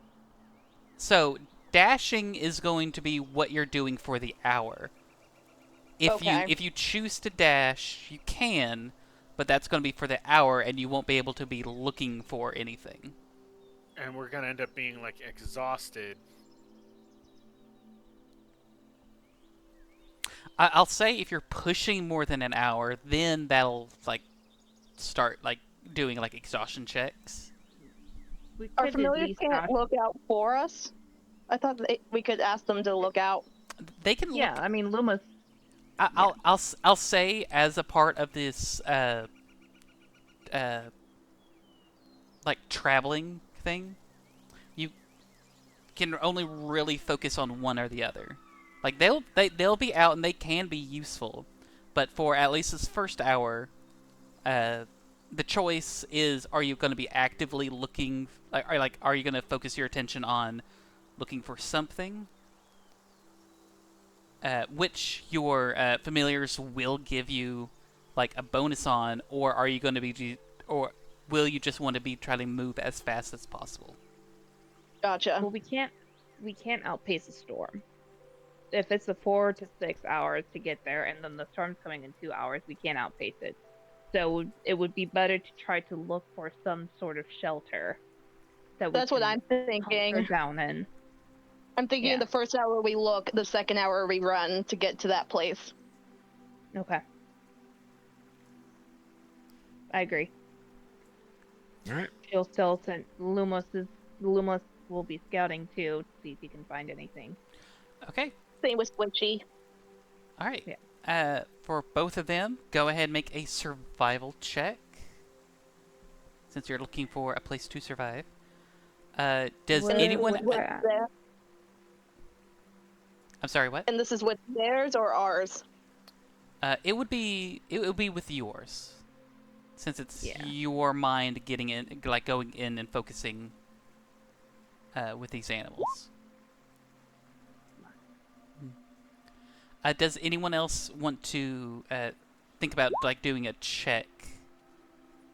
So dashing is going to be what you're doing for the hour. If you choose to dash, you can, but that's going to be for the hour, and you won't be able to be looking for anything. And we're gonna end up being like exhausted. I'll say if you're pushing more than an hour, then that'll like start like doing like exhaustion checks. Our familiars can't look out for us. I thought we could ask them to look out. They can. Yeah, I mean Loomis. I'll say as a part of this like traveling thing, you can only really focus on one or the other. Like they'll be out and they can be useful, but for at least this first hour, the choice is: are you going to be actively looking? Are you going to focus your attention on looking for something, which your familiars will give you like a bonus on, or are you going to be, or will you just want to be trying to move as fast as possible? Gotcha. Well, we can't outpace the storm. If it's the 4 to 6 hours to get there, and then the storm's coming in 2 hours, we can't outpace it. So it would be better to try to look for some sort of shelter. That's what I'm thinking. Down in. I'm thinking the first hour we look, the second hour we run to get to that place. Okay. I agree. All right. She'll still send Loomis will be scouting too to see if he can find anything. Okay. Same with Switchy. All right. Yeah. For both of them, go ahead and make a survival check. Since you're looking for a place to survive. Does anyone? I'm sorry. What? And this is with theirs or ours? It would be with yours, since it's your mind getting in, like going in and focusing with these animals. Does anyone else want to think about like doing a check?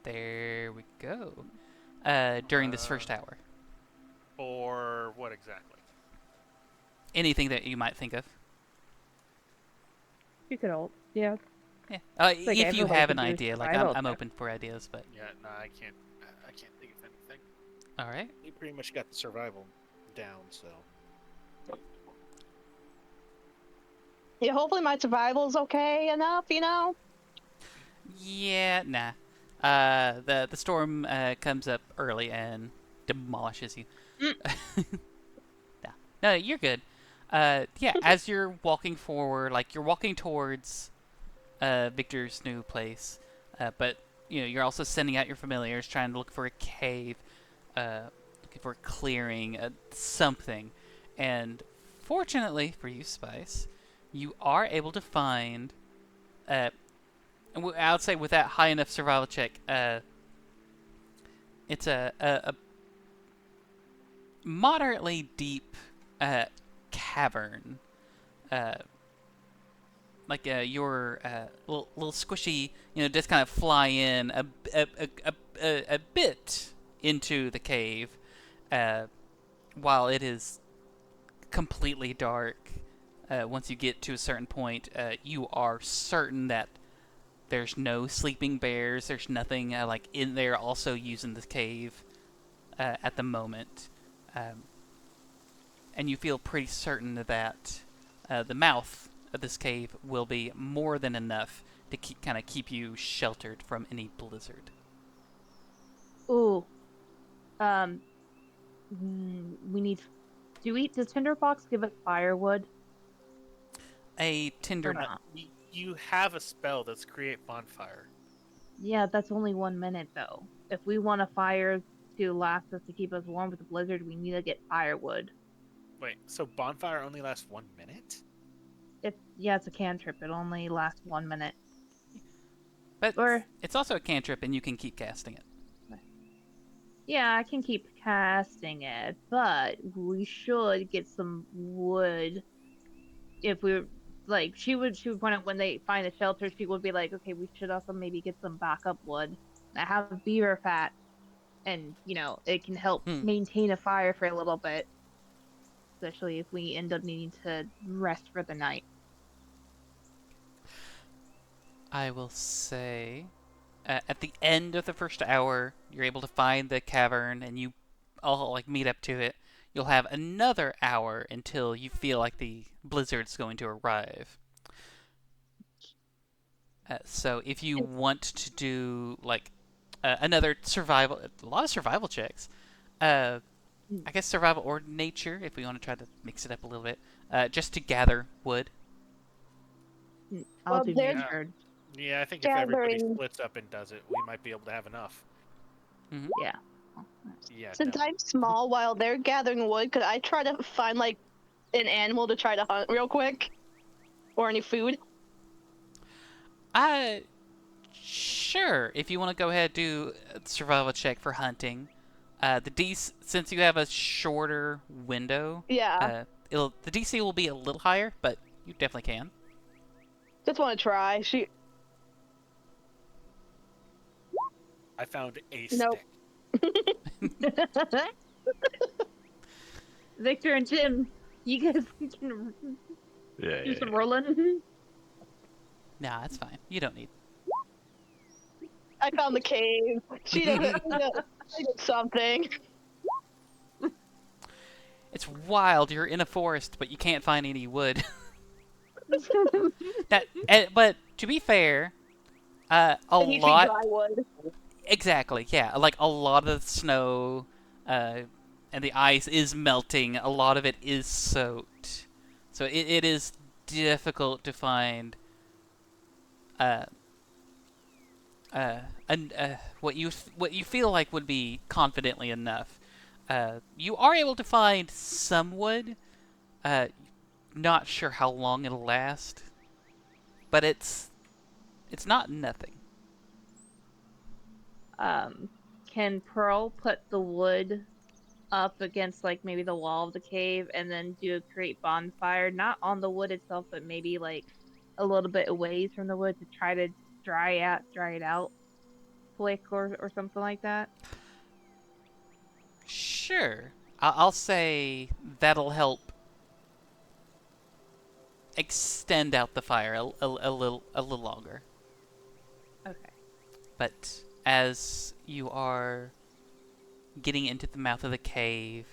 There we go. During this first hour. Or what exactly? Anything that you might think of. You could all, yeah. Yeah. Like if you have an could do idea, like survival I'm check. open for ideas, but Yeah, no, I can't think of anything. all right. You pretty much got the survival down, so. Yeah, hopefully my survival's okay enough, you know? Yeah, nah. The storm comes up early and demolishes you. No, you're good. Yeah, as you're walking forward, like you're walking towards Victor's new place, but you know you're also sending out your familiars, trying to look for a cave, looking for a clearing, something. And fortunately for you, Spice, you are able to find. I would say with that high enough survival check, it's a moderately deep cavern. Like your little squishy, you know, just kind of fly in a bit into the cave, while it is completely dark. Once you get to a certain point, you are certain that there's no sleeping bears. There's nothing like in there also using the cave at the moment. And you feel pretty certain that the mouth of this cave will be more than enough to kind of keep you sheltered from any blizzard. Ooh. Um. We need. Does Tinderbox give us firewood A or tinder. not? You have a spell that's create bonfire. Yeah, that's only 1 minute though. If we want a fire to last us to keep us warm with the blizzard, we need to get firewood. Wait, so bonfire only lasts 1 minute? It's a cantrip. It only lasts 1 minute. But Or it's also a cantrip, and you can keep casting it. yeah, I can keep casting it, but we should get some wood. If we like, she would point out when they find a shelter, she would be like, okay, we should also maybe get some backup wood. I have beaver fat, and it can help Hmm. maintain a fire for a little bit, especially if we end up needing to rest for the night. I will say, at the end of the first hour, you're able to find the cavern, and you all like meet up to it. You'll have another hour until you feel like the blizzard's going to arrive. So if you want to do like another survival, a lot of survival checks. I guess survival or nature, if we want to try to mix it up a little bit, just to gather wood. I'll Well, do they're nature. Yeah, I think if everybody gathering. splits up and does it, we might be able to have enough. Mm-hmm. Yeah. Yeah, Since no. I'm small, while they're gathering wood, could I try to find like an animal to try to hunt real quick, or any food? Sure. If you want to go ahead and do a survival check for hunting, since you have a shorter window, Yeah, the DC will be a little higher, but you definitely can. just want to try. I found a Nope. stick. Victor and Jim, you guys can Yeah. do some rolling. Nah, that's fine. You don't need. I found the cave. She doesn't. She did something. It's wild. You're in a forest, but you can't find any wood. But to be fair, a And you see lot. dry wood. Exactly. Yeah, like a lot of the snow, and the ice is melting. A lot of it is soaked, so it is difficult to find. What you feel like would be confidently enough. You are able to find some wood. Not sure how long it'll last, but it's not nothing. Can Pearl put the wood up against like maybe the wall of the cave and then create bonfire, not on the wood itself, but maybe like a little bit away from the wood to try to dry it out quick or something like that? Sure, I'll say that'll help extend out the fire a little longer. Okay. But as you are getting into the mouth of the cave,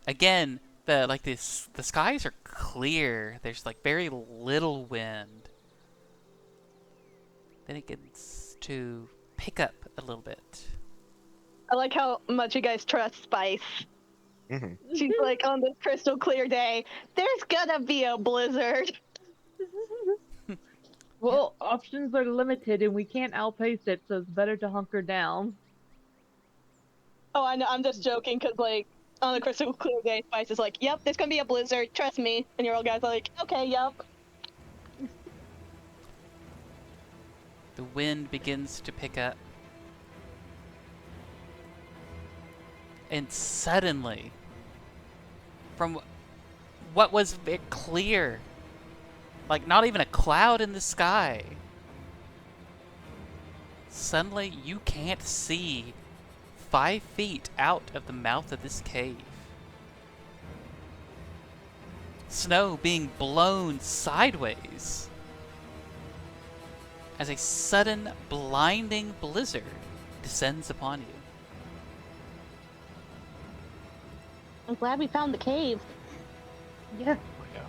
again, the skies are clear. There's like very little wind. Then it gets to pick up a little bit. I like how much you guys trust Spice. Mm-hmm. She's like, on this crystal clear day, there's gonna be a blizzard. Well, options are limited and we can't outpace it, so it's better to hunker down. Oh, I know. I'm just joking because, like, on a crystal clear day, Spice is like, "Yep, there's gonna be a blizzard. Trust me." And your old guys are like, "Okay, yep." The wind begins to pick up. And suddenly, from what was very clear, like not even a cloud in the sky, suddenly you can't see 5 feet out of the mouth of this cave. Snow being blown sideways as a sudden blinding blizzard descends upon you. I'm glad we found the cave. Yeah. Oh, yeah.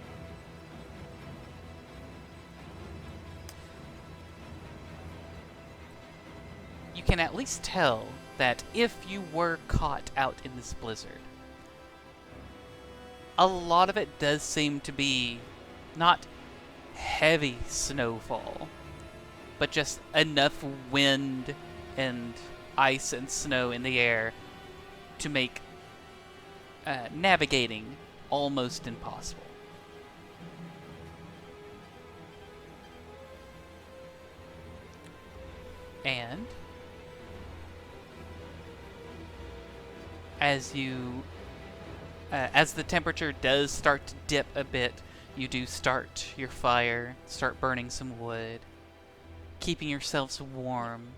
you can at least tell that if you were caught out in this blizzard, a lot of it does seem to be not heavy snowfall, but just enough wind and ice and snow in the air to make navigating almost impossible. And as the temperature does start to dip a bit, you do start your fire, start burning some wood, keeping yourselves warm.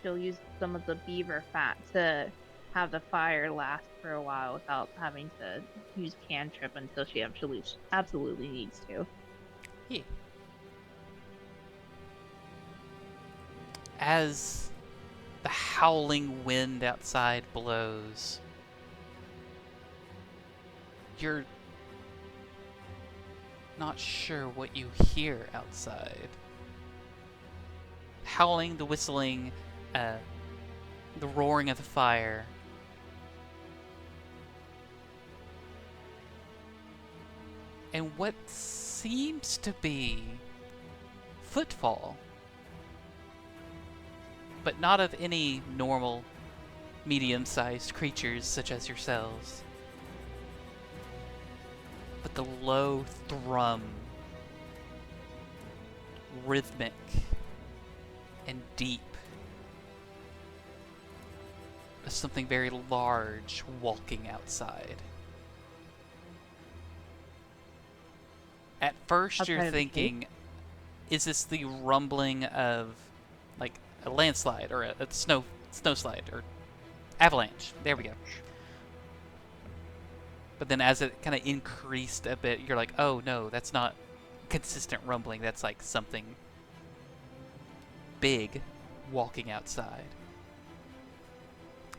She'll use some of the beaver fat to have the fire last for a while without having to use cantrip until she absolutely needs to. Yeah. As the howling wind outside blows, you're not sure what you hear outside. Howling, the whistling, the roaring of the fire. And what seems to be footfall, but not of any normal, medium-sized creatures such as yourselves, but the low thrum, rhythmic and deep, of something very large walking outside. At first you're thinking, is this the rumbling of like a landslide or a snowslide or avalanche? There we go. But then as it kind of increased a bit, you're like, oh no, that's not consistent rumbling. That's like something big walking outside.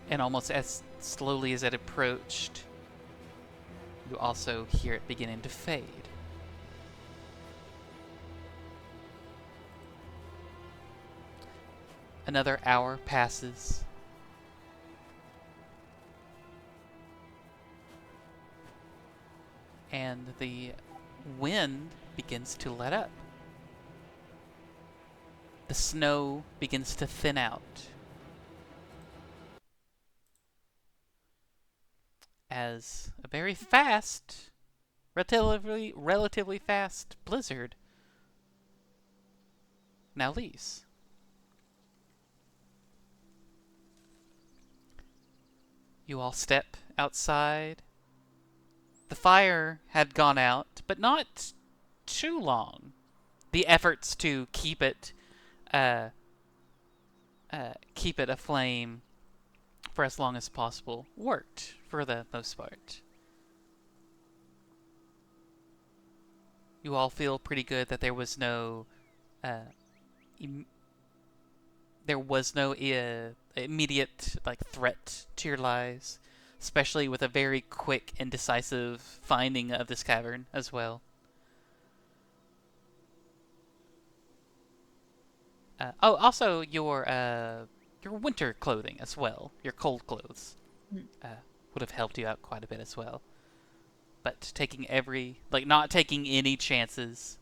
And almost as slowly as it approached, you also hear it beginning to fade. Another hour passes. And the wind begins to let up. The snow begins to thin out. As a very fast, relatively fast blizzard now leaves. You all step outside. The fire had gone out, but not too long. The efforts to keep it aflame for as long as possible worked for the most part. You all feel pretty good that there was no immediate threat to your lives, especially with a very quick and decisive finding of this cavern as well. Also your winter clothing as well, your cold clothes, would have helped you out quite a bit as well. But not taking any chances.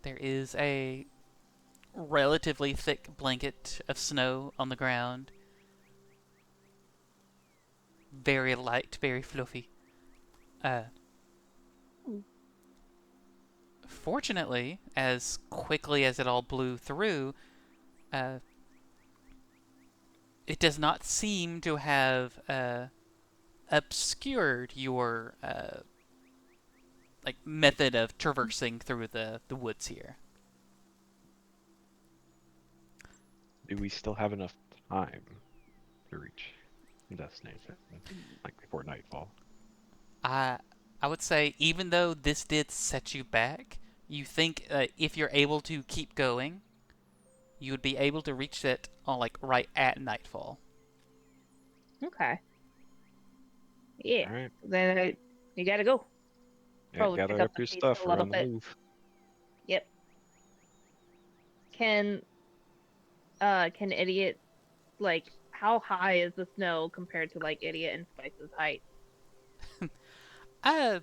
There is a relatively thick blanket of snow on the ground. Very light, very fluffy. Fortunately, as quickly as it all blew through, it does not seem to have obscured your method of traversing through the woods here. Do we still have enough time to reach the destination, before nightfall? I would say, even though this did set you back, you think if you're able to keep going, you would be able to reach it on right at nightfall. Okay. Yeah. All right. Then you gotta go. Yeah, Probably gather pick up up the your pace stuff. a We're little on the bit. move. Yep. can Idiot, like, how high is the snow compared to like Idiot and Spice's height? I'd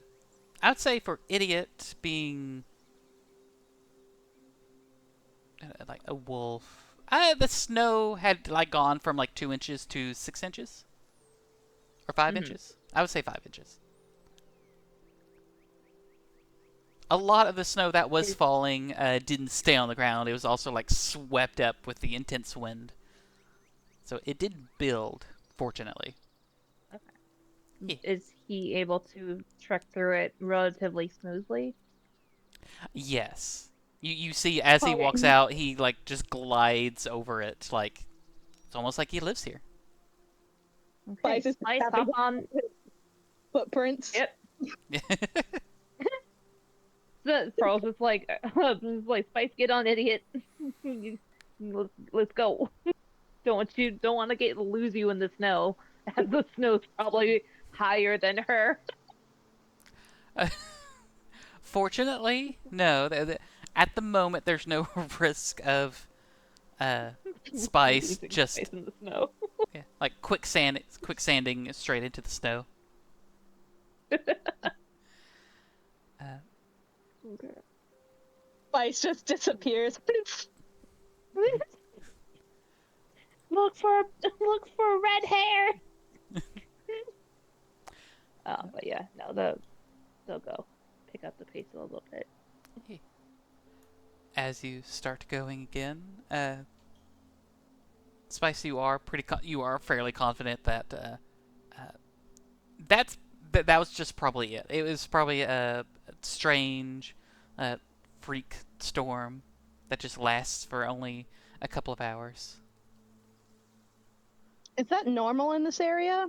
say for Idiot being like a wolf, the snow had like gone from like 2 inches to 6 inches or 5 inches. I would say 5 inches. A lot of the snow that was falling didn't stay on the ground. It was also like swept up with the intense wind. So it did build, fortunately. Yeah. Is he able to trek through it relatively smoothly? Yes. You see as he Okay. walks out, he like just glides over it. Like it's almost like he lives here. Okay. Spice is Spice, tapping hop on. footprints. Yep. Pearl's just like, Spice, get on, Idiot. Let's go. Don't want to lose you in the snow, as the snow's probably higher than her. Fortunately, no. At the moment, there's no risk of Spice Losing just Spice in the snow. like quicksanding straight into the snow. Okay. Spice just disappears. Look for red hair. But yeah, no, they'll go pick up the pace a little bit. As you start going again, Spice, you are you are fairly confident that that was just probably it. It was probably a strange freak storm that just lasts for only a couple of hours. Is that normal in this area?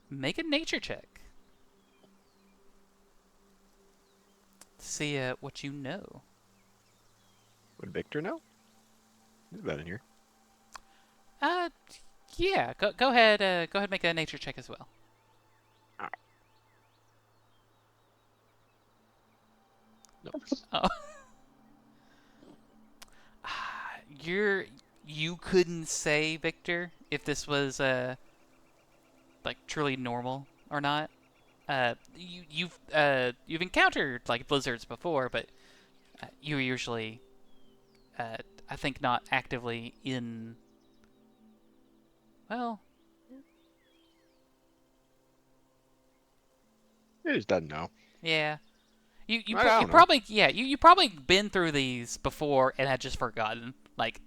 Make a nature check. See what you know. Would Victor know? Is that in here? Yeah. Go ahead. Go ahead. Make a nature check as well. Nope. Oh. You couldn't say, Victor, if this was like truly normal or not. You've encountered like blizzards before, but you're usually I think not actively in. Well, He just doesn't know. yeah. You I don't know. probably you probably been through these before and had just forgotten, like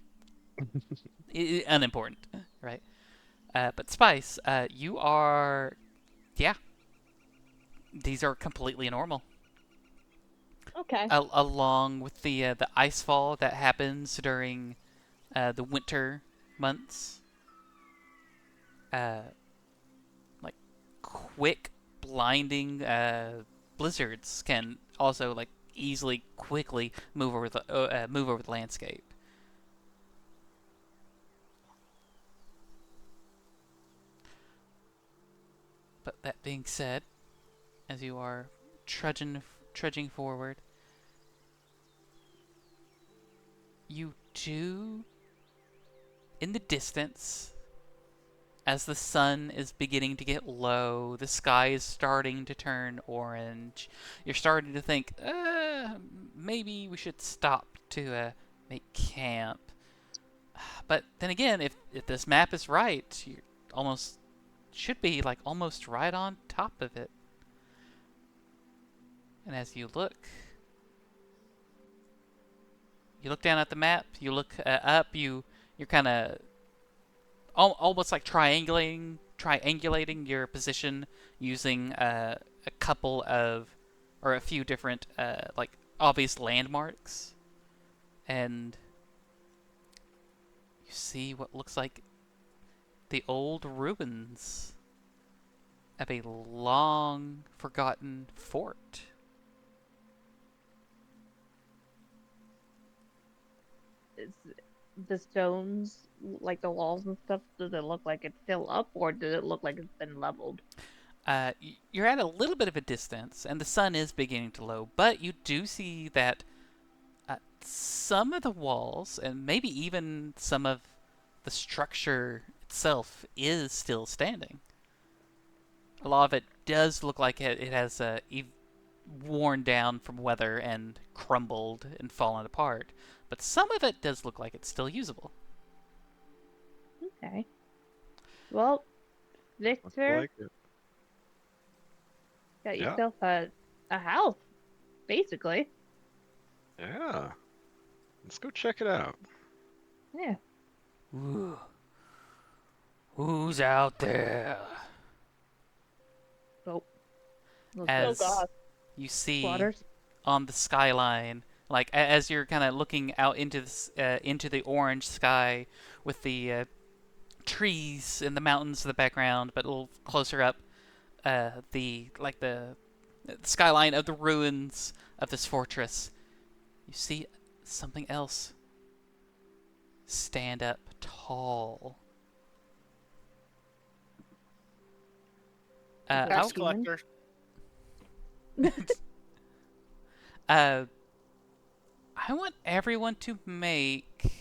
unimportant, right? But Spice, you are, yeah. These are completely normal. Okay. Along with the ice fall that happens during the winter months, like quick blinding blizzards can also like easily quickly move over the landscape. But that being said, as you are trudging forward, you do, in the distance, as the sun is beginning to get low, the sky is starting to turn orange, you're starting to think, maybe we should stop to make camp. But then again, if this map is right, you almost should be like almost right on top of it. And as you look down at the map, you look up, you're kind of almost like triangulating your position using a couple of, or a few different like obvious landmarks, and you see what looks like the old ruins of a long forgotten fort. Is the stones, like the walls and stuff, does it look like it's still up, or does it look like it's been leveled? You're at a little bit of a distance, and the sun is beginning to low, but you do see that some of the walls, and maybe even some of the structure itself, is still standing. A lot of it does look like it has worn down from weather and crumbled and fallen apart, but some of it does look like it's still usable. Okay. Well, Looks Victor, like it. got Yeah. yourself a house, basically. Yeah. Let's go check it out. Yeah. Ooh. Who's out there? Oh. As God. you see Waters. on the skyline, like as you're kind of looking out into this, into the orange sky with the trees and the mountains in the background, but a little closer up, the skyline of the ruins of this fortress, you see something else stand up tall. Tax human? collector. I want everyone to make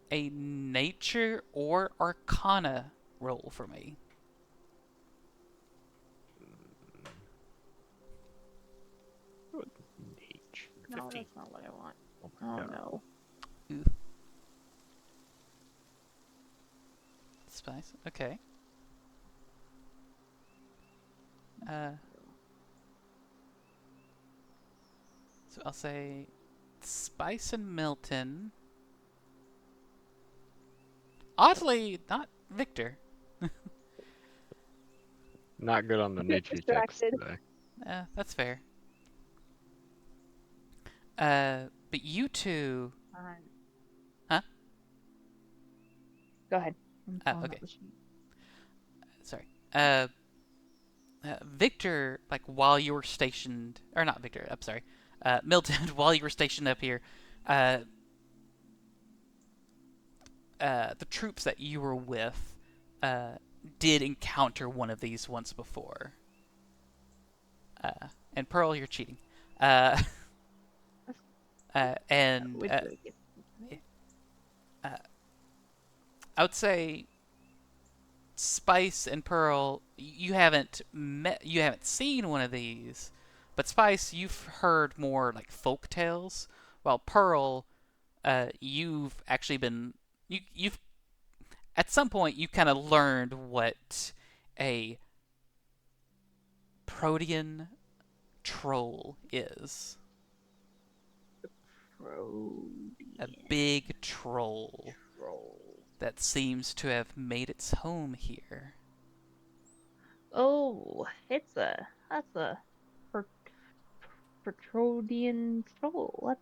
a nature or arcana roll for me. Nature. No, 15. that's not what I want. Oh Oh my god. no. Ooh. Spice. Okay. So I'll say Spice and Milton. Oddly, not Victor. Not good on the nature checks Distracted. today. That's fair. But you two. Huh? Go ahead. I'm pulling up Okay. the sheet. Sorry. Victor, like while you were stationed, or not Victor, I'm sorry, Milton, while you were stationed up here, the troops that you were with did encounter one of these once before. And Pearl, you're cheating. And Which way gets- I would say Spice and Pearl, you haven't seen one of these, but Spice, you've heard more like folk tales, while Pearl, you've actually been you've at some point you kind of learned what a protean troll is. A big troll that seems to have made its home here. Oh, that's a Petrodian troll.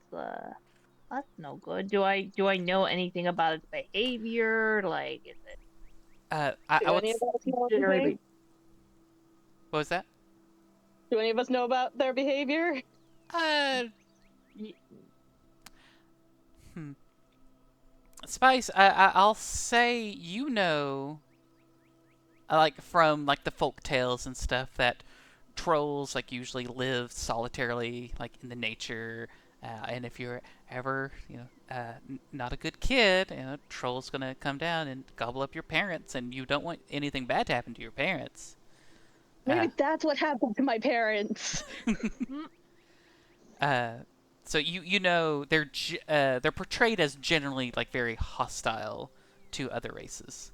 That's no good. Do I know anything about its behavior? Like, is it I Do would. any of us know generally? anything? What was that? Do any of us know about their behavior? Spice, I'll say you know, like from like the folk tales and stuff, that trolls like usually live solitarily, like in the nature, and if you're ever, not a good kid, troll's gonna come down and gobble up your parents, and you don't want anything bad to happen to your parents. Maybe that's what happened to my parents. So you know they're portrayed as generally like very hostile to other races.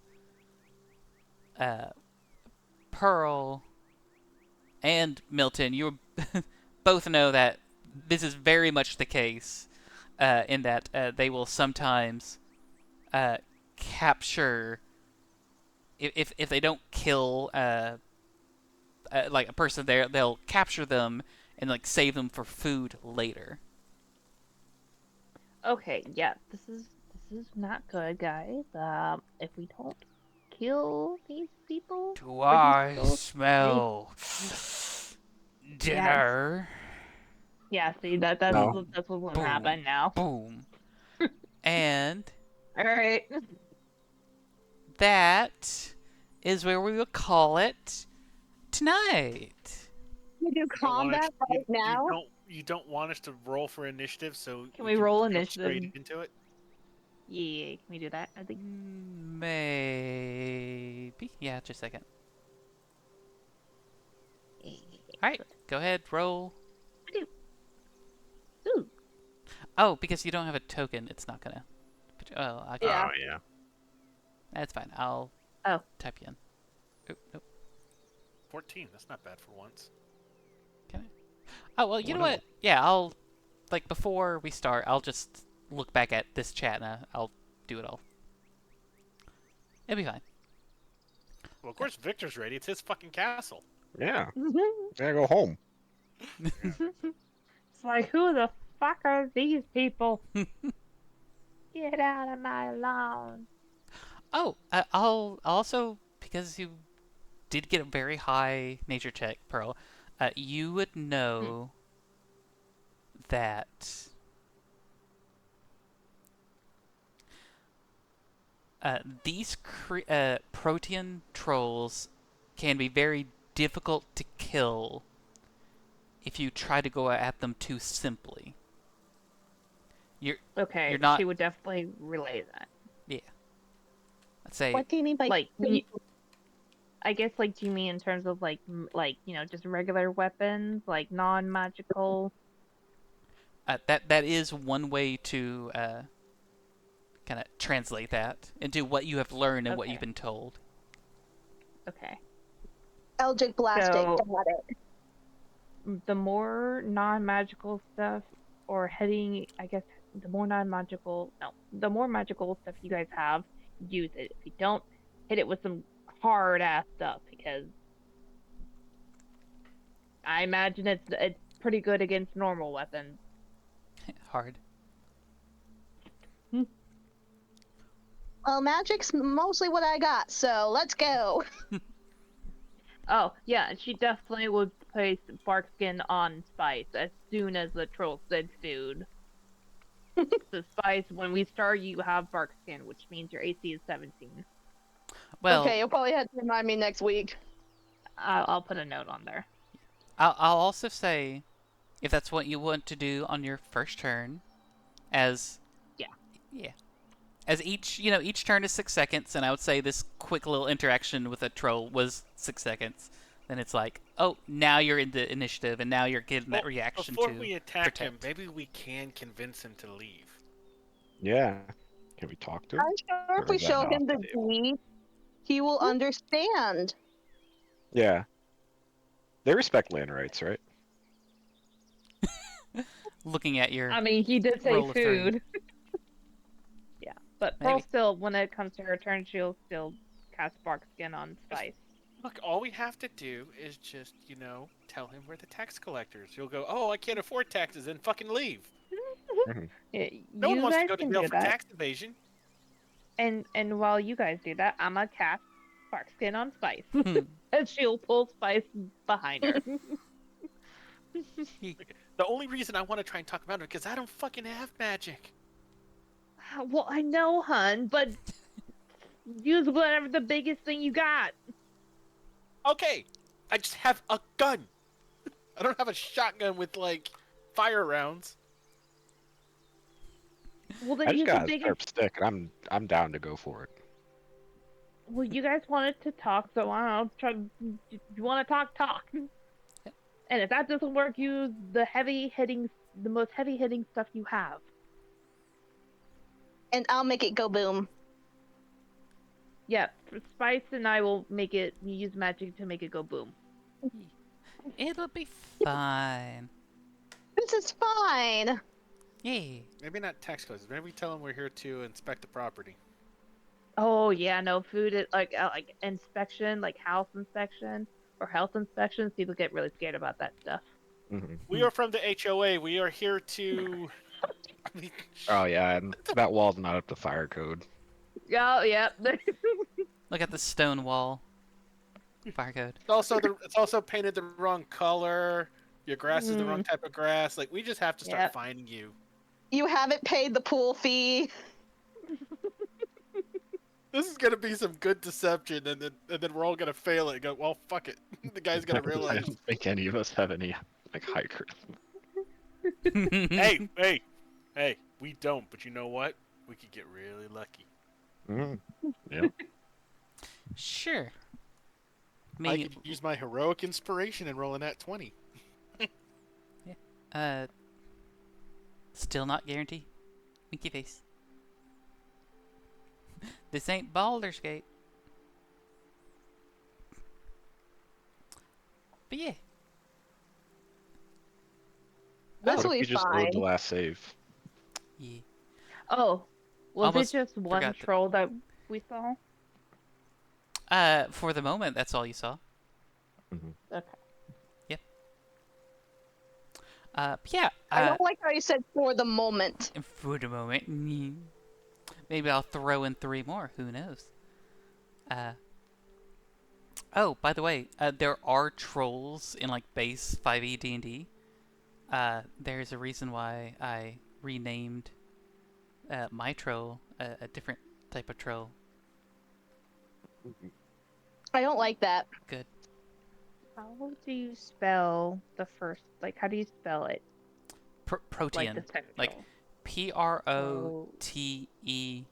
Pearl and Milton, you both know that this is very much the case, in that they will sometimes capture, if they don't kill like a person there, they'll capture them and like save them for food later. Okay, yeah, this is not good, guys. If we don't kill these people, Do or I these souls, smell dinner? yeah, see that's No. that's what's gonna Boom. happen now. Boom. And All right. that is where we will call it tonight. You do combat right now? you don't want us to roll for initiative, so Can we roll jump straight initiative? into it? Yeah, can we do that? I think. Maybe. Yeah, just a second. Yeah. Alright, go ahead, roll. Ooh. Oh, because you don't have a token, it's not gonna. Oh, okay. Yeah. Oh yeah. That's fine. I'll Oh. type you in. Oop, nope. 14. That's not bad for once. Can I? Oh, well, you know What what? Yeah, I'll. Like, before we start, I'll just look back at this chat and I'll do it all. It'll be fine. Well, of course, Victor's ready. It's his fucking castle. Yeah. Gotta go home. It's like, who the fuck are these people? Get out of my lawn. Oh, I'll also, because you did get a very high nature check, Pearl, you would know that these protean trolls can be very difficult to kill if you try to go at them too simply. Okay, You're not. she would definitely relay that. Yeah. I'd say. What do you mean by Like, I guess, like, do you mean in terms of, like, just regular weapons, like, non-magical? That is one way to kind of translate that into what you have learned and what Okay. you've been told. Okay. Eldritch Blasting. So- Got it. The more non-magical stuff, or heading, I guess, the more magical stuff you guys have, use it. If you don't, hit it with some hard-ass stuff, because I imagine it's pretty good against normal weapons. Hard. Well, magic's mostly what I got, so let's go. Oh, yeah, and she definitely would place Barkskin on Spice as soon as the troll said food. So Spice, when we start, you have Barkskin, which means your AC is 17. Well, Okay, you'll probably have to remind me next week. I'll put a note on there. I'll also say, if that's what you want to do on your first turn, as as each turn is 6 seconds, and I would say this quick little interaction with a troll was 6 seconds. Then it's like, oh, now you're in the initiative, and now you're getting that reaction Before to we attack him, protect. maybe we can convince him to leave. Yeah. Can we talk to him? I'm sure Or if we is that show not him the off the table? deed, he will understand. Yeah. They respect land rights, right? Looking at your I mean, he did say roll of 3. food. Yeah, but Pearl Maybe. still, when it comes to her turn, she'll still cast Barkskin on Spice. Look, all we have to do is just, tell him we're the tax collectors. He'll go, oh, I can't afford taxes, and fucking leave. Yeah, No one you wants to guys go to can jail do for that. tax evasion. And while you guys do that, I'm gonna cast Barkskin on Spice. Hmm. And she'll pull Spice behind her. The only reason I want to try and talk about it is because I don't fucking have magic. Well, I know, hun, but use whatever the biggest thing you got. Okay, I just have a gun. I don't have a shotgun with, fire rounds. Well, then I just use the got a biggest. sharp stick, and I'm down to go for it. Well, you guys wanted to talk, so I'll try. You want to talk? Talk. And if that doesn't work, use the most heavy hitting stuff you have. And I'll make it go boom. Yeah, Spice and I will use magic to make it go boom. It'll be fine. This is fine. Yay. Maybe not tax collectors. Maybe we tell them we're here to inspect the property. Oh yeah, no food is like inspection, like house inspection or health inspections. People get really scared about that stuff. We are from the HOA. We are here to... Oh yeah, and that wall's not up to fire code. Oh yeah. Look at the stone wall. Fire code. It's also painted the wrong color. Your grass is the wrong type of grass. We just have to start finding you. You haven't paid the pool fee. This is gonna be some good deception, and then we're all gonna fail it and go, well, fuck it. The guy's gonna I realize. don't think any of us have any high charisma. Hey, we don't, but you know what? We could get really lucky. Mm. Yeah. Sure. I could use my heroic inspiration and roll a nat 20. Still not guarantee. Winky face. This ain't Baldur's Gate. But yeah. This What will if be we just load fine. the last save? Yeah. Oh, was Almost it just one forgot that- troll that we saw? For the moment, that's all you saw. Okay. Yeah. I don't like how you said for the moment. For the moment, maybe I'll throw in 3 more. Who knows? Oh, by the way, there are trolls in like base 5e D&D. There's a reason why I renamed my troll a different type of troll. I don't like that. Good. How do you spell the first? Like, how do you spell it? Protean. Like the second Like troll. Protean.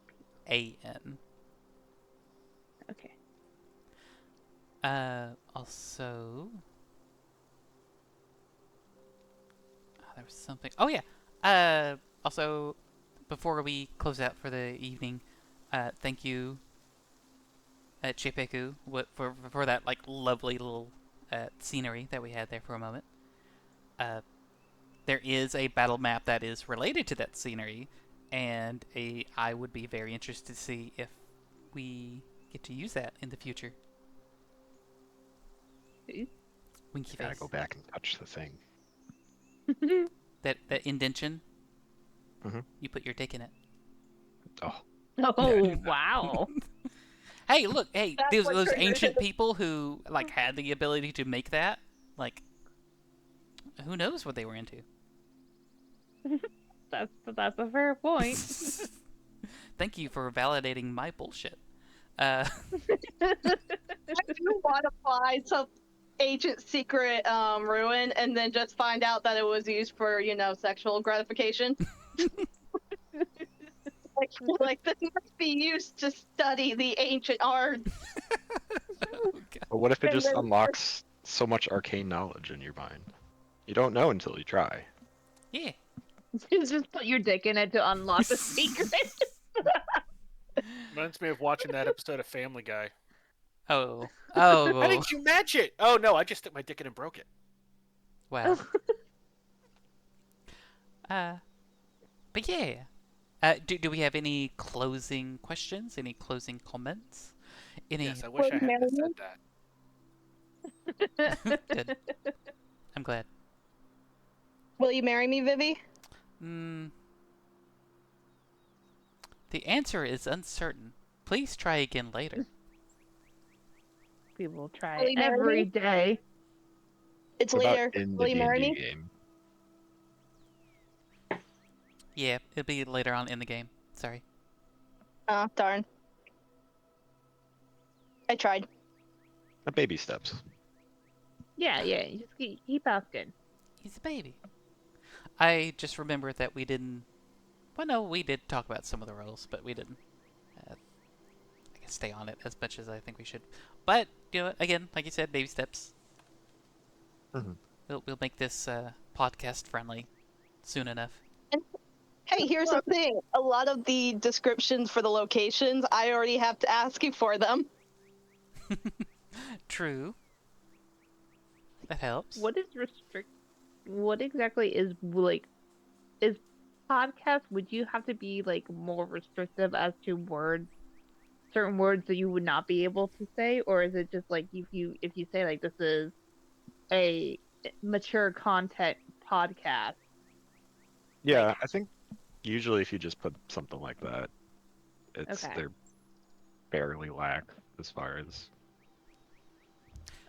Okay. Also, there was something. Oh yeah. Also, before we close out for the evening, thank you, Chepeku, for that like lovely little scenery that we had there for a moment. There is a battle map that is related to that scenery, and I would be very interested to see if we get to use that in the future. Winky Gotta face. go back and touch the thing. That indention. Mhm. You put your dick in it. Oh. Oh, wow. Hey, look! Hey, That's those what triggered ancient it. people who like had the ability to make that. Like, who knows what they were into? That's a fair point. Thank you for validating my bullshit. I do want to find some ancient secret ruin and then just find out that it was used for, sexual gratification. like this must be used to study the ancient art. But what if it And just then- unlocks so much arcane knowledge in your mind? You don't know until you try. Yeah. Just put your dick in it to unlock the secret. Reminds me of watching that episode of Family Guy. Oh. How Oh. did you match it? Oh no, I just stuck my dick in and broke it. Well. But yeah. Do we have any closing questions? Any closing comments? Any? Yes, I wish I hadn't said that. Good. I'm glad. Will you marry me, Vivi? The answer is uncertain. Please try again later. People try Will you marry every me? day. It's What about later. in the Will you marry D&D me? game? Yeah, it'll be later on in the game. Sorry. Oh, darn. I tried. Baby steps. Yeah, you just keep asking. He's a baby. I just remembered that we didn't... Well, no, we did talk about some of the roles, but we didn't I guess stay on it as much as I think we should. But, again, like you said, baby steps. Mhm. We'll make this podcast friendly soon enough. Hey, here's the thing. A lot of the descriptions for the locations, I already have to ask you for them. True. That helps. What is What exactly is is podcast? Would you have to be like more restrictive as to words, certain words that you would not be able to say, or is it just like if you say like this is a mature content podcast? Yeah, I think usually if you just put something like that, Okay. they're barely lax as far as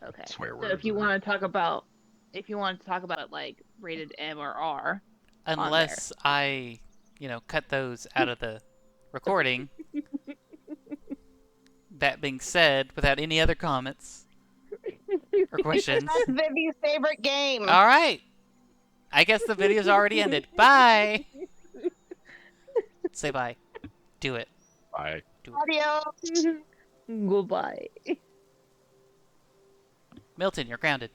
Okay. swear So words. if you want to talk about like rated M or R, Unless I, cut those out of the recording. That being said, without any other comments or questions. That's Vivi's favorite game. All right. I guess the video's already ended. Bye. Say bye. Do it. Bye. Do it. Adios. Goodbye. Milton, you're grounded.